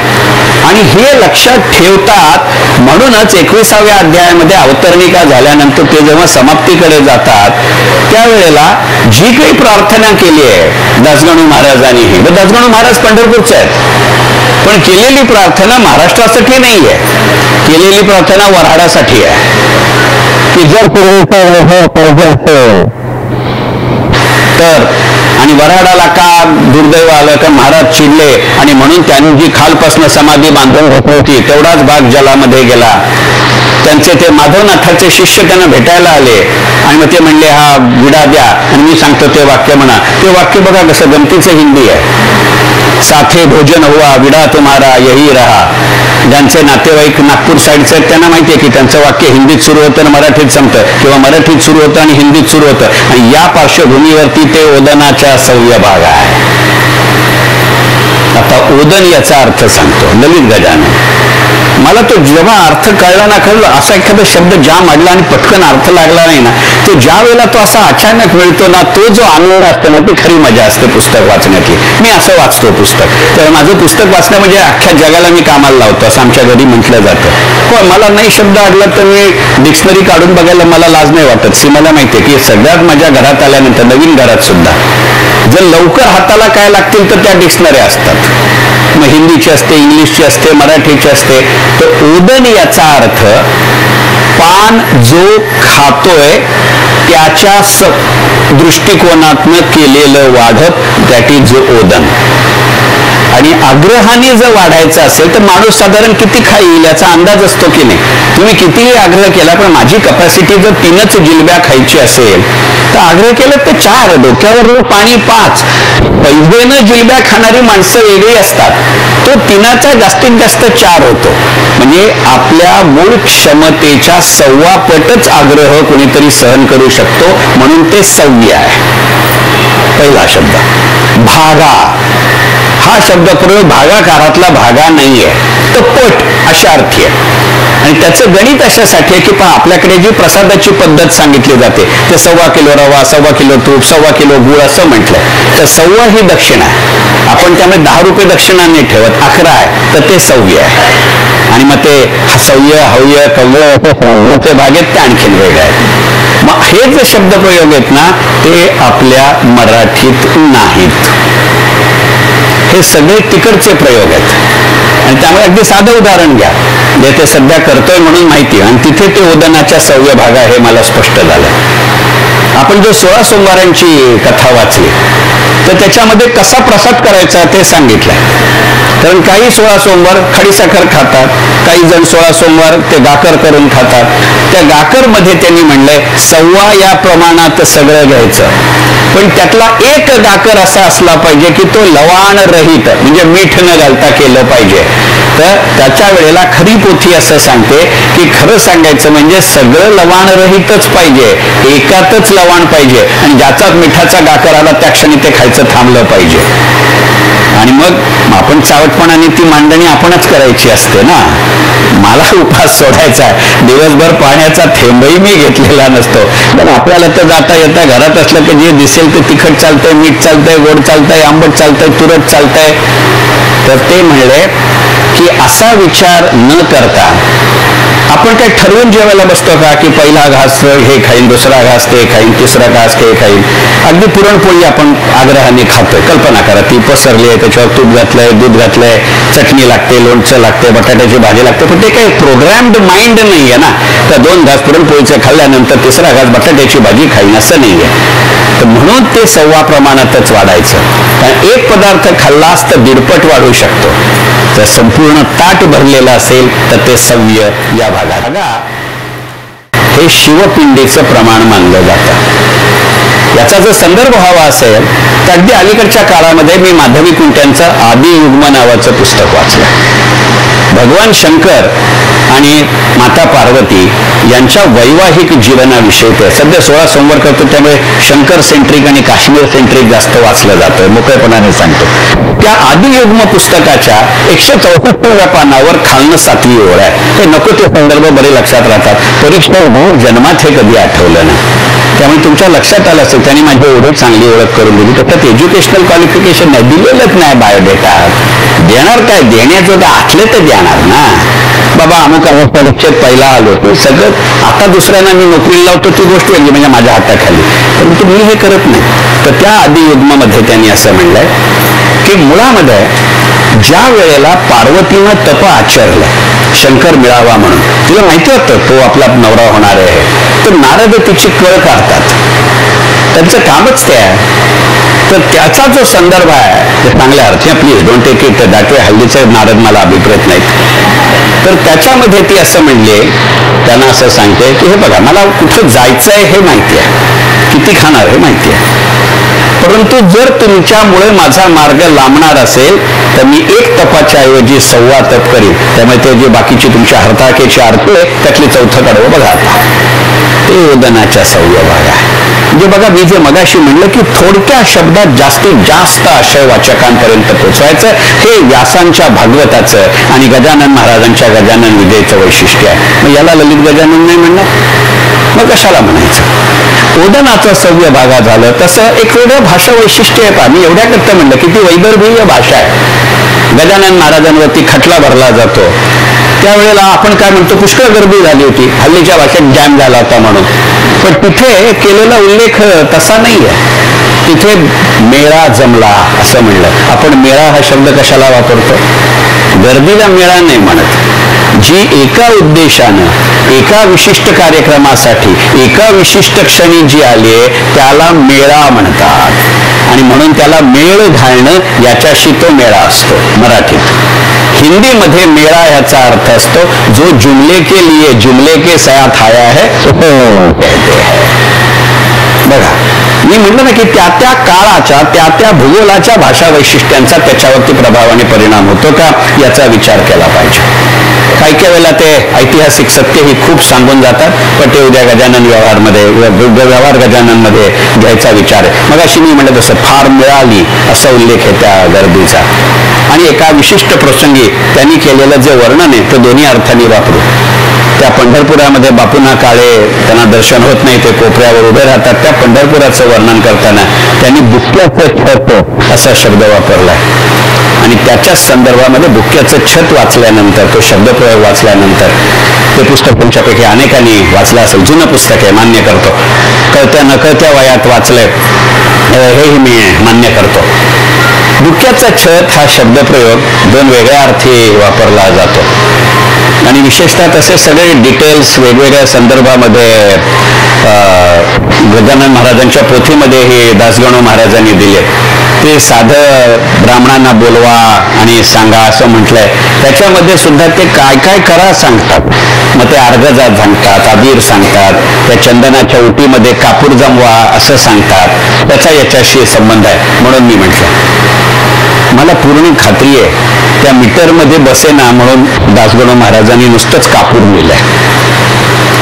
आणि हे लक्षात ठेवतात म्हणूनच 21व्या अध्यायामध्ये अवतरणिका झाल्यानंतर ते जेव्हा समाप्तीकडे जातात त्यावेळेला जी काही प्रार्थना केली आहे दासगणू महाराजांनी, दासगणू महाराज पंढरपूरचे आहेत, पण केलेली प्रार्थना महाराष्ट्रासाठी नाही आहे, केलेली प्रार्थना वऱ्हाडासाठी आहे की जर तर. आणि वऱ्हाडाला का दुर्दैव आलं का महाराज चिडले आणि म्हणून त्यांनी जी खालपासून समाधी बांधून होती तेवढाच भाग जलामध्ये गेला. त्यांचे ते माधवनाथाचे शिष्य त्यांना भेटायला आले आणि मग ते म्हणले हा विडा द्या आणि मी सांगतो ते वाक्य म्हणा. ते वाक्य बघा कसं गमतीचं हिंदी आहे. साथे भोजन हुआ विडा तुम्हारा यही रहा. ज्यांचे नातेवाईक नागपूर साईडचे आहेत त्यांना माहिती आहे की त्यांचं वाक्य हिंदीत सुरू होतं आणि मराठीत संपतं, किंवा मराठीत सुरू होतं आणि हिंदीत सुरू होतं. आणि या पार्श्वभूमीवरती ते ओदनाच्या सव्य भाग आहे. आता ओदन याचा अर्थ सांगतो ललित गजानन. मला तो जेव्हा अर्थ कळला ना, कळलं असा एखादा शब्द जाम अडला आणि पटकन अर्थ लागला नाही ना, तो ज्या वेळेला तो असा अचानक मिळतो ना, तो जो आनंद असतो ना, ती खरी मजा असते पुस्तक वाचण्याची. मी असं वाचतो पुस्तक, तर माझं पुस्तक वाचणं म्हणजे अख्ख्या जगाला मी कामाला लावतो असं आमच्या घरी म्हटलं जातं. पण मला नाही शब्द अडला तर मी डिक्शनरी काढून बघायला मला लाज नाही वाटत. मला माहिती आहे की सगळ्यात माझ्या घरात आल्यानंतर नवीन घरात सुद्धा जर लवकर हाताला काय लागतील तर त्या डिक्शनरी असतात. मग हिंदीची असते, इंग्लिशची असते, मराठीची असते. तर ओदन याचा अर्थ पान जो खातोय त्याच्या दृष्टिकोनातनं केलेलं वाढप, दॅट इज ओदन. आणि आग्रहाने जर वाढायचं असेल तर माणूस साधारण किती खाईल याचा अंदाज असतो की नाही. तुम्ही कितीही आग्रह केला पण माझी कपॅसिटी जर 3च जिलब्या खायची असेल तर आग्रह केला तर 4, डोक्यावर पाणी 5. पहिलेनं जिलब्या खाणारी माणसं वेगळी असतात. तो 3चा जास्तीत जास्त 4 होतो. म्हणजे आपल्या मूळ क्षमतेच्या 1.25 पटच आग्रह कोणीतरी सहन करू शकतो, म्हणून ते सव्य आहे. पहिला शब्द भागा. हा शब्द प्रयोग भागाकारातला भागा नाहीये, तर पट अशा अर्थी आहे. आणि त्याचं गणित अशासाठी आहे की पहा आपल्याकडे जी प्रसादाची पद्धत सांगितली जाते ते 1.25 किलो रवा, 1.25 किलो तूप, 1.25 किलो गुळ असं म्हटलं तर 1.25 ही दक्षिणा आहे. आपण त्यामुळे 10 रुपये दक्षिणा नाही ठेवत, 11 आहे तर ते सव्य आहे. आणि मग ते सव्य, हव्य, कव्य ते भागेत ते आणखीन वेगळे आहेत. मग हे जे शब्दप्रयोग आहेत ना ते आपल्या मराठीत नाहीत. हे सगळे तिकडचे प्रयोग आहेत. आणि त्यामुळे अगदी साधं उदाहरण घ्या जे ते सध्या करतोय म्हणून माहिती, आणि तिथे ते ओदनाच्या सव्य भाग आहे मला स्पष्ट झालं. आपण जो 16 सोमवारांची कथा वाचली तर त्याच्यामध्ये कसा प्रसाद करायचा ते सांगितलंय. कारण काही 16 सोमवार खडीसाखर खातात, काही जण 16 सोमवार ते गाकर करून खातात. त्या गाकर मध्ये त्यांनी म्हणलंय 1.25 या प्रमाणात सगळं घ्यायचं, पण त्यातला एक गाकर असा असला पाहिजे की तो लवाण रहित, म्हणजे मीठ न घालता केलं पाहिजे. तर त्याच्या वेळेला खरी पोथी असं सांगते की खरं सांगायचं म्हणजे सगळं लवाण रहितच पाहिजे, एकातच लवाण पाहिजे, आणि ज्याचा मिठाचा गाकर आला त्या क्षणी ते खायचं थांबलं पाहिजे. आणि मग आपण चावटपणाने ती मांडणी आपणच करायची असते ना. मला उपास सोडायचा, दिवसभर पाण्याचा थेंबही मी घेतलेला नसतो. पण आपल्याला तर जाता येता घरात असलं की जे दिसेल ते तिखट चालतंय, मीठ चालतंय, गोड चालतंय, आंबट चालतंय, तुरट चालतंय. तर ते म्हणले की असा विचार न करता आपण काय ठरवून जेवायला बसतो का की पहिला घास हे खाईन, दुसरा घास ते खाईन, तिसरा घास ते खाईन. अगदी पुरणपोळी आपण आग्रहाने खातोय. कल्पना करा, ती पसरली आहे, त्याच्यावर तूप घातलंय, दूध घातलंय, चटणी लागते, लोणचं लागते, बटाट्याची भाजी लागते. पण ते काही प्रोग्राम्ड माइंड नाही आहे ना. तर 2 घास पुरणपोळीचे खाल्ल्यानंतर तिसरा घास बटाट्याची भाजी खाईन असं नाही आहे. तर म्हणून ते सव्वा प्रमाणातच वाढायचं. कारण एक पदार्थ खाल्लास तर 1.5 वाढू शकतो. जर संपूर्ण ताट भरलेलं असेल तर ते सव्य या भागात हे शिवपिंडीचं प्रमाण मानलं जातं. याचा जर संदर्भ हवा असेल तर अगदी अलीकडच्या काळामध्ये मी माधवी कुंट्यांचं आदियुग्म नावाचं पुस्तक वाचलं. भगवान शंकर आणि माता पार्वती यांच्या वैवाहिक जीवनाविषयी ते सध्या 16 सोमवार करतो, त्यामुळे शंकर सेंट्रिक आणि काश्मीर सेंट्रिक जास्त वाचलं जातं, मोकळेपणाने सांगतो. त्या आदियुग्म पुस्तकाच्या 164व्या पानावर खालनं 7वी ओळ आहे. हे नको ते संदर्भ बरे लक्षात राहतात. परीक्षा जन्मात हे कधी आठवलं नाही. त्यामुळे तुमच्या लक्षात आलं असेल त्यांनी माझी एवढं चांगली ओळख करून दिली. त्याच्यात एज्युकेशनल क्वालिफिकेशन नाही, दिलेलंच नाही बायोडेटा. देणार काय, देण्याचं तर आठले तर देणार ना. बाबा अमुक अमुक परीक्षेत पहिला आलो, ते सगळं आता दुसऱ्यांना मी नोकरी लावतो ती गोष्ट वेगळी, म्हणजे माझ्या हाताखाली. परंतु मी हे करत नाही. तर त्या आदियुग्मामध्ये त्यांनी असं म्हणलंय की मुळामध्ये ज्या वेळेला पार्वतीनं तप आचरलं शंकर मिळावा म्हणून, तिला माहिती होतं तो आपला नवरा होणार आहे, तर नारद तिची कळ काढतात. त्यांचं कामच ते आहे. तर त्याचा जो संदर्भ आहे ते चांगल्या अर्थी, please don't take it that way, हल्लीचे नारद मला अभिप्रेत नाहीत. तर त्याच्यामध्ये ती असं म्हणले, त्यांना असं सांगते की हे बघा, मला कुठं जायचंय हे माहिती आहे, किती खाणार हे माहिती आहे, परंतु जर तुमच्यामुळे माझा मार्ग लांबणार असेल तर मी 1 तपाच्या ऐवजी 1.25 तप करीन. त्यामुळे ते जे बाकीची तुमच्या हरताळकेची आरती आहे त्यातली 4थं कडवं बघा, ते ओदनाच्या 6व्या भाग आहे. म्हणजे बघा, मी जे मगाशी म्हणलं की थोडक्या शब्दात जास्तीत जास्त आशय वाचकांपर्यंत पोहोचवायचं, हे व्यासांच्या भागवताचं आणि गजानन महाराजांच्या गजानन विजयचं वैशिष्ट्य आहे. मग याला ललित गजानन नाही म्हणणार, मग कशाला म्हणायचं. ओदनाचं 6व्य भागा झालं. तसं एक वेगळं भाषा वैशिष्ट्य आहे. पहा, मी एवढ्या करता म्हणलं की ती वैदर्भीय भाषा आहे. गजानन महाराजांवरती खटला भरला जातो त्यावेळेला आपण काय म्हणतो, पुष्कळ गर्दी झाली होती, हल्लीच्या भाषेत जॅम झाला होता म्हणून. पण तिथे केलेला उल्लेख तसा नाही आहे. तिथे मेळा जमला असं म्हणलं. आपण मेळा हा शब्द कशाला वापरतो, गर्दीला मेळा नाही म्हणत. जी एका उद्देशानं एका विशिष्ट कार्यक्रमासाठी एका विशिष्ट क्षणी जी आली त्याला मेळा म्हणतात. आणि म्हणून त्याला मेळ घालणं याच्याशी तो मेळा असतो मराठीत. हिंदीमध्ये मेळा ह्याचा अर्थ असतो जो जुमले के लिए जुमले के साथ आया है कहते हैं. बघा, मी म्हणलं ना की त्या त्या काळाच्या त्या त्या भूगोलाच्या भाषा वैशिष्ट्यांचा त्याच्यावरती प्रभाव आणि परिणाम होतो का याचा विचार केला पाहिजे. काही काही वेळेला ते ऐतिहासिक सत्य ही खूप सांगून जातात, पण ते उद्या गजानन व्यवहारमध्ये व्यवहार गजानन मध्ये घ्यायचा विचार आहे. मग अशी मी म्हणलं तसं फार मिळाली असा उल्लेख आहे त्या गर्दीचा. आणि एका विशिष्ट प्रसंगी त्यांनी केलेलं जे वर्णन आहे ते दोन्ही अर्थाने वापरू. त्या पंढरपुरामध्ये बापूना काळे त्यांना दर्शन होत नाही, ते कोपऱ्यावर उभे राहतात. त्या पंढरपुराचं वर्णन करताना त्यांनी बुक्क्याचं छत असा शब्द वापरलाय. आणि त्याच्याच संदर्भामध्ये बुक्क्याचं छत वाचल्यानंतर, तो शब्दप्रयोग वाचल्यानंतर, ते पुस्तक तुमच्यापैकी अनेकांनी वाचलं असेल, जुनं पुस्तक आहे, मान्य करतो. कळत्या नकळत्या वयात वाचलंय हेही मी मान्य करतो. बुक्क्याचं छत हा शब्दप्रयोग 2 वेगळ्या अर्थी वापरला जातो. आणि विशेषतः तसे सगळे डिटेल्स वेगवेगळ्या संदर्भामध्ये गजानन महाराजांच्या पोथीमध्ये हे दासगणू महाराजांनी दिले. ते साधं ब्राह्मणांना बोलवा आणि सांगा असं म्हटलंय, त्याच्यामध्ये सुद्धा ते काय काय करा सांगतात. मग ते अर्घजात सांगतात, अबीर सांगतात, त्या चंदनाच्या उटीमध्ये कापूर जमवा असं सांगतात. त्याचा याच्याशी संबंध आहे. म्हणून मी म्हटलं, मला पूर्ण खात्री आहे त्या मीटरमध्ये बसेना म्हणून दासगणू महाराजांनी नुसतंच कापूर लिहिलंय.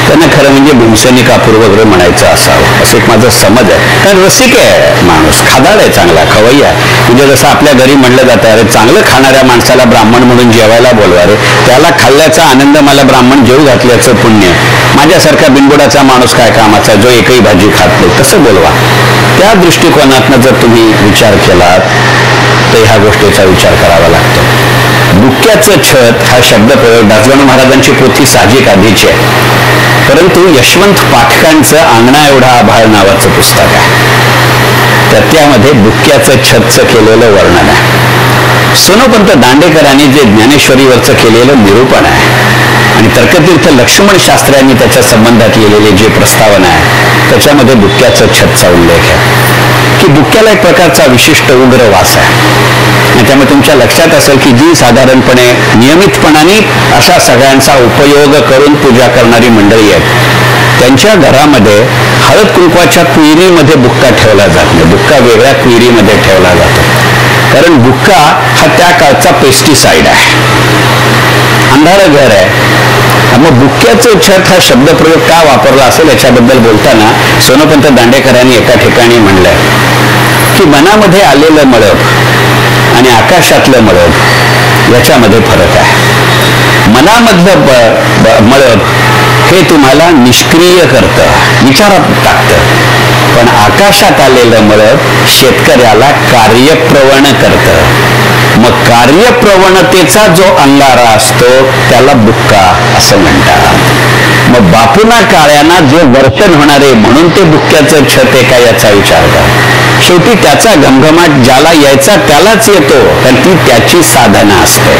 त्यांना खरं म्हणजे भीमसेनी कापूर वगैरे म्हणायचं असावं, असं एक माझं समज आहे. कारण रसिक आहे माणूस, खादाड आहे, चांगला खवय्या. म्हणजे जसं आपल्या घरी म्हणलं जातं, अरे चांगलं खाणाऱ्या माणसाला ब्राह्मण म्हणून जेवायला बोलवा रे, त्याला खाल्ल्याचा आनंद मला ब्राह्मण जेवू घातल्याचं पुण्य. माझ्यासारखा बिनबुडाचा माणूस काय कामाचा जो एकही भाजी खात नाही, तसं बोलवा. त्या दृष्टिकोनातनं जर तुम्ही विचार केलात तर ह्या गोष्टीचा विचार करावा लागतो. बुक्क्याचं छत हा शब्दप्रयोग दासगणू महाराजांची पोथी साहजिक आधीची आहे, परंतु यशवंत पाठकांचं अंगणा एवढा आभाळ नावाचं पुस्तक आहे, तर त्यामध्ये बुक्क्याचं छतचं केलेलं वर्णन आहे. सोनोपंत दांडेकरांनी जे ज्ञानेश्वरीवरचं केलेलं निरूपण आहे आणि तर्कतीर्थ लक्ष्मण शास्त्र्यांनी त्याच्या संबंधात लिहिलेले जे प्रस्तावना आहे त्याच्यामध्ये बुक्क्याचं छतचा उल्लेख आहे की बुक्क्याला एक प्रकारचा विशिष्ट उग्र वास आहे. आणि त्यामुळे तुमच्या लक्षात असेल की जी साधारणपणे नियमितपणाने अशा सगळ्यांचा उपयोग करून पूजा करणारी मंडळी आहेत त्यांच्या घरामध्ये हळद कुंकवाच्या कुईरीमध्ये बुक्का ठेवला जात नाही, बुक्का वेगळ्या कुईरीमध्ये ठेवला जातो. कारण बुक्का हा त्या काळचा पेस्टिसाइड आहे, अंधारं घर आहे. मग बुक्क्याचं छत हा शब्दप्रयोग का वापरला असेल याच्याबद्दल बोलताना सोनोपंत दांडेकरांनी एका ठिकाणी म्हणलंय की मनामध्ये आलेलं मळब आणि आकाशातलं मळब याच्यामध्ये फरक आहे. मनामधलं मळब हे तुम्हाला निष्क्रिय करतं, विचारात टाकतं, पण आकाशात आलेलं मळब शेतकऱ्याला कार्यप्रवण करतं. मग कार्यप्रवणतेचा जो अंगारा असतो त्याला बुक्का असं म्हणतात. मग बापूंना काळ्यांना जे वर्तन होणारे म्हणून ते बुक्क्याचं छत आहे का याचा विचार करा. शेवटी त्याचा घमघमाट ज्याला यायचा त्यालाच येतो, कारण ती त्याची साधना असते.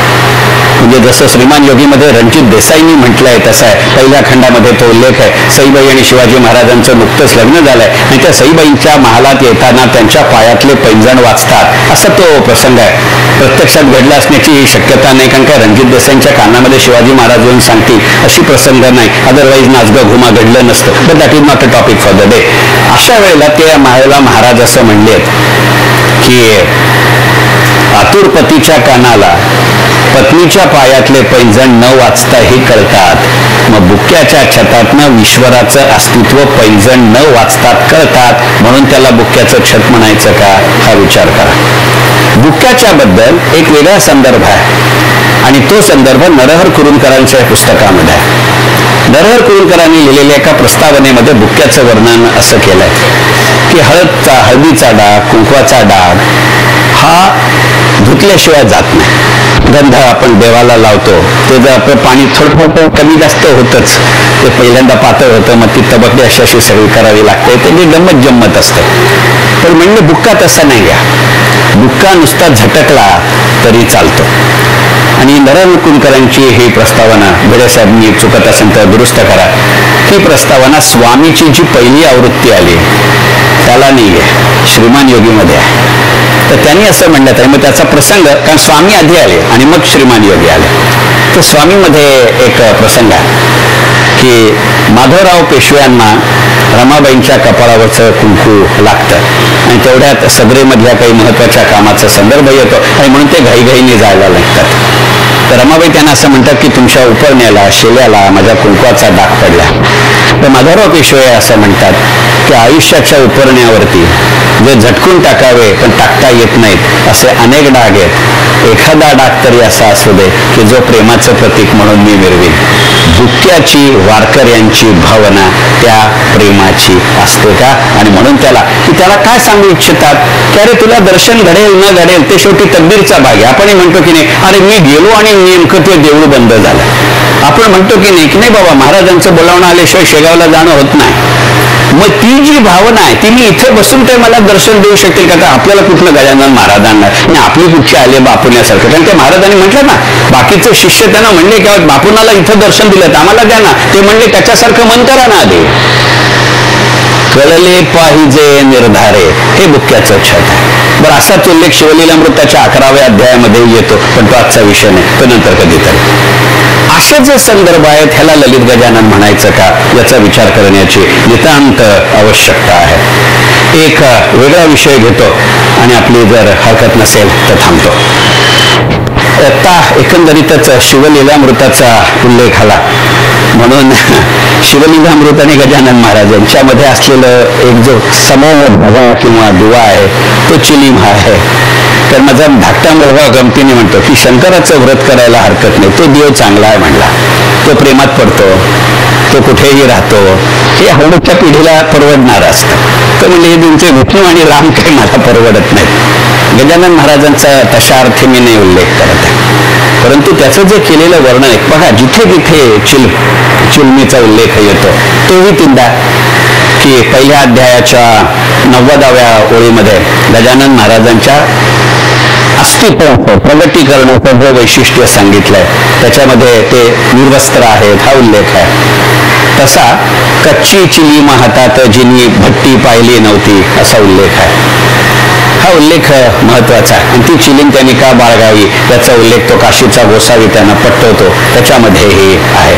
म्हणजे जसं श्रीमान योगीमध्ये रणजित देसाईंनी म्हटलंय तसं आहे. पहिल्या खंडामध्ये तो उल्लेख आहे, सईबाई आणि शिवाजी महाराजांचं नुकतंच लग्न झालंय आणि त्या सईबाईंच्या महालात येताना त्यांच्या पायातले पैंजण वाजतात असा तो प्रसंग आहे. प्रत्यक्षात घडला असण्याची शक्यता नाही, कारण काय रणजित देसाईंच्या कानामध्ये शिवाजी महाराज येऊन सांगतील अशी प्रसंग नाही, अदरवाईज नाचगं घुमा घडलं नसतं. But that is not a topic for the day. अशा वेळेला ते महाराला महाराज असं म्हणलेत की आतुर पतीच्या कानाला पत्नीच्या पायातले पैंजण न वाचताही कळतात, मग बुक्क्याच्या छतातनं ईश्वराचं अस्तित्व पैंजण न वाचतात कळतात, म्हणून त्याला बुक्क्याचं छत म्हणायचं का हा विचार करा. बुक्क्याच्या बद्दल एक वेगळा संदर्भ आहे आणि तो संदर्भ नरहर कुरुंदकरांच्या पुस्तकामध्ये आहे. नरहर कुरुंदकरांनी लिहिलेल्या एका प्रस्तावनेमध्ये बुक्क्याचं वर्णन असं केलंय की हळदीचा डाग, कुंकवाचा डाग हा धुतल्याशिवाय जात नाही. गंध आपण देवाला लावतो ते जर आपलं पाणी थोडं कमी जास्त होतच, ते पहिल्यांदा पातळ होतं, मग ती तबकडी अशी सगळी करावी लागते, त्याची गंमत जम्मत असते. पण म्हणजे बुक्का तसा नाही आहे, बुक्का नुसता झटकला तरी चालतो. आणि नरहर कुरुंदकरांची ही प्रस्तावना, भिडे साहेब मी चुकत असेल तर दुरुस्त करा, ही प्रस्तावना स्वामीची जी पहिली आवृत्ती आली त्याला नाही आहे, श्रीमान योगीमध्ये आहे. तर त्यांनी असं म्हणण्यात आहे, मग त्याचा प्रसंग, कारण स्वामी आधी आले आणि मग श्रीमान योगी आले. तर स्वामीमध्ये एक प्रसंग आहे की माधवराव पेशव्यांना रमाबाईंच्या कपाळावरचं कुंकू लागतं आणि तेवढ्यात सदरेमधल्या काही महत्वाच्या कामाचा संदर्भ येतो आणि म्हणून ते घाईघाईने जायला लागतात. तर रमाबाई त्यांना असं म्हणतात की तुमच्या उपरण्याला शेल्याला माझ्या कुंकवाचा डाग पडला. तर माधवराव पेशवे असं म्हणतात की आयुष्याच्या उपरण्यावरती जे झटकून टाकावे पण टाकता येत नाहीत असे अनेक डाग आहेत, एखादा डाग तरी असा असू दे की जो प्रेमाचं प्रतीक म्हणून मी मिरवीन. बुक्क्याची वारकऱ्यांची भावना त्या प्रेमाची असते का? आणि म्हणून त्याला काय सांगू इच्छितात की अरे तुला दर्शन घडेल न घडेल ते शेवटी तकदीरचा भाग आहे. आपण म्हणतो की नाही अरे मी गेलो आणि नेमकं ते देऊळ बंद झालं. आपण म्हणतो की नाही बाबा महाराजांचं बोलावणं आल्याशिवाय शेगावला जाणं होत नाही. मग ती जी भावना आहे ती मी इथे बसून ते मला दर्शन देऊ शकतील का? आपल्याला कुठलं गजानन महाराजांना आणि आपली कुठची आले बापुण्यासारखं. कारण त्या महाराजांनी म्हटलं ना, बाकीचे शिष्य त्यांना म्हणले की बापुनाला इथं दर्शन दिलं तर आम्हाला द्या ना. ते म्हणले त्याच्यासारखं मन करा ना आधी. कळले पाहिजे निर्धारे, हे बुक्क्याचं छत आहे. बरं, असाच उल्लेख शिवलीलामृताच्या 11व्या अध्यायामध्ये येतो, पण तो आजचा विषय नाही, तो नंतर कधीतरी. असे जे संदर्भ आहेत ह्याला ललित गजानन म्हणायचं का याचा विचार करण्याची नितांत आवश्यकता आहे. एक वेगळा विषय घेतो आणि आपली जर हरकत नसेल तर थांबतो. आता एकंदरीतच शिवलीलामृताचा उल्लेख आला म्हणून शिवलिंगामृत आणि गजानन महाराज यांच्यामध्ये असलेलं एक जो समूह किंवा दुवा आहे तो चिलीम हा आहे. तर माझा धाकटा मुलगा गमतीने म्हणतो की शंकराचं व्रत करायला हरकत नाही, तो देव चांगला आहे म्हणला, तो प्रेमात पडतो, तो कुठेही राहतो, हे हळूच्या पिढीला परवडणार असतं. तर म्हणजे हे तुमचे विष्णू आणि राम काही मला परवडत नाहीत. गजानन महाराजांचा तशा अर्थी मी नाही उल्लेख करत आहे, परंतु त्याचं जे केलेलं वर्णन आहे बघा, जिथे जिथे चिलमीचा उल्लेख येतो तोही तीनदा, की पहिल्या अध्यायाच्या 90व्या ओळीमध्ये गजानन महाराजांच्या अस्तित्वाचं प्रगटीकरणाचं जे वैशिष्ट्य सांगितलंय त्याच्यामध्ये ते निर्वस्त्र आहेत हा उल्लेख आहे. तसा कच्ची चिलीम हातात जिनी भट्टी पाहिली नव्हती असा उल्लेख आहे. हा उल्लेख महत्वाचा आहे. आणि ती चिलीम त्यांनी का बाळगावी त्याचा उल्लेख तो काशीचा गोसावी त्यांना पटवतो त्याच्यामध्येही आहे.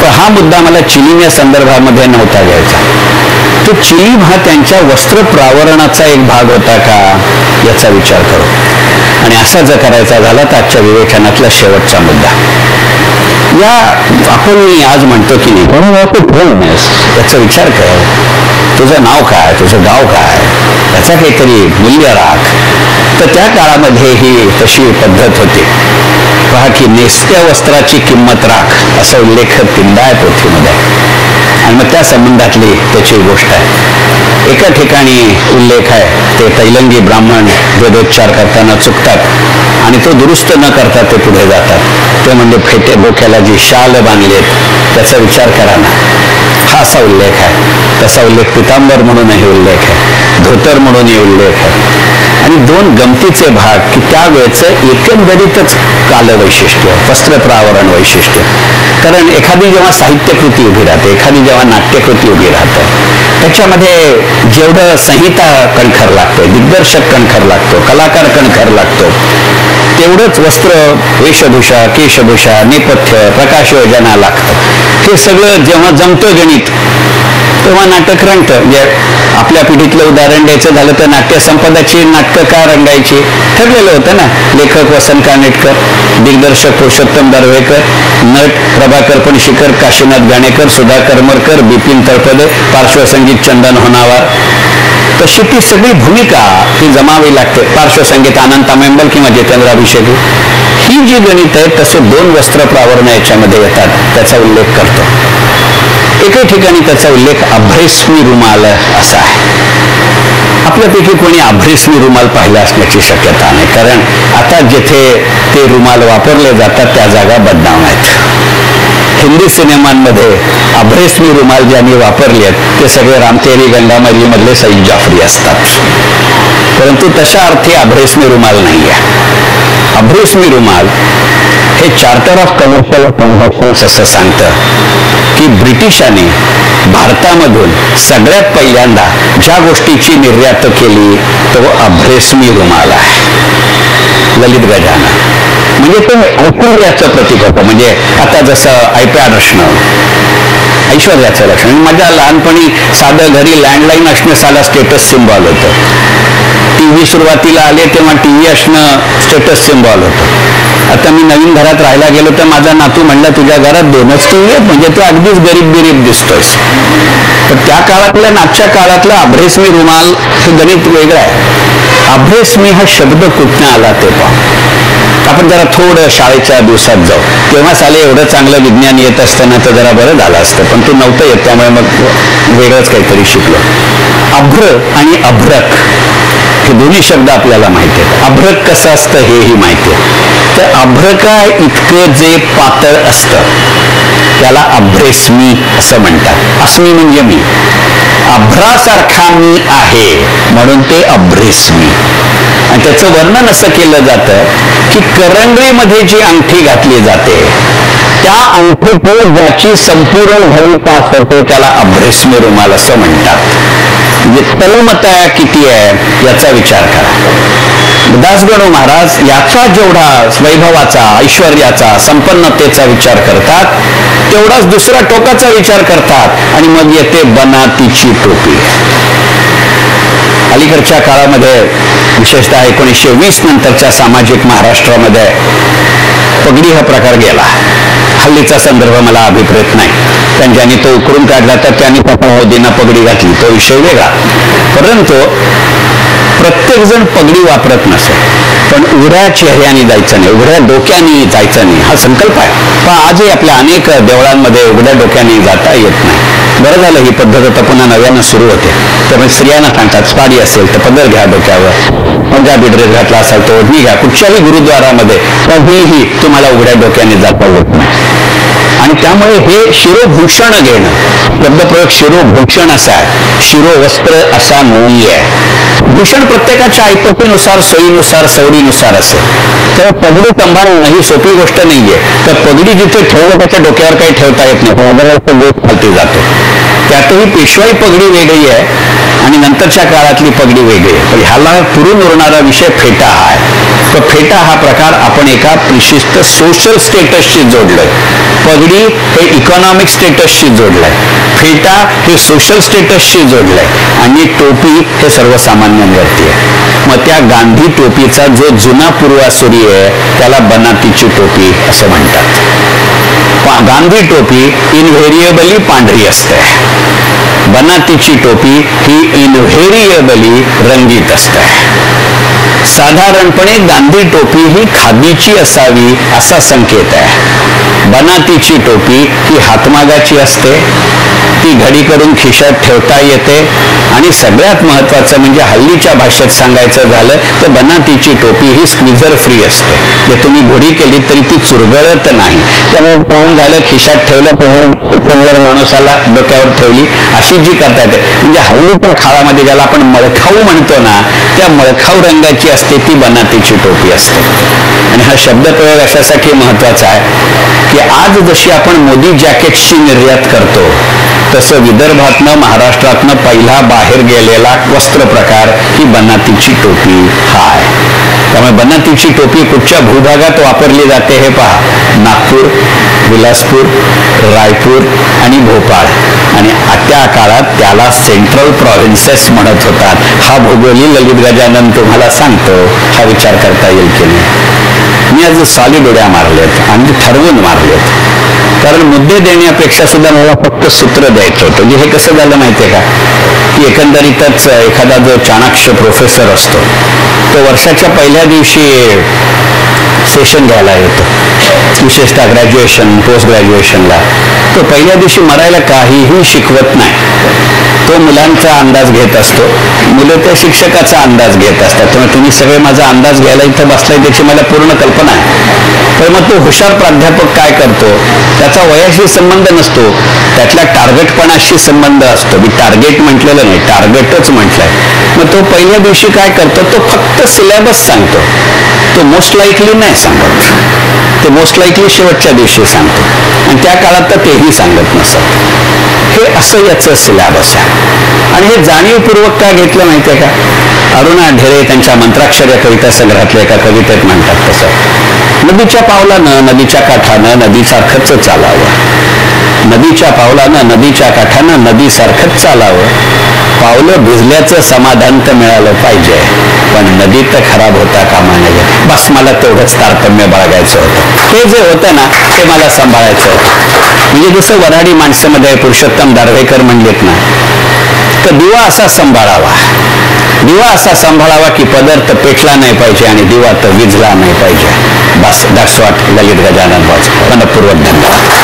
पण हा मुद्दा मला चिलीम या संदर्भामध्ये नव्हता घ्यायचा. तो चिलीम हा त्यांच्या वस्त्र प्रावरणाचा एक भाग होता का याचा विचार करू. आणि असा जर करायचा झाला तर आजच्या विवेचनातला शेवटचा मुद्दा या आपण मी आज म्हणतो की नाही याचा विचार कर. तुझं नाव काय, तुझं गाव काय, याचा काहीतरी मूल्य राख. तर त्या काळामध्ये ही तशी पद्धत होती. पहा की नेसत्या वस्त्राची किंमत राख असा उल्लेख तीनदा आहे पोथीमध्ये. आणि मग त्या संबंधातली त्याची गोष्ट आहे. एका ठिकाणी उल्लेख आहे ते तैलंगी ब्राह्मण वेदोच्चार करताना चुकतात आणि तो दुरुस्त न करता ते पुढे जातात. ते म्हणजे फेटे डोक्याला जी शाल बांधलेत त्याचा विचार करा ना. हा असा उल्लेख आहे. तसा उल्लेख पितांबर म्हणूनही उल्लेख आहे, धोतर म्हणूनही उल्लेख आहे. आणि दोन गमतीचे भाग की त्यावेळेचं एकंदरीतच कालवैशिष्ट्य, वस्त्रप्रावरण वैशिष्ट्य. कारण एखादी जेव्हा साहित्यकृती उभी राहते, एखादी जेव्हा नाट्यकृती उभी राहते त्याच्यामध्ये जेवढं संहिता कणखर लागते, दिग्दर्शक कणखर लागतो, कलाकार कणखर लागतो, तेवढंच वस्त्र, वेशभूषा, केशभूषा, नेपथ्य, प्रकाशयोजना लागतं. हे सगळं जेव्हा जमतं गणित तेव्हा नाटक रंगतं. म्हणजे आपल्या पिढीतलं उदाहरण द्यायचं झालं तर नाट्य संपदाची नाटकं का रंगायची ठरलेलं होतं ना. लेखक वसंत कानेटकर, दिग्दर्शक पुरुषोत्तम दर्वेकर, नट प्रभाकर पणशीकर, काशीनाथ गाणेकर, सुधा करमरकर, बिपिन तळपदे, पार्श्वसंगीत चंदन होनावर. तशी ती सगळी भूमिका ही जमावी लागते. पार्श्वसंगीत आनंद तांबेंबल किंवा जितेंद्र अभिषेकी. ही जी गणित आहे तसे दोन वस्त्र प्रावरण याच्यामध्ये येतात त्याचा उल्लेख करतो. एके ठिकाणी त्याचा उल्लेख अभ्रेस्मी रुमाल असा आहे. आपल्यापैकी कोणी अभ्रेस्मी रुमाल पाहिला असण्याची शक्यता नाही, कारण आता जिथे ते रुमाल वापरले जातात त्या जागा बदनाम आहेत. हिंदी सिनेमांमध्ये अभ्रेस्मी रुमाल ज्यांनी वापरले आहेत ते सगळे रामतेरी गंगामरी मधले सईद जाफरी असतात. परंतु तशा अर्थी अभ्रेस्मी रुमाल नाही आहे. अभ्रेस्मी रुमाल हे चार्टर ऑफ कमर्शियल ट्रान्झॅक्शन्स असं सांगतं की ब्रिटिशांनी भारतामधून सगळ्यात पहिल्यांदा ज्या गोष्टीची निर्यात केली तो अभ्रेस्मी रुमाल आहे. ललित गजानन म्हणजे तो ऐश्वर्याचं प्रतीक होतं. म्हणजे आता जसं आयपॅड असणं ऐश्वर्याचं लक्षण. माझ्या लहानपणी साधं घरी लँडलाईन असणं साला स्टेटस सिम्बॉल होतं. टीव्ही सुरुवातीला आले तेव्हा टीव्ही असणं स्टेटस सिम्बॉल होतं. आता मी नवीन घरात राहायला गेलो तर माझा नातू म्हणला तुझ्या घरात दोनच टीव्ही आहेत म्हणजे तू अगदीच गरीब दिसतोयस. तर त्या काळातल्या आजच्या काळातला अभ्रेस्मी रुमाल हे गणित वेगळं आहे. अभ्रेस्मी हा शब्द कुठनं आला ते पाहू. आपण जरा थोडं शाळेच्या दिवसात जाऊ. तेव्हा साले एवढं चांगलं विज्ञान येत असताना तर जरा बरं झालं असतं, पण ते नव्हतं येत त्यामुळे मग वेगळंच काहीतरी शिकलो. अभ्र आणि अभ्रक हे दोन्ही शब्द आपल्याला माहिती आहेत. अभ्रक कसं असतं हेही माहिती आहे. तर अभ्रका इतकं जे पातळ असतं त्याला अभ्रेस्मी असं म्हणतात. अस्मी म्हणजे मी, अभ्रासारखा मी आहे म्हणून ते अभ्रेस्मी. आणि त्याचं वर्णन असं केलं जातं की करंगळीमध्ये जी अंगठी घातली जाते त्या अंगठीत ज्याची संपूर्ण भूमिका असते त्याला अभ्रेस्मी रुमाल असं म्हणतात. म्हणजे तलमता किती आहे याचा विचार करा. दासगणू महाराज याचा जेवढा वैभवाचा, ऐश्वर्याचा, संपन्नतेचा विचार करतात तेवढाच दुसऱ्या टोकाचा विचार करतात आणि मग येते बनातीची टोपी. अलीकडच्या काळामध्ये विशेषतः 1920 नंतरच्या सामाजिक महाराष्ट्रामध्ये पगडी हा प्रकार गेला. हल्लीचा संदर्भ मला अभिप्रेत नाही, पण ज्यांनी तो उकरून काढला तर त्यांनी मोदींना पगडी घातली, तो विषय वेगळा. परंतु प्रत्येक जण पगडी वापरत नसे, पण उघड्या चेहऱ्याने जायचं नाही, उघड्या डोक्याने जायचं नाही हा संकल्प आहे. पण आजही आपल्या अनेक देवळांमध्ये उघड्या डोक्याने जाता येत नाही. बरं झालं ही पद्धत आता पुन्हा नव्यानं सुरू होते. त्यामुळे स्त्रियांना सांगतात साडी असेल तर पदर घ्या डोक्यावर, पंजाबी ड्रेस घातला असेल तर ओढणी घ्या. कुठच्याही गुरुद्वारामध्ये कधीही तुम्हाला उघड्या डोक्याने जाता येत नाही. आणि त्यामुळे हे शिरोभूषण घेणं, शब्दप्रयोग शिरोभूषण असा आहे, शिरोवस्त्र असा नाही आहे. भूषण प्रत्येकाच्या ऐपतीनुसार, सोयीनुसार, सवडीनुसार असेल. तर पगडी सांभाळणं ही सोपी गोष्ट नाहीये. तर पगडी जिथे ठेवलं त्याच्या डोक्यावर काही ठेवता येत नाही, खालती जातो. त्यातही पेशवाई पगडी वेगळी आहे आणि नंतरच्या काळातली पगडी वेगळी आहे. पण ह्याला पुरून उरणारा विषय फेटा हा आहे. तो फेटा हा प्रकार आपण एका विशिष्ट सोशल स्टेटसशी जोडलोय. पगडी हे इकॉनॉमिक स्टेटसशी जोडलंय, फेटा हे सोशल स्टेटसशी जोडलंय आणि टोपी हे सर्वसामान्यांवरती आहे. मग त्या गांधी टोपीचा जो जुना पूर्वासुरी आहे त्याला बनातीची टोपी असं म्हणतात. गांधी टोपी इनव्हेरिएबली पांढरी असते, बनातीची टोपी ही इनव्हेरिएबली रंगीत असते. साधारणपणे गांधी टोपी ही खादीची असावी असा संकेत आहे. बनातीची टोपी ही हातमागाची असते, ती घडी करून खिशात ठेवता येते आणि सगळ्यात महत्वाचं म्हणजे हल्लीच्या भाषेत सांगायचं झालं तर बनातीची टोपी ही स्क्विझर फ्री असते. जे तुम्ही घडी केली तरी ती चुरगळत नाही. त्यामुळे पोहून झालं, खिशात ठेवलं, पोहून माणसाला डोक्यावर ठेवली अशी जी करता येते. म्हणजे हल्लीच्या काळामध्ये ज्याला आपण मळखाऊ म्हणतो ना, त्या मळखाऊ रंगाची असते ती बनातीची टोपी असते. आणि हा शब्दप्रयोग अशासाठी महत्वाचा आहे की आज जशी आपण मोदी जॅकेटची निर्यात करतो तसं विदर्भातनं, महाराष्ट्रातनं पहिला बाहेर गेलेला वस्त्र प्रकार ही बनातीची टोपी हा आहे. त्यामुळे बनातीची टोपी कुठच्या भूभागात वापरली जाते हे पहा. नागपूर, विलासपूर, रायपूर आणि भोपाळ. आणि त्या काळात त्याला सेंट्रल प्रोव्हिन्सेस म्हणत होतात. हा भूगोली ललित गजानन तुम्हाला सांगतो, हा विचार करता येईल की नाही. मी आज सॉलिड उड्या मारलेत आणि ठरवून मारलेत, कारण मुद्दे देण्यापेक्षा सुद्धा मला फक्त सूत्र द्यायचं होतं. म्हणजे हे कसं झालं माहितीये का, की एकंदरीतच एखादा जो चाणाक्ष प्रोफेसर असतो तो वर्षाच्या पहिल्या दिवशी सेशन घ्यायला येतो, विशेषतः ग्रॅज्युएशन, पोस्ट ग्रॅज्युएशनला. तो पहिल्या दिवशी मरायला काहीही शिकवत नाही. तो मुलांचा अंदाज घेत असतो, मुलं त्या शिक्षकाचा अंदाज घेत असतात. त्यामुळे तुम्ही सगळे माझा अंदाज घ्यायला इथं बसलाय त्याची मला पूर्ण कल्पना आहे. तर मग तो हुशार प्राध्यापक काय करतो, त्याचा वयाशी संबंध नसतो, त्यातल्या टार्गेटपणाशी संबंध असतो. मी टार्गेट म्हटलेलं नाही, टार्गेटच म्हटलंय. मग तो पहिल्या दिवशी काय करतो, तो फक्त सिलेबस सांगतो. तो मोस्ट लाईकली नाही सांगत, ते मोस्ट लाईकली शेवटच्या दिवशी सांगतो. आणि त्या काळात तर तेही सांगत नसत. हे असं याचं सिलेबस आहे. आणि हे जाणीवपूर्वक का घेतलं माहितीये का, अरुणा ढेरे त्यांच्या मंत्राक्षर या कविता संग्रहातल्या एका कवितेत म्हणतात तसं, नदीच्या पावलानं, नदीच्या काठानं नदीसारखंच चालावं. नदीच्या पावलानं, नदीच्या काठानं नदीसारखंच चालावं. पावलं भिजल्याचं समाधान तर मिळालं पाहिजे, पण नदी तर खराब होता कामा नये. बस मला तेवढंच तारतम्य बाळगायचं होतं. हे जे होतं ना ते मला सांभाळायचं होतं. म्हणजे जसं वऱ्हाडी माणसामध्ये पुरुषोत्तम दारव्हेकर म्हणलेत ना, तर दिवा असा सांभाळावा, दिवा असा सांभाळावा की पदार्थ पेटला नाही पाहिजे आणि दिवा तर विझला नाही पाहिजे. बस दॅट्स व्हॉट ललित गजानन वाज. मनपूर्वक धन्यवाद.